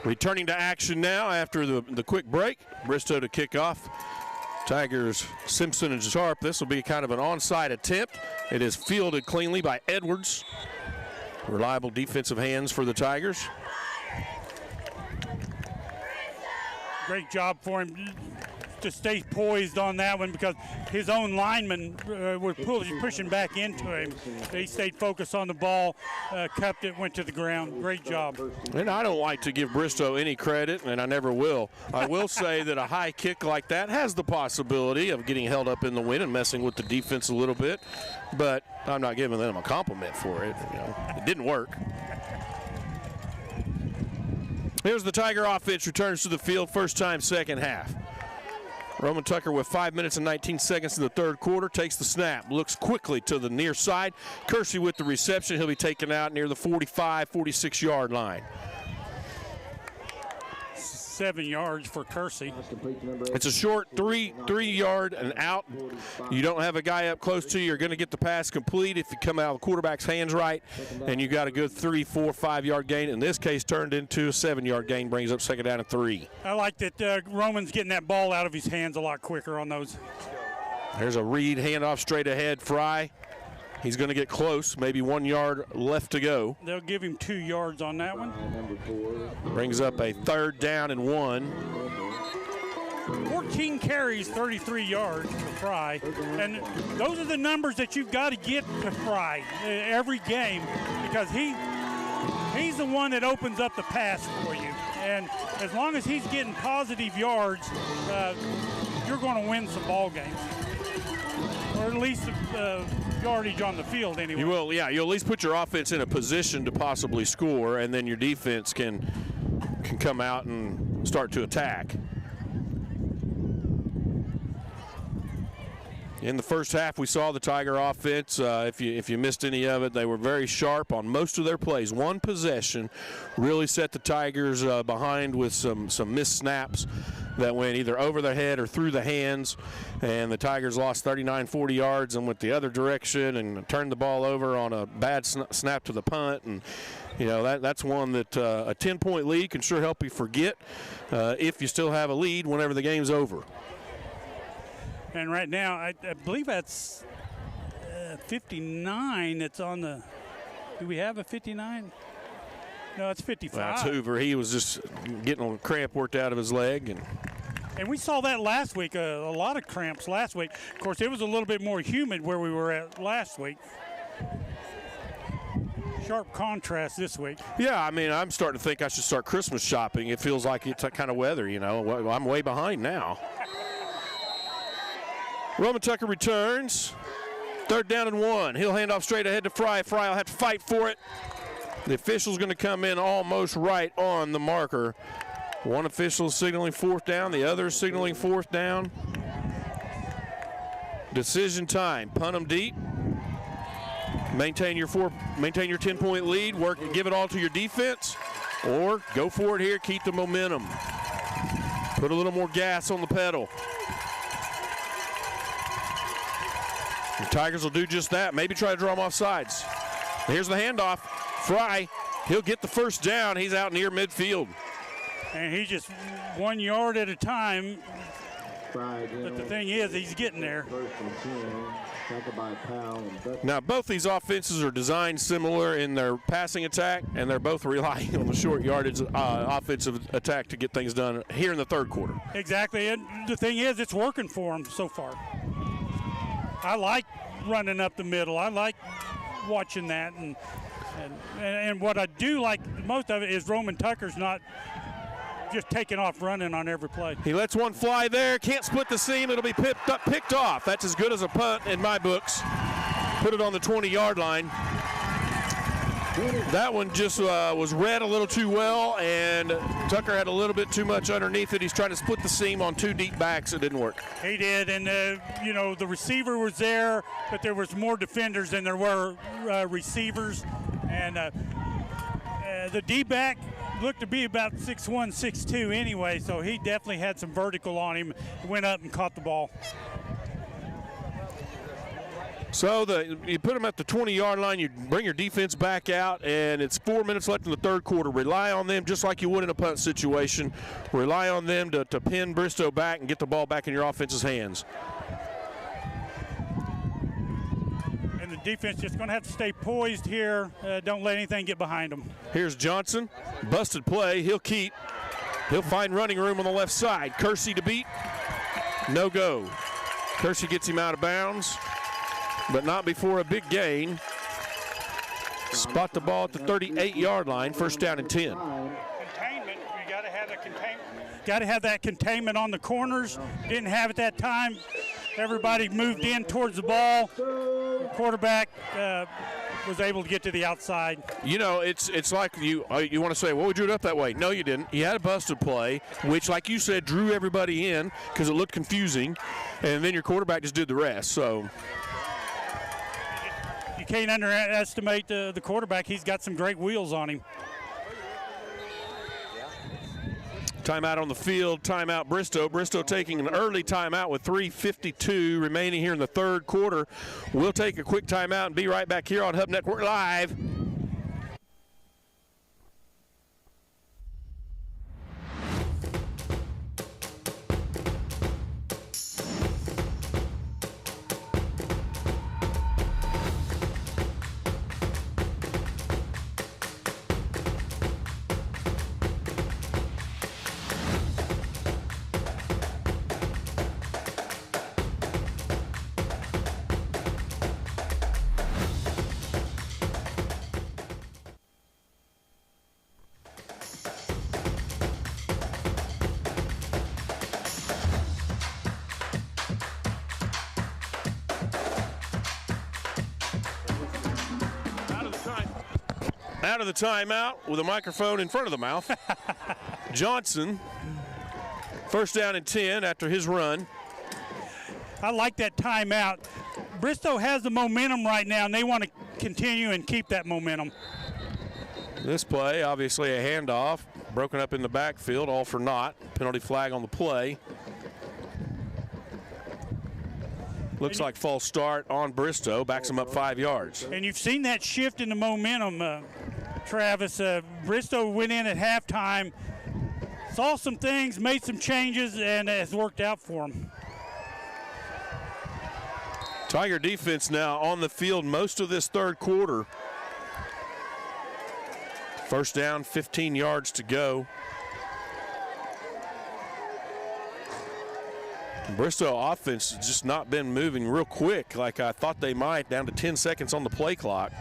Returning to action now after the quick break. Bristow to kick off. Tigers, Simpson and Sharp. This will be kind of an onside attempt. It is fielded cleanly by Edwards. Reliable defensive hands for the Tigers.
Great job for him to stay poised on that one because his own linemen were pushing back into him. He stayed focused on the ball, cupped it, went to the ground. Great job.
And I don't like to give Bristow any credit, and I never will. I will say that a high kick like that has the possibility of getting held up in the wind and messing with the defense a little bit, but I'm not giving them a compliment for it. You know, it didn't work. Here's the Tiger offense, returns to the field, first time, second half. Roman Tucker with 5 minutes and 19 seconds in the third quarter, takes the snap, looks quickly to the near side. Kersey with the reception. He'll be taken out near the 45, 46-yard line.
7 yards for Kersey.
It's a short three-yard and out. You don't have a guy up close to you. You're going to get the pass complete if you come out of the quarterback's hands right, and you got a good 3, 4, 5-yard gain. In this case, turned into a 7-yard gain, brings up second down and 3.
I like that Roman's getting that ball out of his hands a lot quicker on those.
There's a read, handoff straight ahead, Fry. He's going to get close, maybe 1 yard left to go.
They'll give him 2 yards on that one.
Brings up a third down and 1.
14 carries, 33 yards for Fry. And those are the numbers that you've got to get to Fry every game because he's the one that opens up the pass for you. And as long as he's getting positive yards, you're going to win some ball games. Or at least yardage on the field anyway.
You will, yeah. You'll at least put your offense in a position to possibly score, and then your defense can come out and start to attack. In the first half, we saw the Tiger offense. If you missed any of it, they were very sharp on most of their plays. One possession really set the Tigers behind with some missed snaps that went either over their head or through the hands, and the Tigers lost 39, 40 yards and went the other direction and turned the ball over on a bad snap to the punt. And you know, that's one that a 10-point lead can sure help you forget if you still have a lead whenever the game's over.
And right now, I believe that's 59 that's on the – do we have a 59? No, it's 55.
That's Hoover. He was just getting a cramp worked out of his leg.
And we saw that last week, a lot of cramps last week. Of course, it was a little bit more humid where we were at last week. Sharp contrast this week.
Yeah, I mean, I'm starting to think I should start Christmas shopping. It feels like it's that kind of weather, you know. I'm way behind now. Roman Tucker returns. Third down and 1. He'll hand off straight ahead to Fry. Fry will have to fight for it. The official's going to come in almost right on the marker. One official signaling fourth down, the other signaling fourth down. Decision time. Punt them deep. Maintain your 10-point lead. Give it all to your defense, or go for it here. Keep the momentum. Put a little more gas on the pedal. The Tigers will do just that. Maybe try to draw them off sides. Here's the handoff. Fry, he'll get the first down. He's out near midfield.
And he's just 1 yard at a time. But the thing is, he's getting there.
Now, both these offenses are designed similar in their passing attack, and they're both relying on the short yardage offensive attack to get things done here in the third quarter.
Exactly, and the thing is, it's working for them so far. I like running up the middle. I like watching that, and what I do like most of it is Roman Tucker's not just taking off running on every play.
He lets one fly there, can't split the seam. It'll be picked off. That's as good as a punt in my books. Put it on the 20-yard line. That one just was read a little too well, and Tucker had a little bit too much underneath it. He's trying to split the seam on 2 deep backs. It didn't work.
He did, and the receiver was there, but there was more defenders than there were receivers. And the D-back looked to be about 6'1", 6'2" anyway, so he definitely had some vertical on him. Went up and caught the ball.
So you put them at the 20-yard line, you bring your defense back out, and it's 4 minutes left in the third quarter. Rely on them just like you would in a punt situation. Rely on them to pin Bristow back and get the ball back in your offense's hands.
And the defense just going to have to stay poised here. Don't let anything get behind them.
Here's Johnson. Busted play. He'll keep. He'll find running room on the left side. Kersey to beat. No go. Kersey gets him out of bounds, but not before a big gain. Spot the ball at the 38-yard line. First down and 10.
Containment. You got to have that containment. Got to have that containment on the corners. Didn't have it that time. Everybody moved in towards the ball. The quarterback was able to get to the outside.
You know, it's like you want to say, well, we drew it up that way. No, you didn't. You had a busted play, which, like you said, drew everybody in because it looked confusing, and then your quarterback just did the rest. So
you can't underestimate the quarterback. He's got some great wheels on him.
Timeout on the field, timeout Bristow. Bristow taking an early timeout with 3:52 remaining here in the third quarter. We'll take a quick timeout and be right back here on Hub Network Live. Out of the timeout with a microphone in front of the mouth. Johnson, first down and 10 after his run.
I like that timeout. Bristow has the momentum right now, and they want to continue and keep that momentum.
This play, obviously a handoff, broken up in the backfield, all for naught. Penalty flag on the play. Looks like false start on Bristow, backs him up 5 yards.
And you've seen that shift in the momentum, Travis. Bristow went in at halftime, saw some things, made some changes, and it's worked out for him.
Tiger defense now on the field most of this third quarter. First down, 15 yards to go. Bristow offense has just not been moving real quick like I thought they might, down to 10 seconds on the play clock.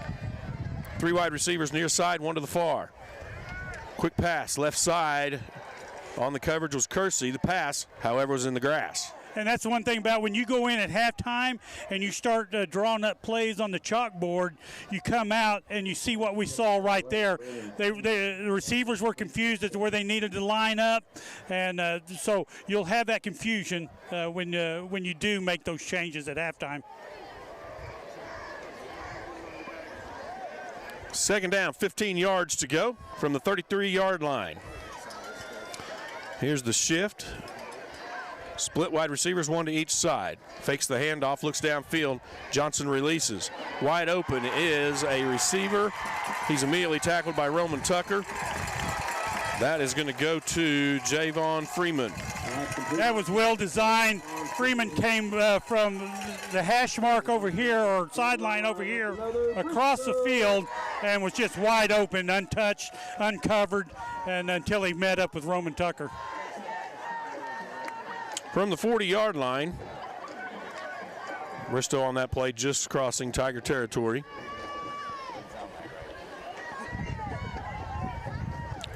3 wide receivers near side, 1 to the far. Quick pass, left side. On the coverage was Kersey. The pass, however, was in the grass.
And that's the one thing about when you go in at halftime and you start drawing up plays on the chalkboard, you come out and you see what we saw right there. The receivers were confused as to where they needed to line up, and so you'll have that confusion when you do make those changes at halftime.
Second down, 15 yards to go from the 33-yard line. Here's the shift. Split wide receivers, 1 to each side. Fakes the handoff, looks downfield. Johnson releases. Wide open is a receiver. He's immediately tackled by Roman Tucker. That is going to go to Javon Freeman.
That was well designed. Freeman came from the hash mark over here, or sideline over here, across the field, and was just wide open, untouched, uncovered, and until he met up with Roman Tucker.
From the 40-yard line, Bristow on that play just crossing Tiger territory.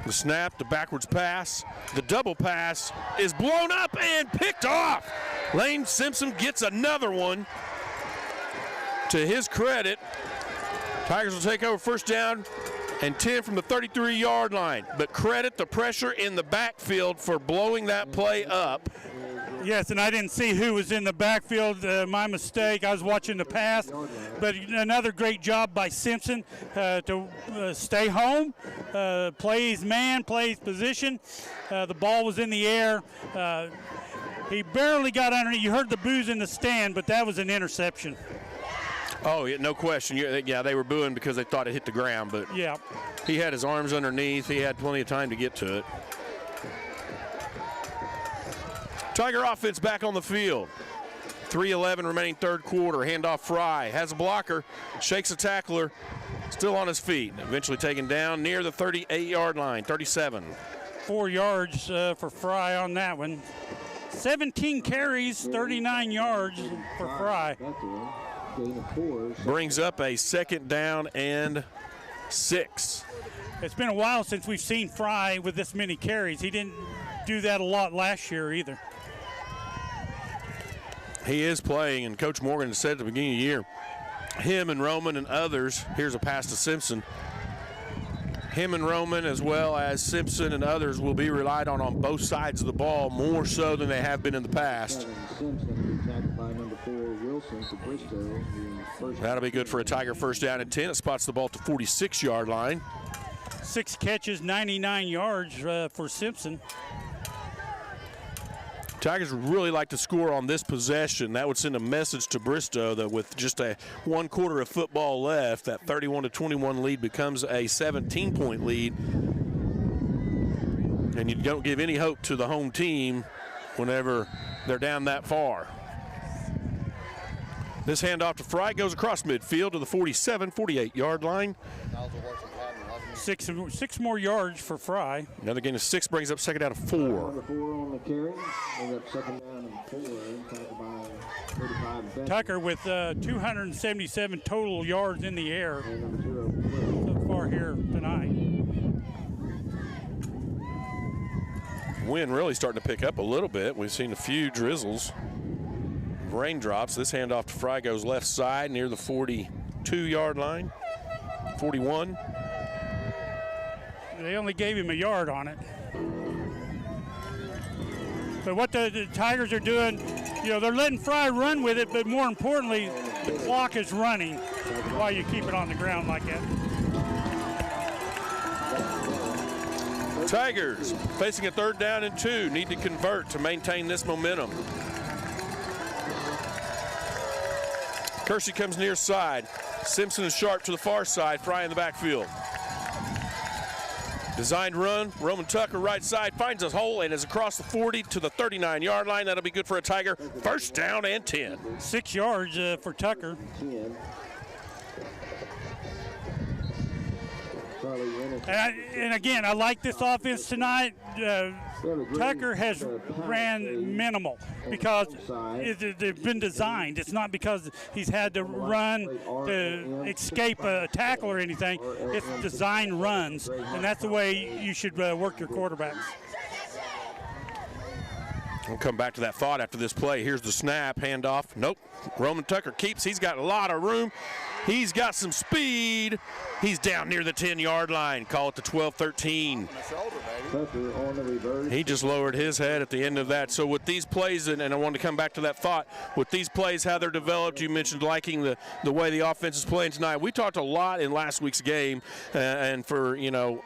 The snap, the backwards pass, the double pass is blown up and picked off. Lane Simpson gets another one. To his credit, Tigers will take over first down and 10 from the 33-yard line. But credit the pressure in the backfield for blowing that play up.
Yes, and I didn't see who was in the backfield. My mistake. I was watching the pass. But another great job by Simpson to stay home, play his man, play his position. The ball was in the air. He barely got underneath. You heard the boos in the stand, but that was an interception.
Oh, yeah, no question. Yeah, they were booing because they thought it hit the ground, but
Yeah.
he had his arms underneath. He had plenty of time to get to it. Tiger offense back on the field. 3:11 remaining third quarter. Handoff Fry. Has a blocker. Shakes a tackler. Still on his feet. Eventually taken down near the 38-yard line. 37.
4 yards for Fry on that one. 17 carries, 39 yards for Fry.
Gain of 4.
Brings up a 2nd down and 6.
It's been a while since we've seen Fry with this many carries. He didn't do that a lot last year either.
He is playing, and Coach Morgan said at the beginning of the year, him and Roman and others, here's a pass to Simpson, him and Roman as well as Simpson and others will be relied on both sides of the ball more so than they have been in the past.
Simpson tackled by number 4 Wilson to Bristow.
That'll be good for a Tiger 1st down and 10. It spots the ball to 46-yard line.
6 catches, 99 yards for Simpson.
Tigers would really like to score on this possession. That would send a message to Bristow that with just a 1 quarter of football left, that 31-21 lead becomes a 17-point lead. And you don't give any hope to the home team whenever they're down that far. This handoff to Fry goes across midfield to the 47, 48-yard line.
6 more yards for Fry.
Another gain of 6 brings up 2nd down and 4.
Number 4 on the carry. Brings up 2nd down and 4. Tackled by 35
Tucker with 277 total yards in the air
and number 0
so far here tonight.
Wind really starting to pick up a little bit. We've seen a few drizzles, raindrops. This handoff to Fry goes left side near the 42-yard line, 41.
They only gave him a yard on it. But what the Tigers are doing, you know, they're letting Fry run with it, but more importantly, the clock is running while you keep it on the ground like that.
Tigers facing a 3rd down and 2, need to convert to maintain this momentum. Kersey comes near side. Simpson is sharp to the far side, Fry in the backfield. Designed run, Roman Tucker right side, finds a hole and is across the 40 to the 39-yard line. That'll be good for a Tiger. 1st down and 10.
6 yards for Tucker.
10.
And again, I like this offense tonight. Tucker has ran minimal because they've been designed. It's not because he's had to run to escape a tackle or anything. It's designed runs, and that's the way you should work your quarterbacks.
We'll come back to that thought after this play. Here's the snap, handoff. Nope. Roman Tucker keeps. He's got a lot of room. He's got some speed. He's down near the 10-yard line. Call it the 12-13. He just lowered his head at the end of that. So with these plays, and I wanted to come back to that thought, with these plays, how they're developed, you mentioned liking the way the offense is playing tonight. We talked a lot in last week's game, and for, you know,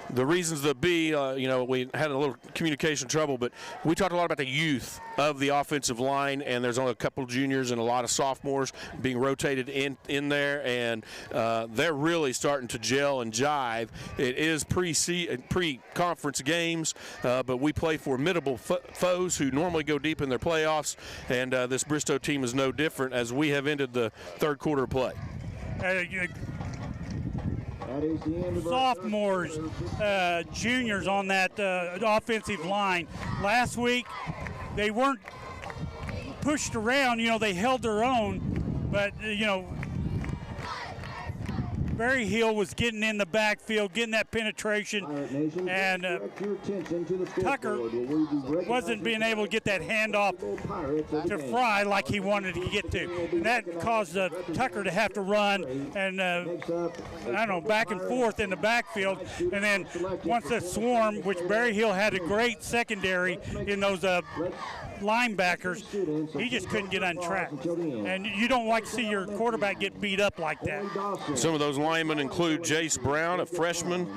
the reasons that be, you know, we had a little communication trouble, but we talked a lot about the youth of the offensive line, and there's only a couple juniors and a lot of sophomores being rotated in there, and they're really starting to gel and jive. It is pre-conference games, but we play formidable foes who normally go deep in their playoffs, and this Bristow team is no different as we have ended the 3rd quarter play.
Sophomores, juniors on that offensive line. Last week, they weren't pushed around. You know, they held their own, but, you know, Berryhill was getting in the backfield, getting that penetration, and Tucker wasn't being able to get that handoff to Fry like he wanted to get to. And that caused Tucker to have to run and, I don't know, back and forth in the backfield. And then once the swarm, which Berryhill had a great secondary in those linebackers, he just couldn't get untracked. And you don't like to see your quarterback get beat up like that.
Some of those linemen include Jace Brown, a freshman,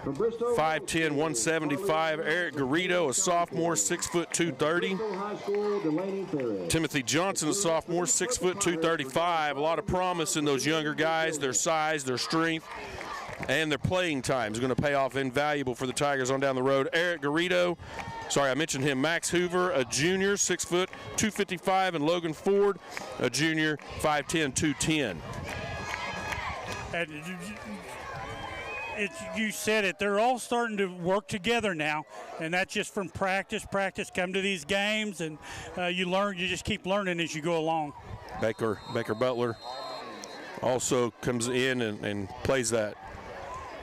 For Bristol,
5'10", 175. Eric Garrido, a sophomore, 6'2", 230.
Bristol High School, Delaney Ferris.
Timothy Johnson, a sophomore, 6'2", 235. A lot of promise in those younger guys. Their size, their strength, and their playing time is going to pay off invaluable for the Tigers on down the road. Eric Garrido, sorry, I mentioned him. Max Hoover, a junior, 6', 255, and Logan Ford, a junior, 5'10", 210.
And you said it, they're all starting to work together now, and that's just from practice. Come to these games, and you just keep learning as you go along.
Baker Butler also comes in and plays that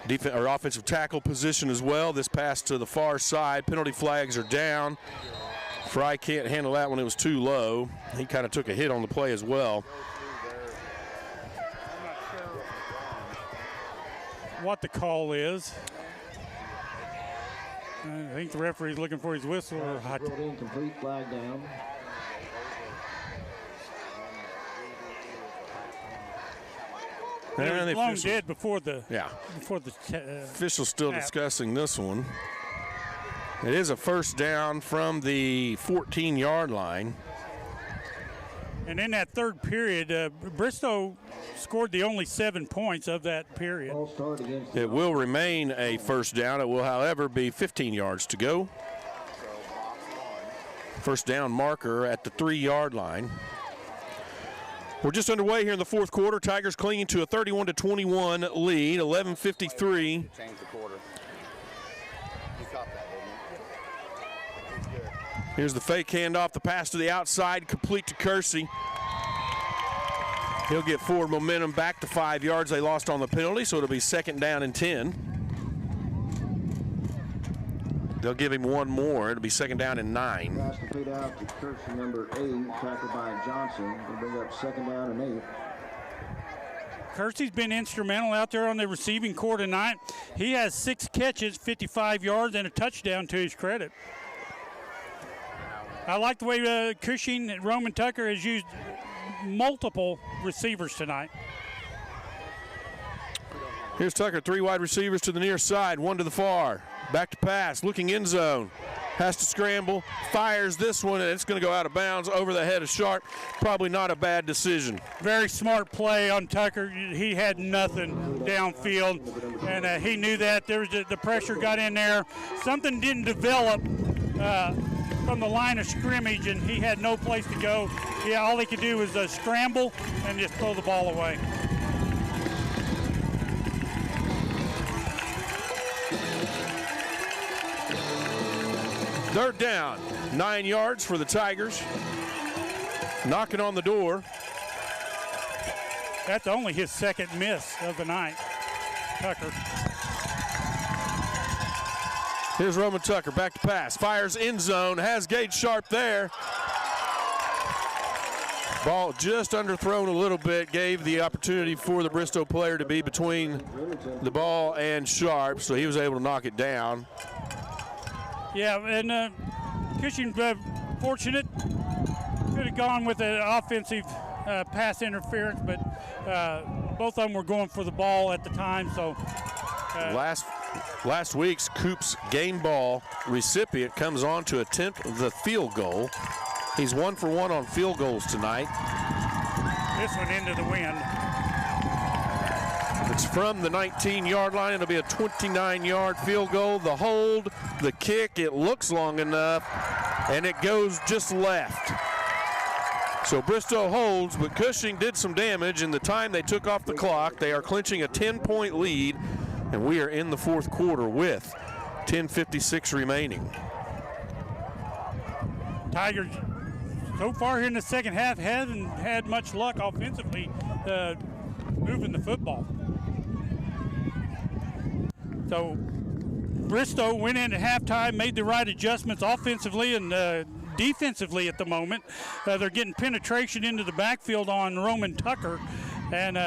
defense or offensive tackle position as well. This pass to the far side. Penalty flags are down. Fry can't handle that one. It was too low. He kind of took a hit on the play as well.
What the call is. I think the referee's looking for his whistle.
Incomplete, flag down.
It was long dead before the
official's still discussing this one. It is a first down from the 14-yard line.
And in that third period, Bristow scored the only 7 points of that period.
It will remain a first down. It will, however, be 15 yards to go. First down marker at the 3-yard line. We're just underway here in the fourth quarter. Tigers clinging to a 31-21 lead, 11:53.
Change the quarter. You caught that, didn't you?
Here's the fake handoff, the pass to the outside, complete to Kersey. He'll get forward momentum back to 5 yards. They lost on the penalty, so it'll be second down and 10. They'll give him one more. It'll be second down and 9.
Pass complete out to Kersey, number 8, tackled by Johnson. They'll bring up second down and 8.
Kersey's been instrumental out there on the receiving corps tonight. He has 6 catches, 55 yards, and a touchdown to his credit. I like the way Cushing and Roman Tucker has used multiple receivers tonight.
Here's Tucker, 3 wide receivers to the near side, 1 to the far. Back to pass, looking end zone. Has to scramble, fires this one, and it's going to go out of bounds over the head of Sharp. Probably not a bad decision.
Very smart play on Tucker. He had nothing downfield, and he knew that. There was the pressure got in there. Something didn't develop from the line of scrimmage, and he had no place to go. Yeah, all he could do was scramble and just throw the ball away.
Third down, 9 yards for the Tigers. Knocking on the door.
That's only his second miss of the night, Tucker.
Here's Roman Tucker, back to pass, fires end zone, has Gage Sharp there. Ball just underthrown a little bit, gave the opportunity for the Bristow player to be between the ball and Sharp, so he was able to knock it down.
Yeah, and Cushing, fortunate, could have gone with an offensive pass interference, but both of them were going for the ball at the time. So
last week's Coops game ball recipient comes on to attempt the field goal. He's 1 for 1 on field goals tonight.
This one into the wind.
It's from the 19-yard line. It'll be a 29-yard field goal. The hold, the kick, it looks long enough, and it goes just left. So Bristow holds, but Cushing did some damage in the time they took off the clock. They are clinching a 10-point lead, and we are in the fourth quarter with 10:56 remaining.
Tigers, so far here in the second half, haven't had much luck offensively moving the football. So Bristow went in at halftime, made the right adjustments offensively and defensively at the moment. They're getting penetration into the backfield on Roman Tucker, and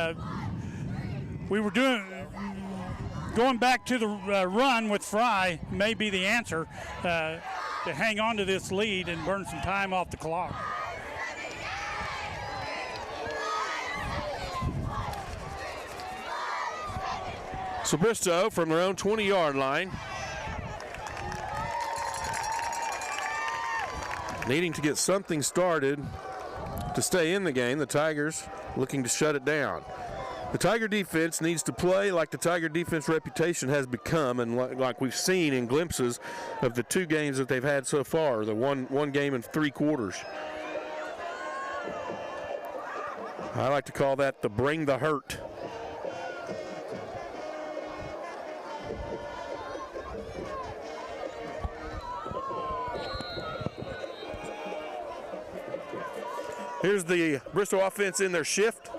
we were going back to the run with Fry may be the answer to hang on to this lead and burn some time off the clock.
So Bristow from their own 20-yard line. Needing to get something started to stay in the game. The Tigers looking to shut it down. The Tiger defense needs to play like the Tiger defense reputation has become, and like we've seen in glimpses of the 2 games that they've had so far, the one game in 3 quarters. I like to call that the bring the hurt. Here's the Bristol offense in their shift.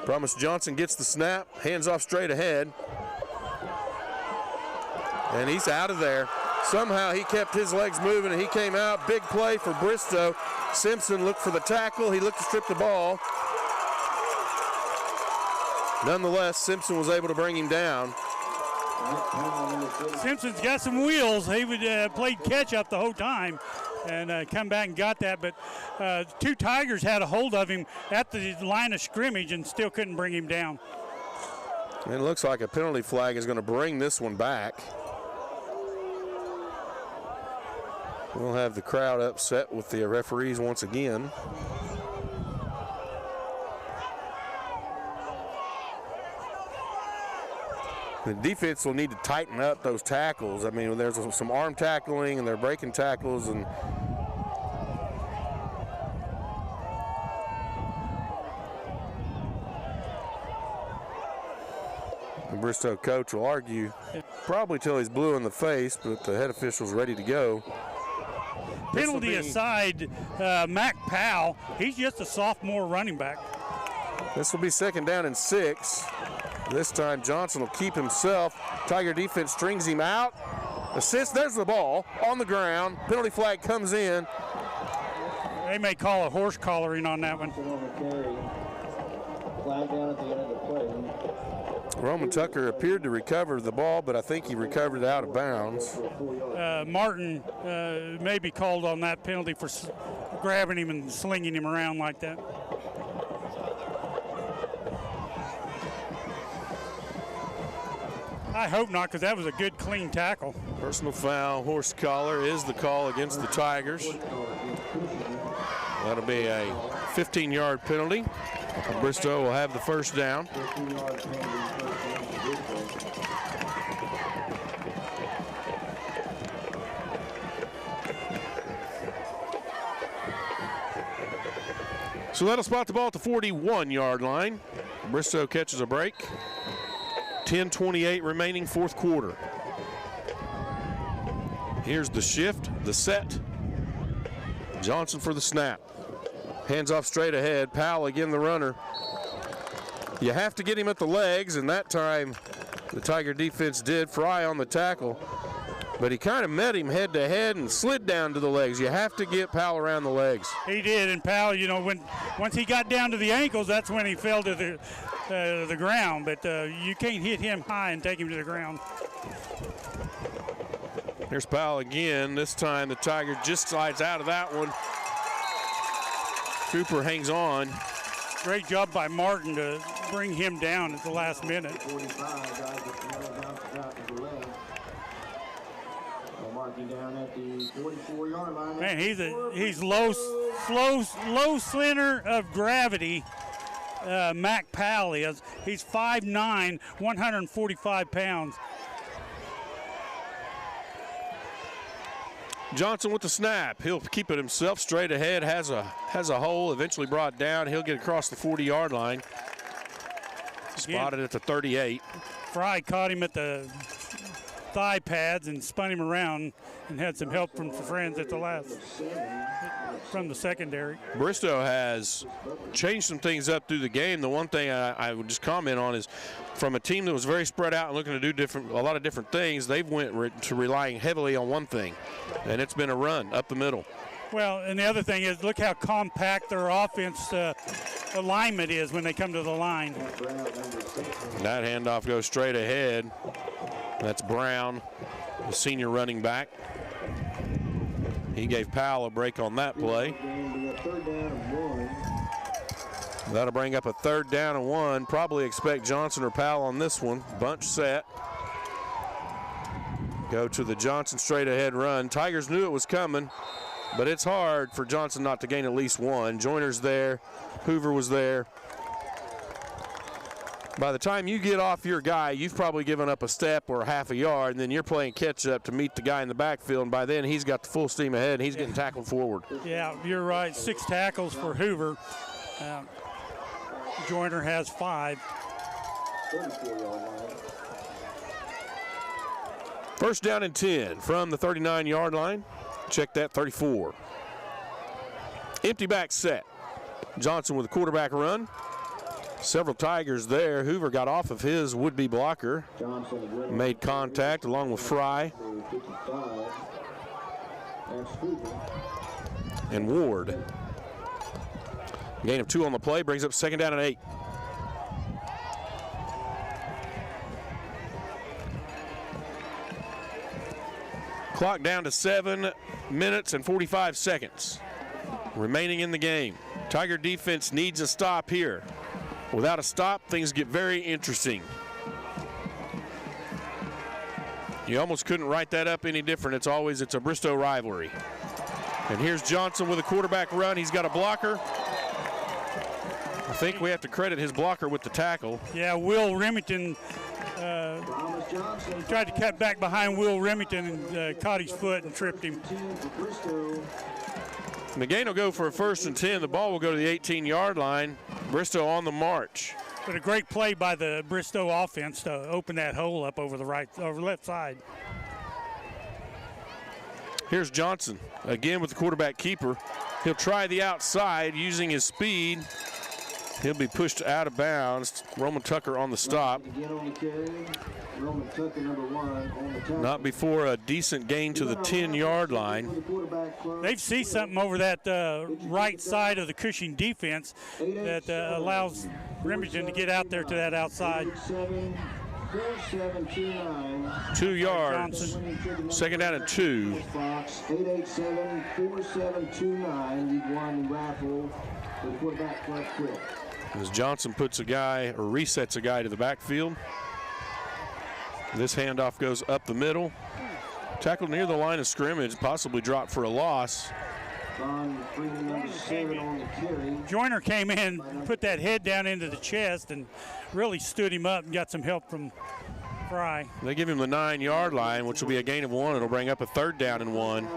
Promise Johnson gets the snap, hands off straight ahead. And he's out of there. Somehow he kept his legs moving and he came out. Big play for Bristow. Simpson looked for the tackle. He looked to strip the ball. Nonetheless, Simpson was able to bring him down.
Simpson's got some wheels. He played catch up the whole time and come back and got that. But 2 Tigers had a hold of him at the line of scrimmage and still couldn't bring him down.
It looks like a penalty flag is going to bring this one back. We'll have the crowd upset with the referees once again. The defense will need to tighten up those tackles. I mean, there's some arm tackling and they're breaking tackles, and the Bristow coach will argue probably till he's blue in the face, but the head official's ready to go.
Penalty aside, Mac Powell, he's just a sophomore running back.
This will be 2nd down and 6. This time Johnson will keep himself. Tiger defense strings him out. Assist, there's the ball on the ground. Penalty flag comes in.
They may call a horse collaring on that one.
Flag down at the end of the play.
Roman Tucker appeared to recover the ball, but I think he recovered it out of bounds.
Martin may be called on that penalty for grabbing him and slinging him around like that. I hope not, because that was a good, clean tackle.
Personal foul, horse collar is the call against the Tigers. That'll be a 15-yard penalty. Bristow will have the 1st down. So that'll spot the ball at the 41-yard line. Bristow catches a break. 10:28 remaining, 4th quarter. Here's the shift, the set. Johnson for the snap. Hands off straight ahead. Powell again the runner. You have to get him at the legs, and that time the Tiger defense did. Fry on the tackle, but he kind of met him head to head and slid down to the legs. You have to get Powell around the legs.
He did, and Powell, you know, once he got down to the ankles, that's when he fell to the ground, but you can't hit him high and take him to the ground.
Here's Powell again. This time the Tiger just slides out of that one. Cooper hangs on.
Great job by Martin to bring him down at the last minute.
Down at the 44-yard line.
Man, he's low center of gravity. Mac Powell is. He's 5'9", 145 pounds.
Johnson with the snap. He'll keep it himself straight ahead. Has a hole. Eventually brought down. He'll get across the 40-yard line. Spotted at the 38.
Fry caught him at the thigh pads and spun him around and had some help from friends at the last from the secondary.
Bristow has changed some things up through the game. The one thing I would just comment on is from a team that was very spread out and looking to do a lot of different things, they've went to relying heavily on one thing, and it's been a run up the middle.
Well, and the other thing is, look how compact their offense alignment is when they come to the line.
That handoff goes straight ahead. That's Brown, the senior running back. He gave Powell a break on that play. That'll bring up a 3rd down and 1. Probably expect Johnson or Powell on this one. Bunch set. Go to the Johnson straight ahead run. Tigers knew it was coming, but it's hard for Johnson not to gain at least one. Joyner's there. Hoover was there. By the time you get off your guy, you've probably given up a step or half a yard, and then you're playing catch up to meet the guy in the backfield, and by then he's got the full steam ahead, and he's getting tackled forward.
Yeah, you're right. 6 tackles for Hoover. Joyner has 5.
1st down and 10 from the 39-yard line. Check that, 34. Empty back set. Johnson with a quarterback run. Several Tigers there. Hoover got off of his would-be blocker. Made contact along with Fry. And Ward. Gain of 2 on the play, brings up 2nd down and 8. Clock down to 7 minutes and 45 seconds remaining in the game. Tiger defense needs a stop here. Without a stop, things get very interesting. You almost couldn't write that up any different. It's a Bristow rivalry. And here's Johnson with a quarterback run. He's got a blocker. I think we have to credit his blocker with the tackle.
Yeah, Will Remington tried to cut back behind Will Remington and caught his foot and tripped him.
And the gain will go for a 1st and 10. The ball will go to the 18-yard line. Bristow on the march.
But a great play by the Bristow offense to open that hole up over the left side.
Here's Johnson again with the quarterback keeper. He'll try the outside using his speed. He'll be pushed out of bounds. Roman Tucker on the stop. Not before a decent gain to the 10-yard line.
They've seen something over that right side of the Cushing defense that allows Remington to get out there to that outside.
2 yards. 2nd down and 2.
887-4729.
As Johnson puts a guy or resets a guy to the backfield. This handoff goes up the middle. Tackled near the line of scrimmage, possibly dropped for a loss.
Joyner came in, put that head down into the chest, and really stood him up and got some help from Fry.
They give him the 9-yard line, which will be a gain of 1. It'll bring up a 3rd down and 1.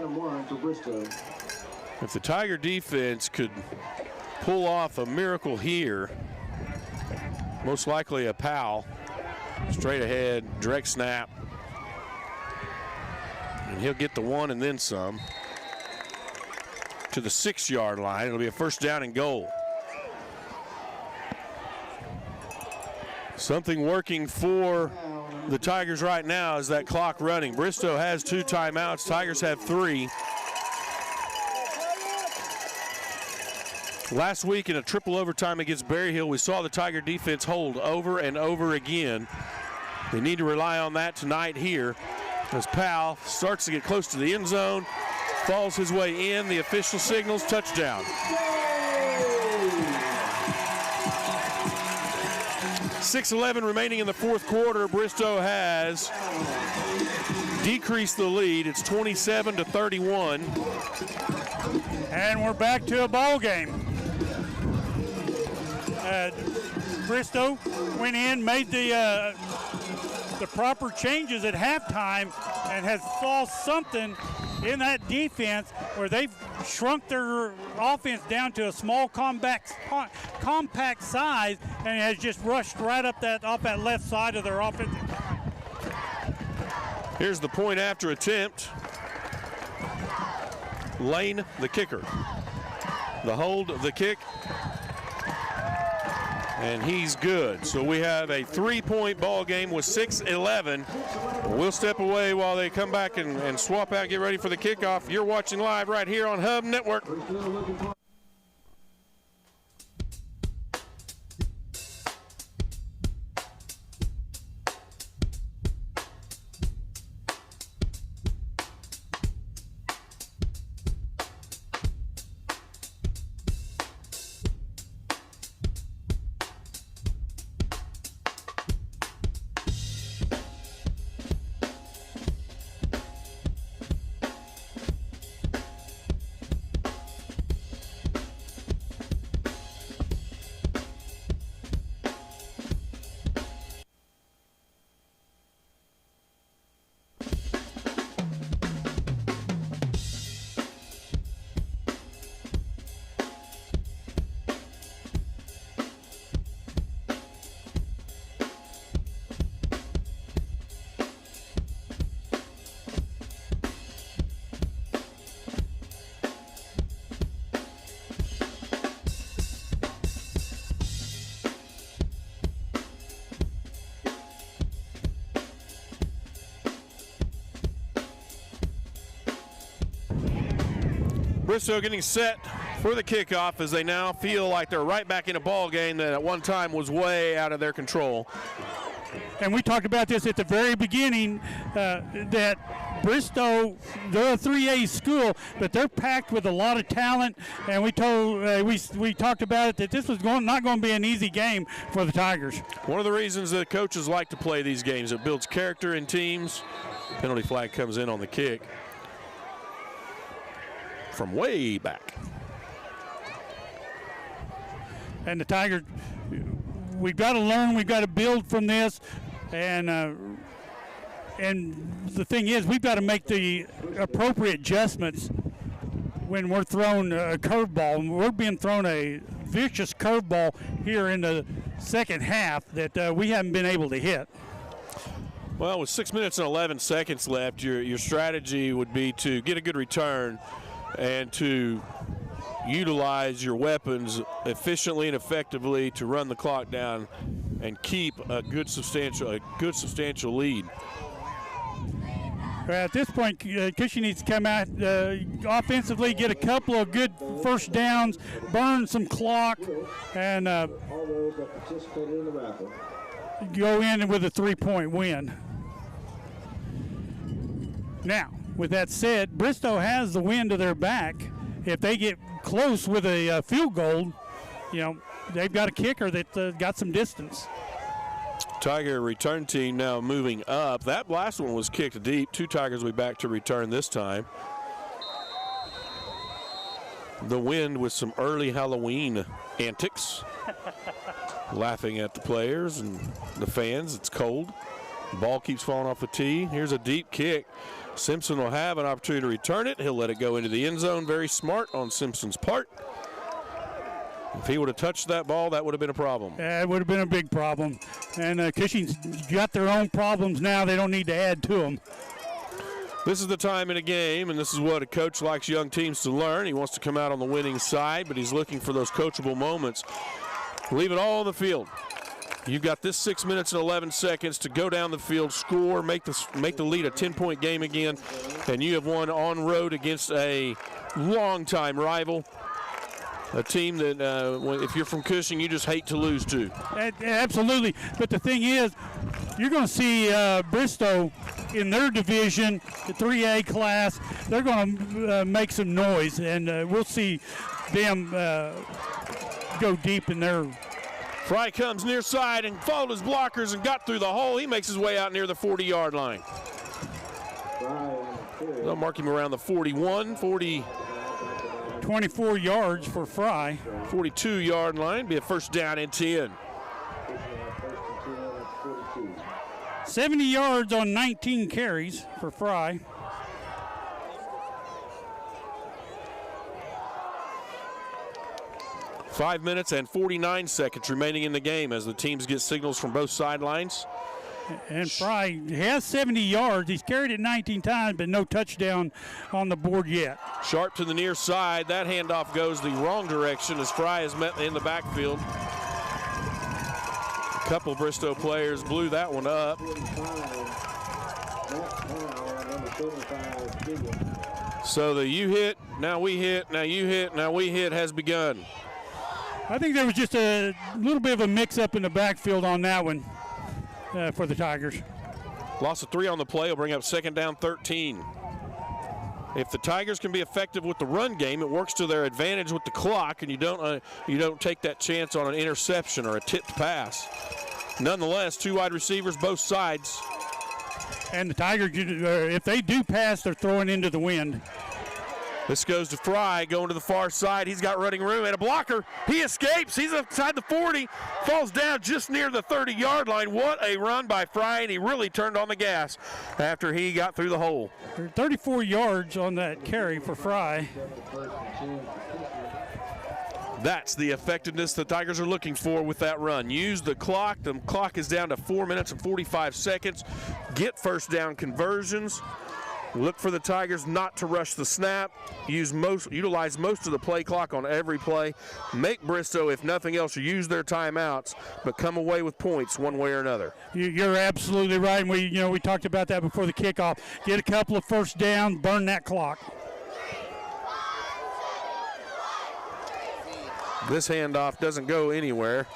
If the Tiger defense could pull off a miracle here, most likely a Powell, straight ahead, direct snap, and he'll get the 1 and then some to the 6-yard line. It'll be a 1st down and goal. Something working for the Tigers right now is that clock running. Bristow has 2 timeouts. Tigers have 3. Last week in a triple overtime against Berry Hill, we saw the Tiger defense hold over and over again. They need to rely on that tonight here as Powell starts to get close to the end zone, falls his way in. The official signals touchdown. 6:11 remaining in the 4th quarter. Bristow has decreased the lead. It's 27-31.
And we're back to a ball game. Bristow went in, made the proper changes at halftime, and has saw something in that defense where they've shrunk their offense down to a small compact size, and has just rushed right up off that left side of their offensive line.
Here's the point after attempt. Lane, the kicker. The hold, the kick, and he's good. So we have a 3-point ball game with 6:11. We'll step away while they come back and swap out, get ready for the kickoff. You're watching live right here on Hub Network. Bristow getting set for the kickoff as they now feel like they're right back in a ball game that at one time was way out of their control.
And we talked about this at the very beginning, that Bristow, they're a 3A school, but they're packed with a lot of talent. And we talked about it that this was not going to be an easy game for the Tigers.
One of the reasons that coaches like to play these games, it builds character in teams. Penalty flag comes in on the kick from way back.
And the Tigers, we've got to learn, we've got to build from this, and the thing is, we've got to make the appropriate adjustments when we're thrown a curveball. We're being thrown a vicious curveball here in the second half that we haven't been able to hit.
Well, with 6 minutes and 11 seconds left, your strategy would be to get a good return and to utilize your weapons efficiently and effectively to run the clock down and keep a good substantial lead.
At this point, Cushing needs to come out offensively, get a couple of good first downs, burn some clock, and go in with a 3-point win. Now, with that said, Bristow has the wind to their back. If they get close with a field goal, they've got a kicker that got some distance.
Tiger return team now moving up. That last one was kicked deep. 2 Tigers will be back to return this time. The wind with some early Halloween antics. Laughing at the players and the fans. It's cold. The ball keeps falling off the tee. Here's a deep kick. Simpson will have an opportunity to return it. He'll let it go into the end zone. Very smart on Simpson's part. If he would have touched that ball, that would have been a problem.
Yeah, it would have been a big problem. And Cushing's got their own problems now. They don't need to add to them.
This is the time in a game, and this is what a coach likes young teams to learn. He wants to come out on the winning side, but he's looking for those coachable moments. Leave it all on the field. You've got this 6 minutes and 11 seconds to go down the field, score, make the lead a 10-point game again, and you have won on road against a longtime rival, a team that if you're from Cushing, you just hate to lose to.
Absolutely, but the thing is, you're going to see Bristow in their division, the 3A class. They're going to make some noise, and we'll see them go deep in their.
Fry comes near side and followed his blockers and got through the hole. He makes his way out near the 40-yard line. They'll mark him around the 41, 40.
24 yards for Fry.
42-yard line. Be a first down and 10.
70 yards on 19 carries for Fry.
Five minutes and 49 seconds remaining in the game as the teams get signals from both sidelines.
And Fry has 70 yards. He's carried it 19 times, but no touchdown on the board yet.
Sharp to the near side. That handoff goes the wrong direction as Fry is met in the backfield. A couple Bristow players blew that one up. So the you hit, now we hit, now you hit, now we hit has begun.
I think there was just a little bit of a mix-up in the backfield on that one for the Tigers.
Loss of 3 on the play will bring up second down 13. If the Tigers can be effective with the run game, it works to their advantage with the clock, and you don't take that chance on an interception or a tipped pass. Nonetheless, 2 wide receivers, both sides.
And the Tigers, if they do pass, they're throwing into the wind.
This goes to Fry, going to the far side. He's got running room and a blocker. He escapes. He's outside the 40, falls down just near the 30-yard line. What a run by Fry, and he really turned on the gas after he got through the hole.
34 yards on that carry for Fry.
That's the effectiveness the Tigers are looking for with that run. Use the clock. The clock is down to 4 minutes and 45 seconds. Get first down conversions. Look for the Tigers not to rush the snap. Utilize most of the play clock on every play. Make Bristow, if nothing else, use their timeouts, but come away with points one way or another.
You're absolutely right. And we talked about that before the kickoff. Get a couple of first downs, burn that clock.
This handoff doesn't go anywhere.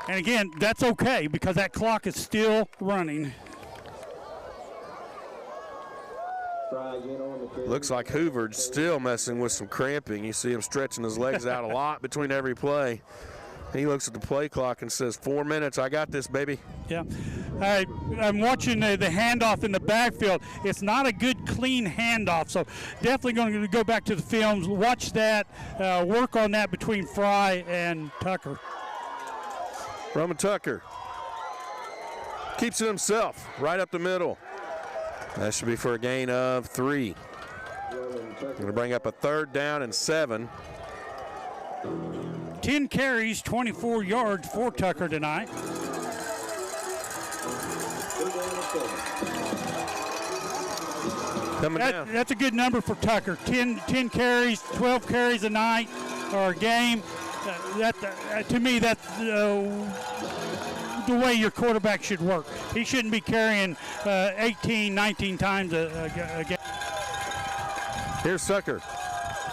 And again, that's okay because that clock is still running.
Looks like Hoover's still messing with some cramping. You see him stretching his legs out a lot between every play. He looks at the play clock and says, 4 minutes, I got this, baby.
Yeah. I'm watching the handoff in the backfield. It's not a good, clean handoff, so definitely going to go back to the films, watch that, work on that between Fry and Tucker.
Roman Tucker keeps it himself right up the middle. That should be for a gain of 3. Going to bring up a 3rd down and 7.
10 carries, 24 yards for Tucker tonight.
Coming down.
That's a good number for Tucker. 10 carries, 12 carries a night or a game. To me, that's the way your quarterback should work. He shouldn't be carrying 18, 19 times a game.
Here's Tucker.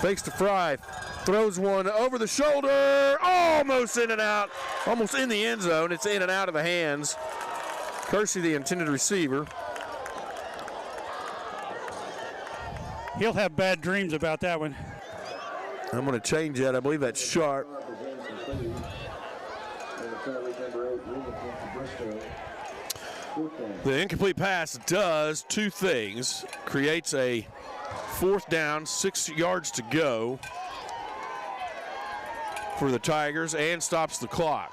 Fakes to Fry. Throws one over the shoulder. Almost in and out. Almost in the end zone. It's in and out of the hands. Kersey, the intended receiver.
He'll have bad dreams about that one.
I'm going to change that. I believe that's Sharp. The incomplete pass does 2 things. Creates a 4th down, 6 yards to go for the Tigers, and stops the clock,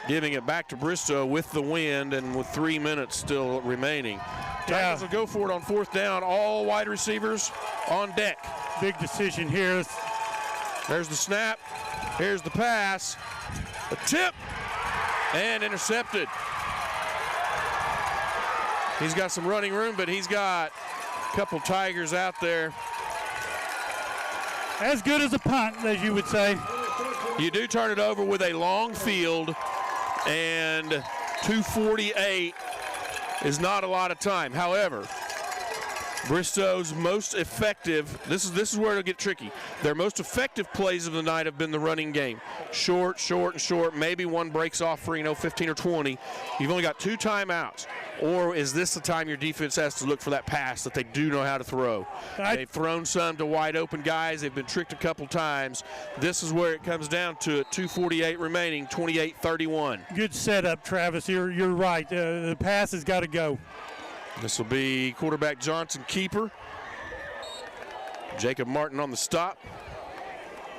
giving it back to Bristow with the wind and with 3 minutes still remaining. Tigers will go for it on 4th down. All wide receivers on deck.
Big decision here.
There's the snap. Here's the pass. A tip and intercepted. He's got some running room, but he's got a couple Tigers out there.
As good as a punt, as you would say.
You do turn it over with a long field, and 2:48 is not a lot of time. However, Bristow's most effective, this is where it'll get tricky. Their most effective plays of the night have been the running game. Short, short, and short. Maybe one breaks off for, 15 or 20. You've only got 2 timeouts. Or is this the time your defense has to look for that pass that they do know how to throw? They've thrown some to wide open guys. They've been tricked a couple times. This is where it comes down to it. 2:48 remaining, 28-31.
Good setup, Travis. You're right. The pass has got to go.
This will be quarterback Johnson keeper. Jacob Martin on the stop.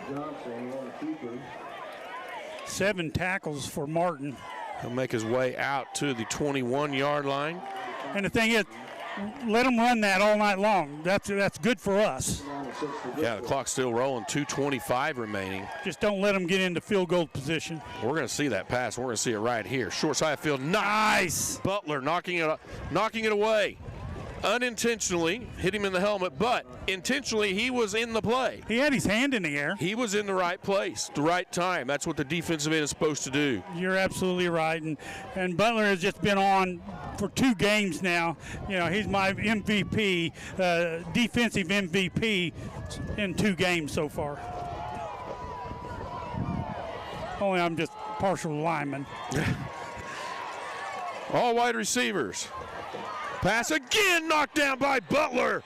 Johnson on the keeper.
7 tackles for Martin.
He'll make his way out to the 21-yard line.
And the thing is, let them run that all night long. That's good for us.
Yeah, the clock's still rolling. 2:25 remaining.
Just don't let them get into field goal position.
We're going to see that pass. We're going to see it right here. Short side of field. Nice. Butler knocking it away. Unintentionally hit him in the helmet, but intentionally he was in the play.
He had his hand in the air.
He was in the right place, the right time. That's what the defensive end is supposed to do.
You're absolutely right, and Butler has just been on for 2 games now. He's my MVP, defensive MVP in 2 games so far. Only I'm just partial lineman.
All wide receivers. Pass again, knocked down by Butler.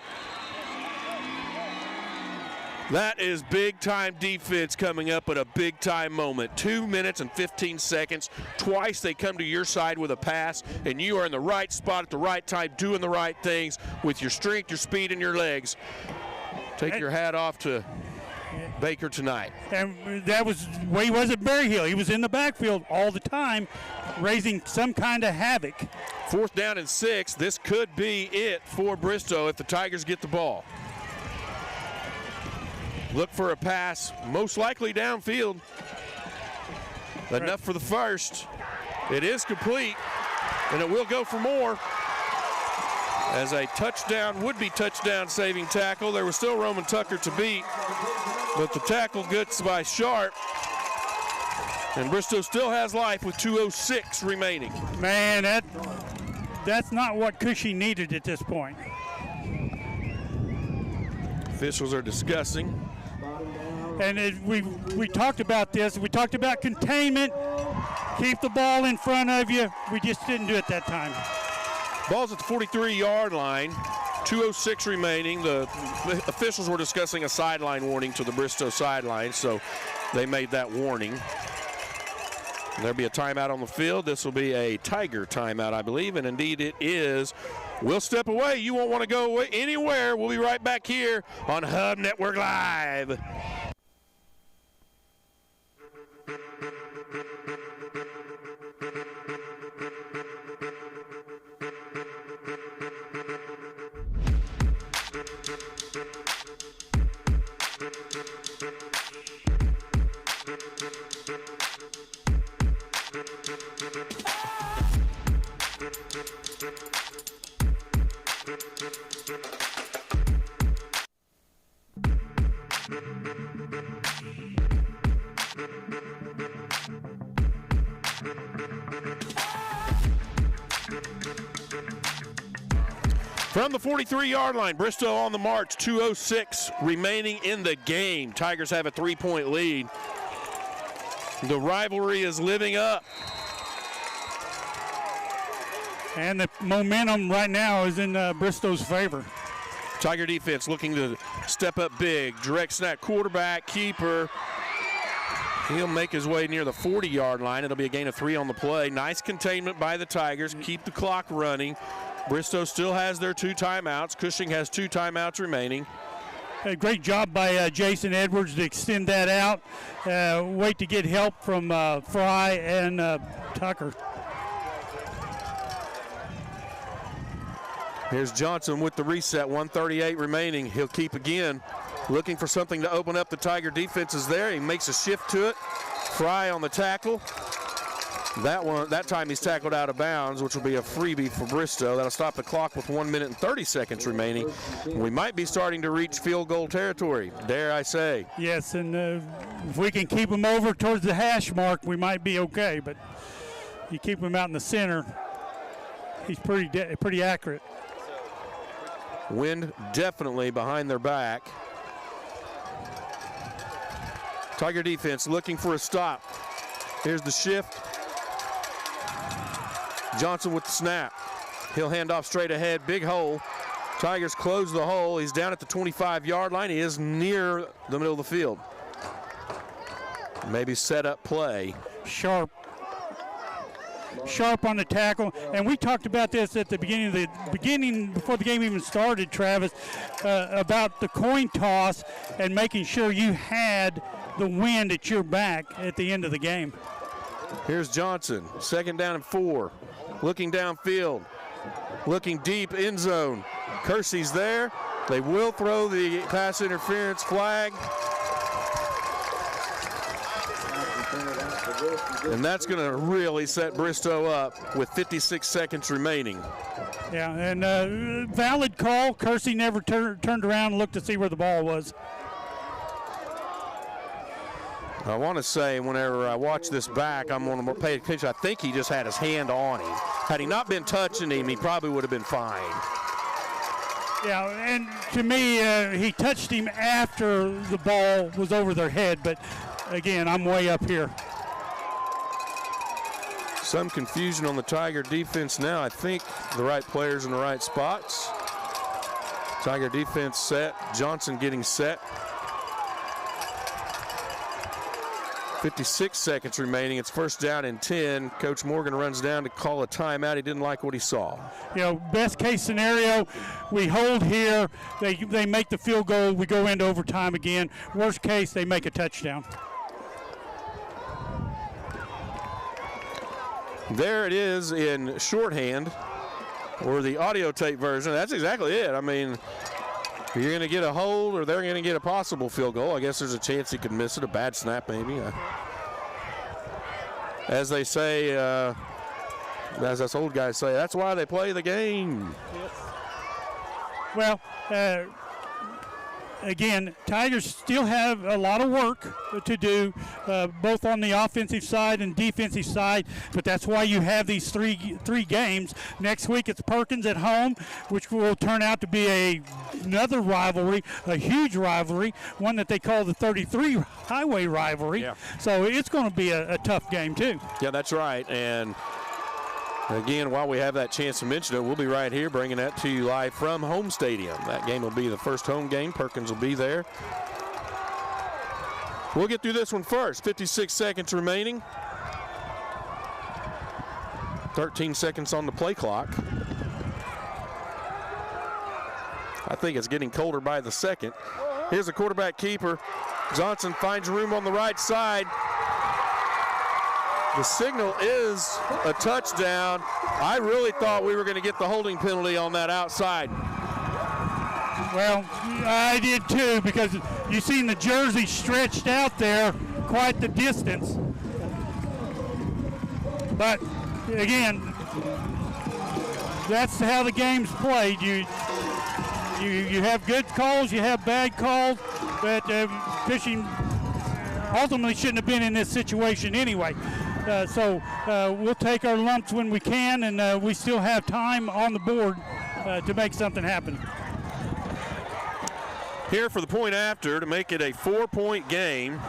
That is big-time defense coming up at a big-time moment. 2 minutes and 15 seconds. Twice they come to your side with a pass, and you are in the right spot at the right time, doing the right things with your strength, your speed, and your legs. Take your hat off to Baker tonight.
And that was where he was at Berry Hill. He was in the backfield all the time, raising some kind of havoc.
4th down and 6. This could be it for Bristow if the Tigers get the ball. Look for a pass, most likely downfield. Enough for the first. It is complete, and it will go for more. As a touchdown, would-be touchdown saving tackle. There was still Roman Tucker to beat, but the tackle gets by Sharp. And Bristow still has life with 2:06 remaining.
Man, that's not what Cushing needed at this point.
Officials are discussing.
And we talked about this. We talked about containment. Keep the ball in front of you. We just didn't do it that time.
Ball's at the 43-yard line. 2:06 remaining. The officials were discussing a sideline warning to the Bristow sideline, so they made that warning. There'll be a timeout on the field. This will be a TiGER timeout, I believe, and indeed it is. We'll step away. You won't want to go anywhere. We'll be right back here on Hub Network Live. From the 43-yard line, Bristow on the march, 2:06 remaining in the game. Tigers have a 3-point lead. The rivalry is living up.
And the momentum right now is in Bristow's favor.
Tiger defense looking to step up big. Direct snap, quarterback, keeper. He'll make his way near the 40-yard line. It'll be a gain of 3 on the play. Nice containment by the Tigers. Keep the clock running. Bristow still has their 2 timeouts. Cushing has 2 timeouts remaining.
A great job by Jason Edwards to extend that out. Wait to get help from Fry and Tucker.
Here's Johnson with the reset, 1:38 remaining. He'll keep again, looking for something to open up the Tiger defenses there. He makes a shift to it. Fry on the tackle. That time he's tackled out of bounds, which will be a freebie for Bristow. That'll stop the clock with 1 minute and 30 seconds remaining. We might be starting to reach field goal territory, dare I say.
Yes, and if we can keep him over towards the hash mark, we might be okay. But you keep him out in the center, he's pretty accurate.
Wind definitely behind their back. Tiger defense looking for a stop. Here's the shift. Johnson with the snap. He'll hand off straight ahead, big hole. Tigers close the hole. He's down at the 25-yard line. He is near the middle of the field. Maybe set up play.
Sharp on the tackle, and we talked about this at the beginning before the game even started, Travis, about the coin toss and making sure you had the wind at your back at the end of the game.
Here's Johnson, 2nd down and 4, looking downfield, looking deep, end zone. Kersey's there. They will throw the pass interference flag. And that's going to really set Bristow up with 56 seconds remaining.
Yeah, and valid call. Kersey never turned around and looked to see where the ball was.
I want to say whenever I watch this back, I'm going to pay attention. I think he just had his hand on him. Had he not been touching him, he probably would have been fine.
Yeah, and to me, he touched him after the ball was over their head. But, again, I'm way up here.
Some confusion on the Tiger defense now. I think the right players in the right spots. Tiger defense set. Johnson getting set. 56 seconds remaining. It's 1st down and 10. Coach Morgan runs down to call a timeout. He didn't like what he saw.
You know, best case scenario, we hold here. They make the field goal. We go into overtime again. Worst case, they make a touchdown.
There it is in shorthand, or the audio tape version. That's exactly it. I mean, you're going to get a hold, or they're going to get a possible field goal. I guess there's a chance he could miss it, a bad snap maybe. As they say, as us old guys say, that's why they play the game.
Well, again, Tigers still have a lot of work to do, both on the offensive side and defensive side, but that's why you have these three games. Next week it's Perkins at home, which will turn out to be another rivalry, a huge rivalry, one that they call the 33 Highway rivalry.
Yeah.
So it's going to be a tough game too.
Yeah, that's right. And again, while we have that chance to mention it, we'll be right here bringing that to you live from home stadium. That game will be the first home game. Perkins will be there. We'll get through this one first. 56 seconds remaining. 13 seconds on the play clock. I think it's getting colder by the second. Here's the quarterback keeper. Johnson finds room on the right side. The signal is a touchdown. I really thought we were going to get the holding penalty on that outside.
Well, I did too, because you seen the jersey stretched out there quite the distance. But again, that's how the game's played. You have good calls, you have bad calls, but Cushing ultimately shouldn't have been in this situation anyway. So we'll take our lumps when we can, and we still have time on the board to make something happen.
Here for the point after to make it a 4-point game.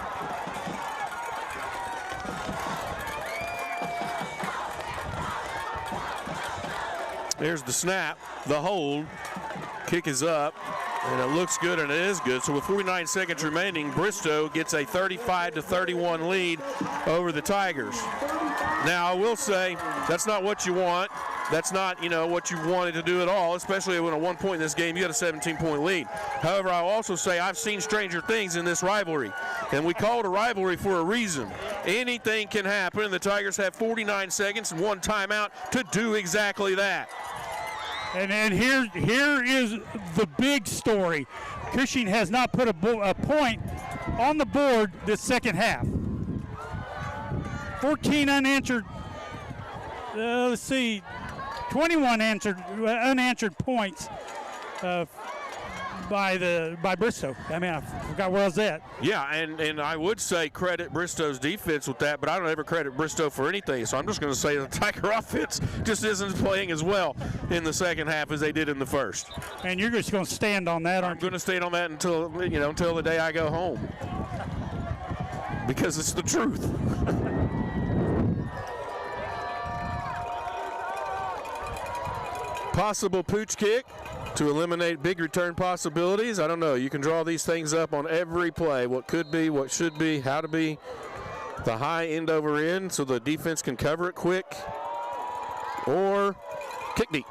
There's the snap, the hold, kick is up, and it looks good, and it is good. So with 49 seconds remaining, Bristow gets a 35-31 lead over the Tigers. Now, I will say that's not what you want. That's not, what you wanted to do at all, especially when at one point in this game you got a 17-point lead. However, I'll also say I've seen stranger things in this rivalry, and we call it a rivalry for a reason. Anything can happen, and the Tigers have 49 seconds and one timeout to do exactly that.
And here is the big story. Cushing has not put a point on the board this second half. 14 unanswered, 21 unanswered points by Bristow. I mean, I forgot where I was at.
Yeah, and I would say credit Bristow's defense with that, but I don't ever credit Bristow for anything. So I'm just going to say the Tiger offense just isn't playing as well in the second half as they did in the first.
And you're just going to stand on that, aren't you?
I'm going to stand on that until the day I go home, because it's the truth. Possible pooch kick to eliminate big return possibilities. I don't know. You can draw these things up on every play. What could be, what should be, how to be. The high end over end so the defense can cover it quick. Or kick deep.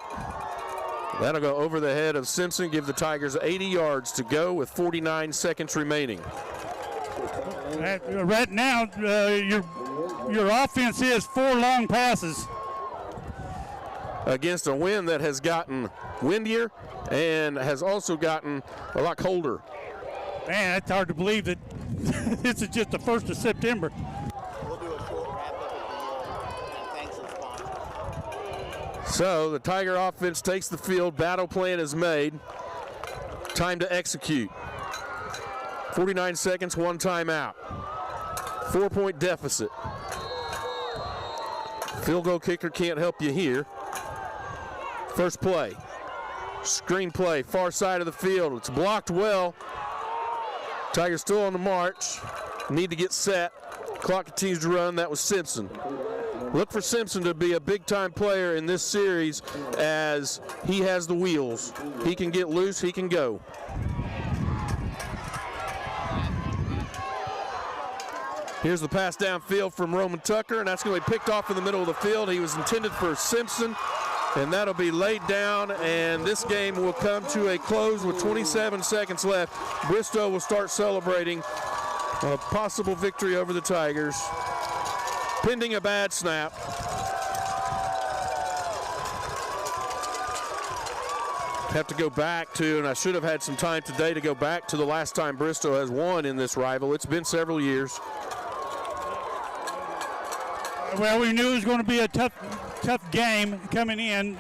That'll go over the head of Simpson. Give the Tigers 80 yards to go with 49 seconds remaining.
Right now, your offense is 4 long passes.
Against a wind that has gotten windier and has also gotten a lot colder.
Man, it's hard to believe that this is just the 1st of September.
We'll do a short wrap-up at the end, and thanks to the sponsors.
So the Tiger offense takes the field. Battle plan is made. Time to execute. 49 seconds, 1 timeout. 4-point deficit. Field goal kicker can't help you here. First play, screen play, far side of the field. It's blocked well. Tigers still on the march. Need to get set. Clock continues to run. That was Simpson. Look for Simpson to be a big-time player in this series as he has the wheels. He can get loose. He can go. Here's the pass downfield from Roman Tucker, and that's going to be picked off in the middle of the field. He was intended for Simpson. And that'll be laid down, and this game will come to a close with 27 seconds left. Bristow will start celebrating a possible victory over the Tigers, pending a bad snap. Have to go back to, and I should have had some time today to go back to the last time Bristow has won in this rival. It's been several years. Well, we knew it was going to be a tough game coming in.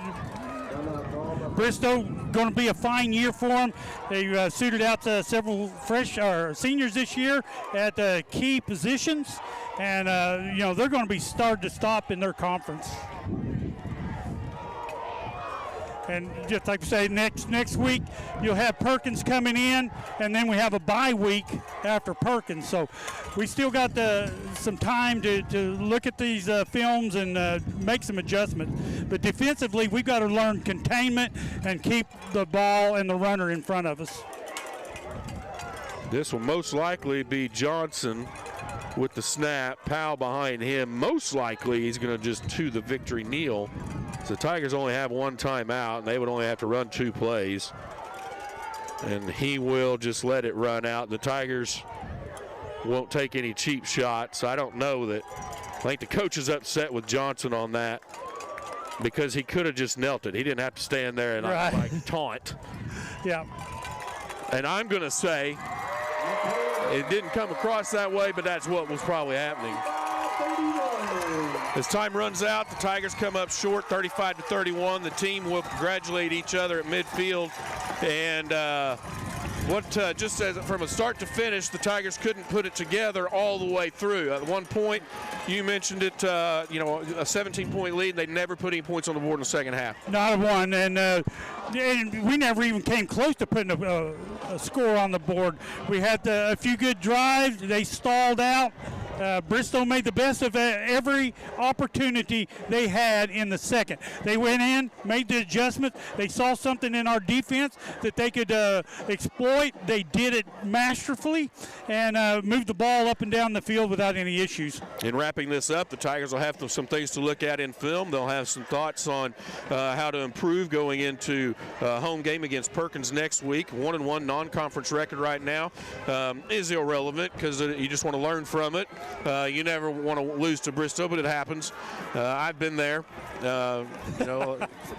Bristow, going to be a fine year for them. They suited out several seniors this year at key positions, and they're going to be started to stop in their conference. And just like I say, next week you'll have Perkins coming in, and then we have a bye week after Perkins. So we still got some time to look at these films and make some adjustments. But defensively, we've got to learn containment and keep the ball and the runner in front of us.
This will most likely be Johnson with the snap. Powell behind him. Most likely he's going to just to the victory kneel. So the Tigers only have one timeout, and they would only have to run 2 plays. And he will just let it run out. The Tigers won't take any cheap shots. I don't know that. I think the coach is upset with Johnson on that because he could have just knelt it. He didn't have to stand there and like taunt.
Yeah.
And I'm going to say it didn't come across that way, but that's what was probably happening. As time runs out, the Tigers come up short, 35-31. The team will congratulate each other at midfield. And just as from a start to finish, the Tigers couldn't put it together all the way through. At one point, you mentioned it, a 17-point lead. They never put any points on the board in the second half.
Not one, and we never even came close to putting a score on the board. We had a few good drives. They stalled out. Bristow made the best of every opportunity they had in the second. They went in, made the adjustments. They saw something in our defense that they could exploit. They did it masterfully and moved the ball up and down the field without any issues.
In wrapping this up, the Tigers will have some things to look at in film. They'll have some thoughts on how to improve going into home game against Perkins next week. 1-1 non-conference record right now is irrelevant because you just want to learn from it. You never want to lose to Bristow, but it happens. I've been there.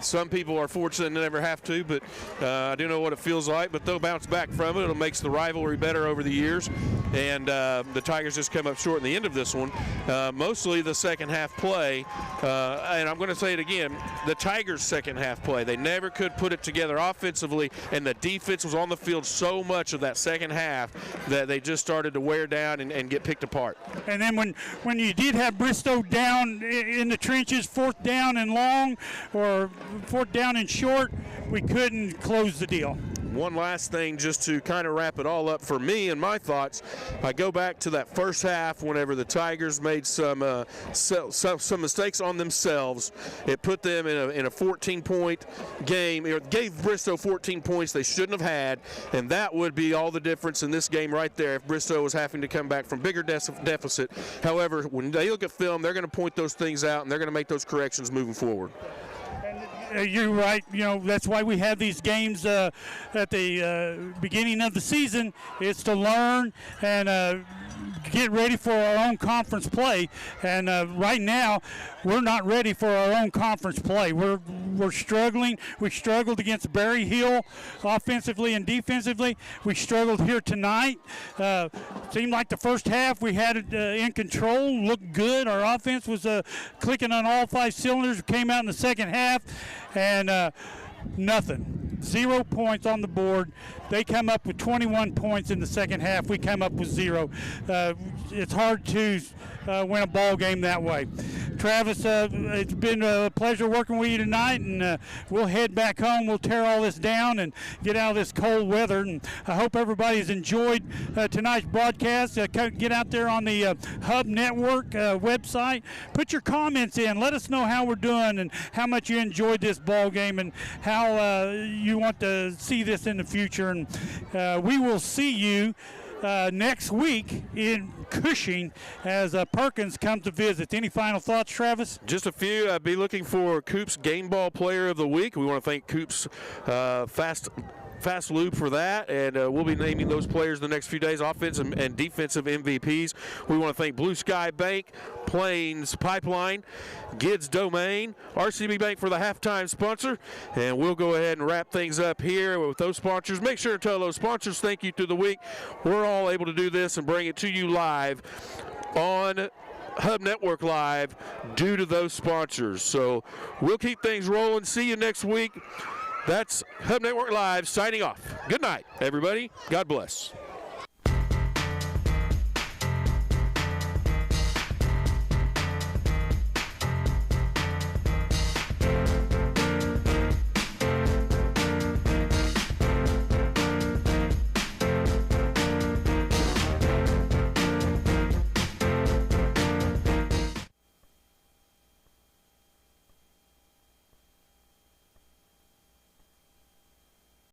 Some people are fortunate and never have to, but I do know what it feels like. But they'll bounce back from it. It makes the rivalry better over the years. And the Tigers just come up short in the end of this one. Mostly the second half play. And I'm going to say it again, the Tigers' second half play. They never could put it together offensively, and the defense was on the field so much of that second half that they just started to wear down and get picked apart.
And then when you did have Bristow down in the trenches, 4th down and long or 4th down and short, we couldn't close the deal.
One last thing just to kind of wrap it all up for me and my thoughts. I go back to that first half whenever the Tigers made some mistakes on themselves. It put them in a 14-point game. It gave Bristow 14 points they shouldn't have had, and that would be all the difference in this game right there if Bristow was having to come back from bigger deficit. However, when they look at film, they're going to point those things out, and they're going to make those corrections moving forward.
You're right. That's why we have these games at the beginning of the season. It's to learn and get ready for our own conference play. And right now, we're not ready for our own conference play. We're struggling. We struggled against Berry Hill offensively and defensively. We struggled here tonight. Seemed like the first half we had it in control, looked good. Our offense was clicking on all 5 cylinders. Came out in the second half, and nothing. 0 points on the board. They come up with 21 points in the second half. We come up with 0. It's hard to win a ball game that way. Travis, it's been a pleasure working with you tonight, and we'll head back home. We'll tear all this down and get out of this cold weather. And I hope everybody's enjoyed tonight's broadcast. Get out there on the Hub Network website. Put your comments in. Let us know how we're doing and how much you enjoyed this ball game and how you want to see this in the future. And we will see you next week in Cushing as Perkins comes to visit. Any final thoughts, Travis?
Just a few. I'd be looking for Coop's Game Ball Player of the Week. We want to thank Coop's Fast Loop for that, and we'll be naming those players the next few days, offensive and defensive MVPs. We want to thank Blue Sky Bank, Plains Pipeline, Gids Domain, RCB Bank for the halftime sponsor, and we'll go ahead and wrap things up here with those sponsors. Make sure to tell those sponsors thank you through the week. We're all able to do this and bring it to you live on Hub Network Live due to those sponsors. So we'll keep things rolling. See you next week. That's Hub Network Live signing off. Good night, everybody. God bless.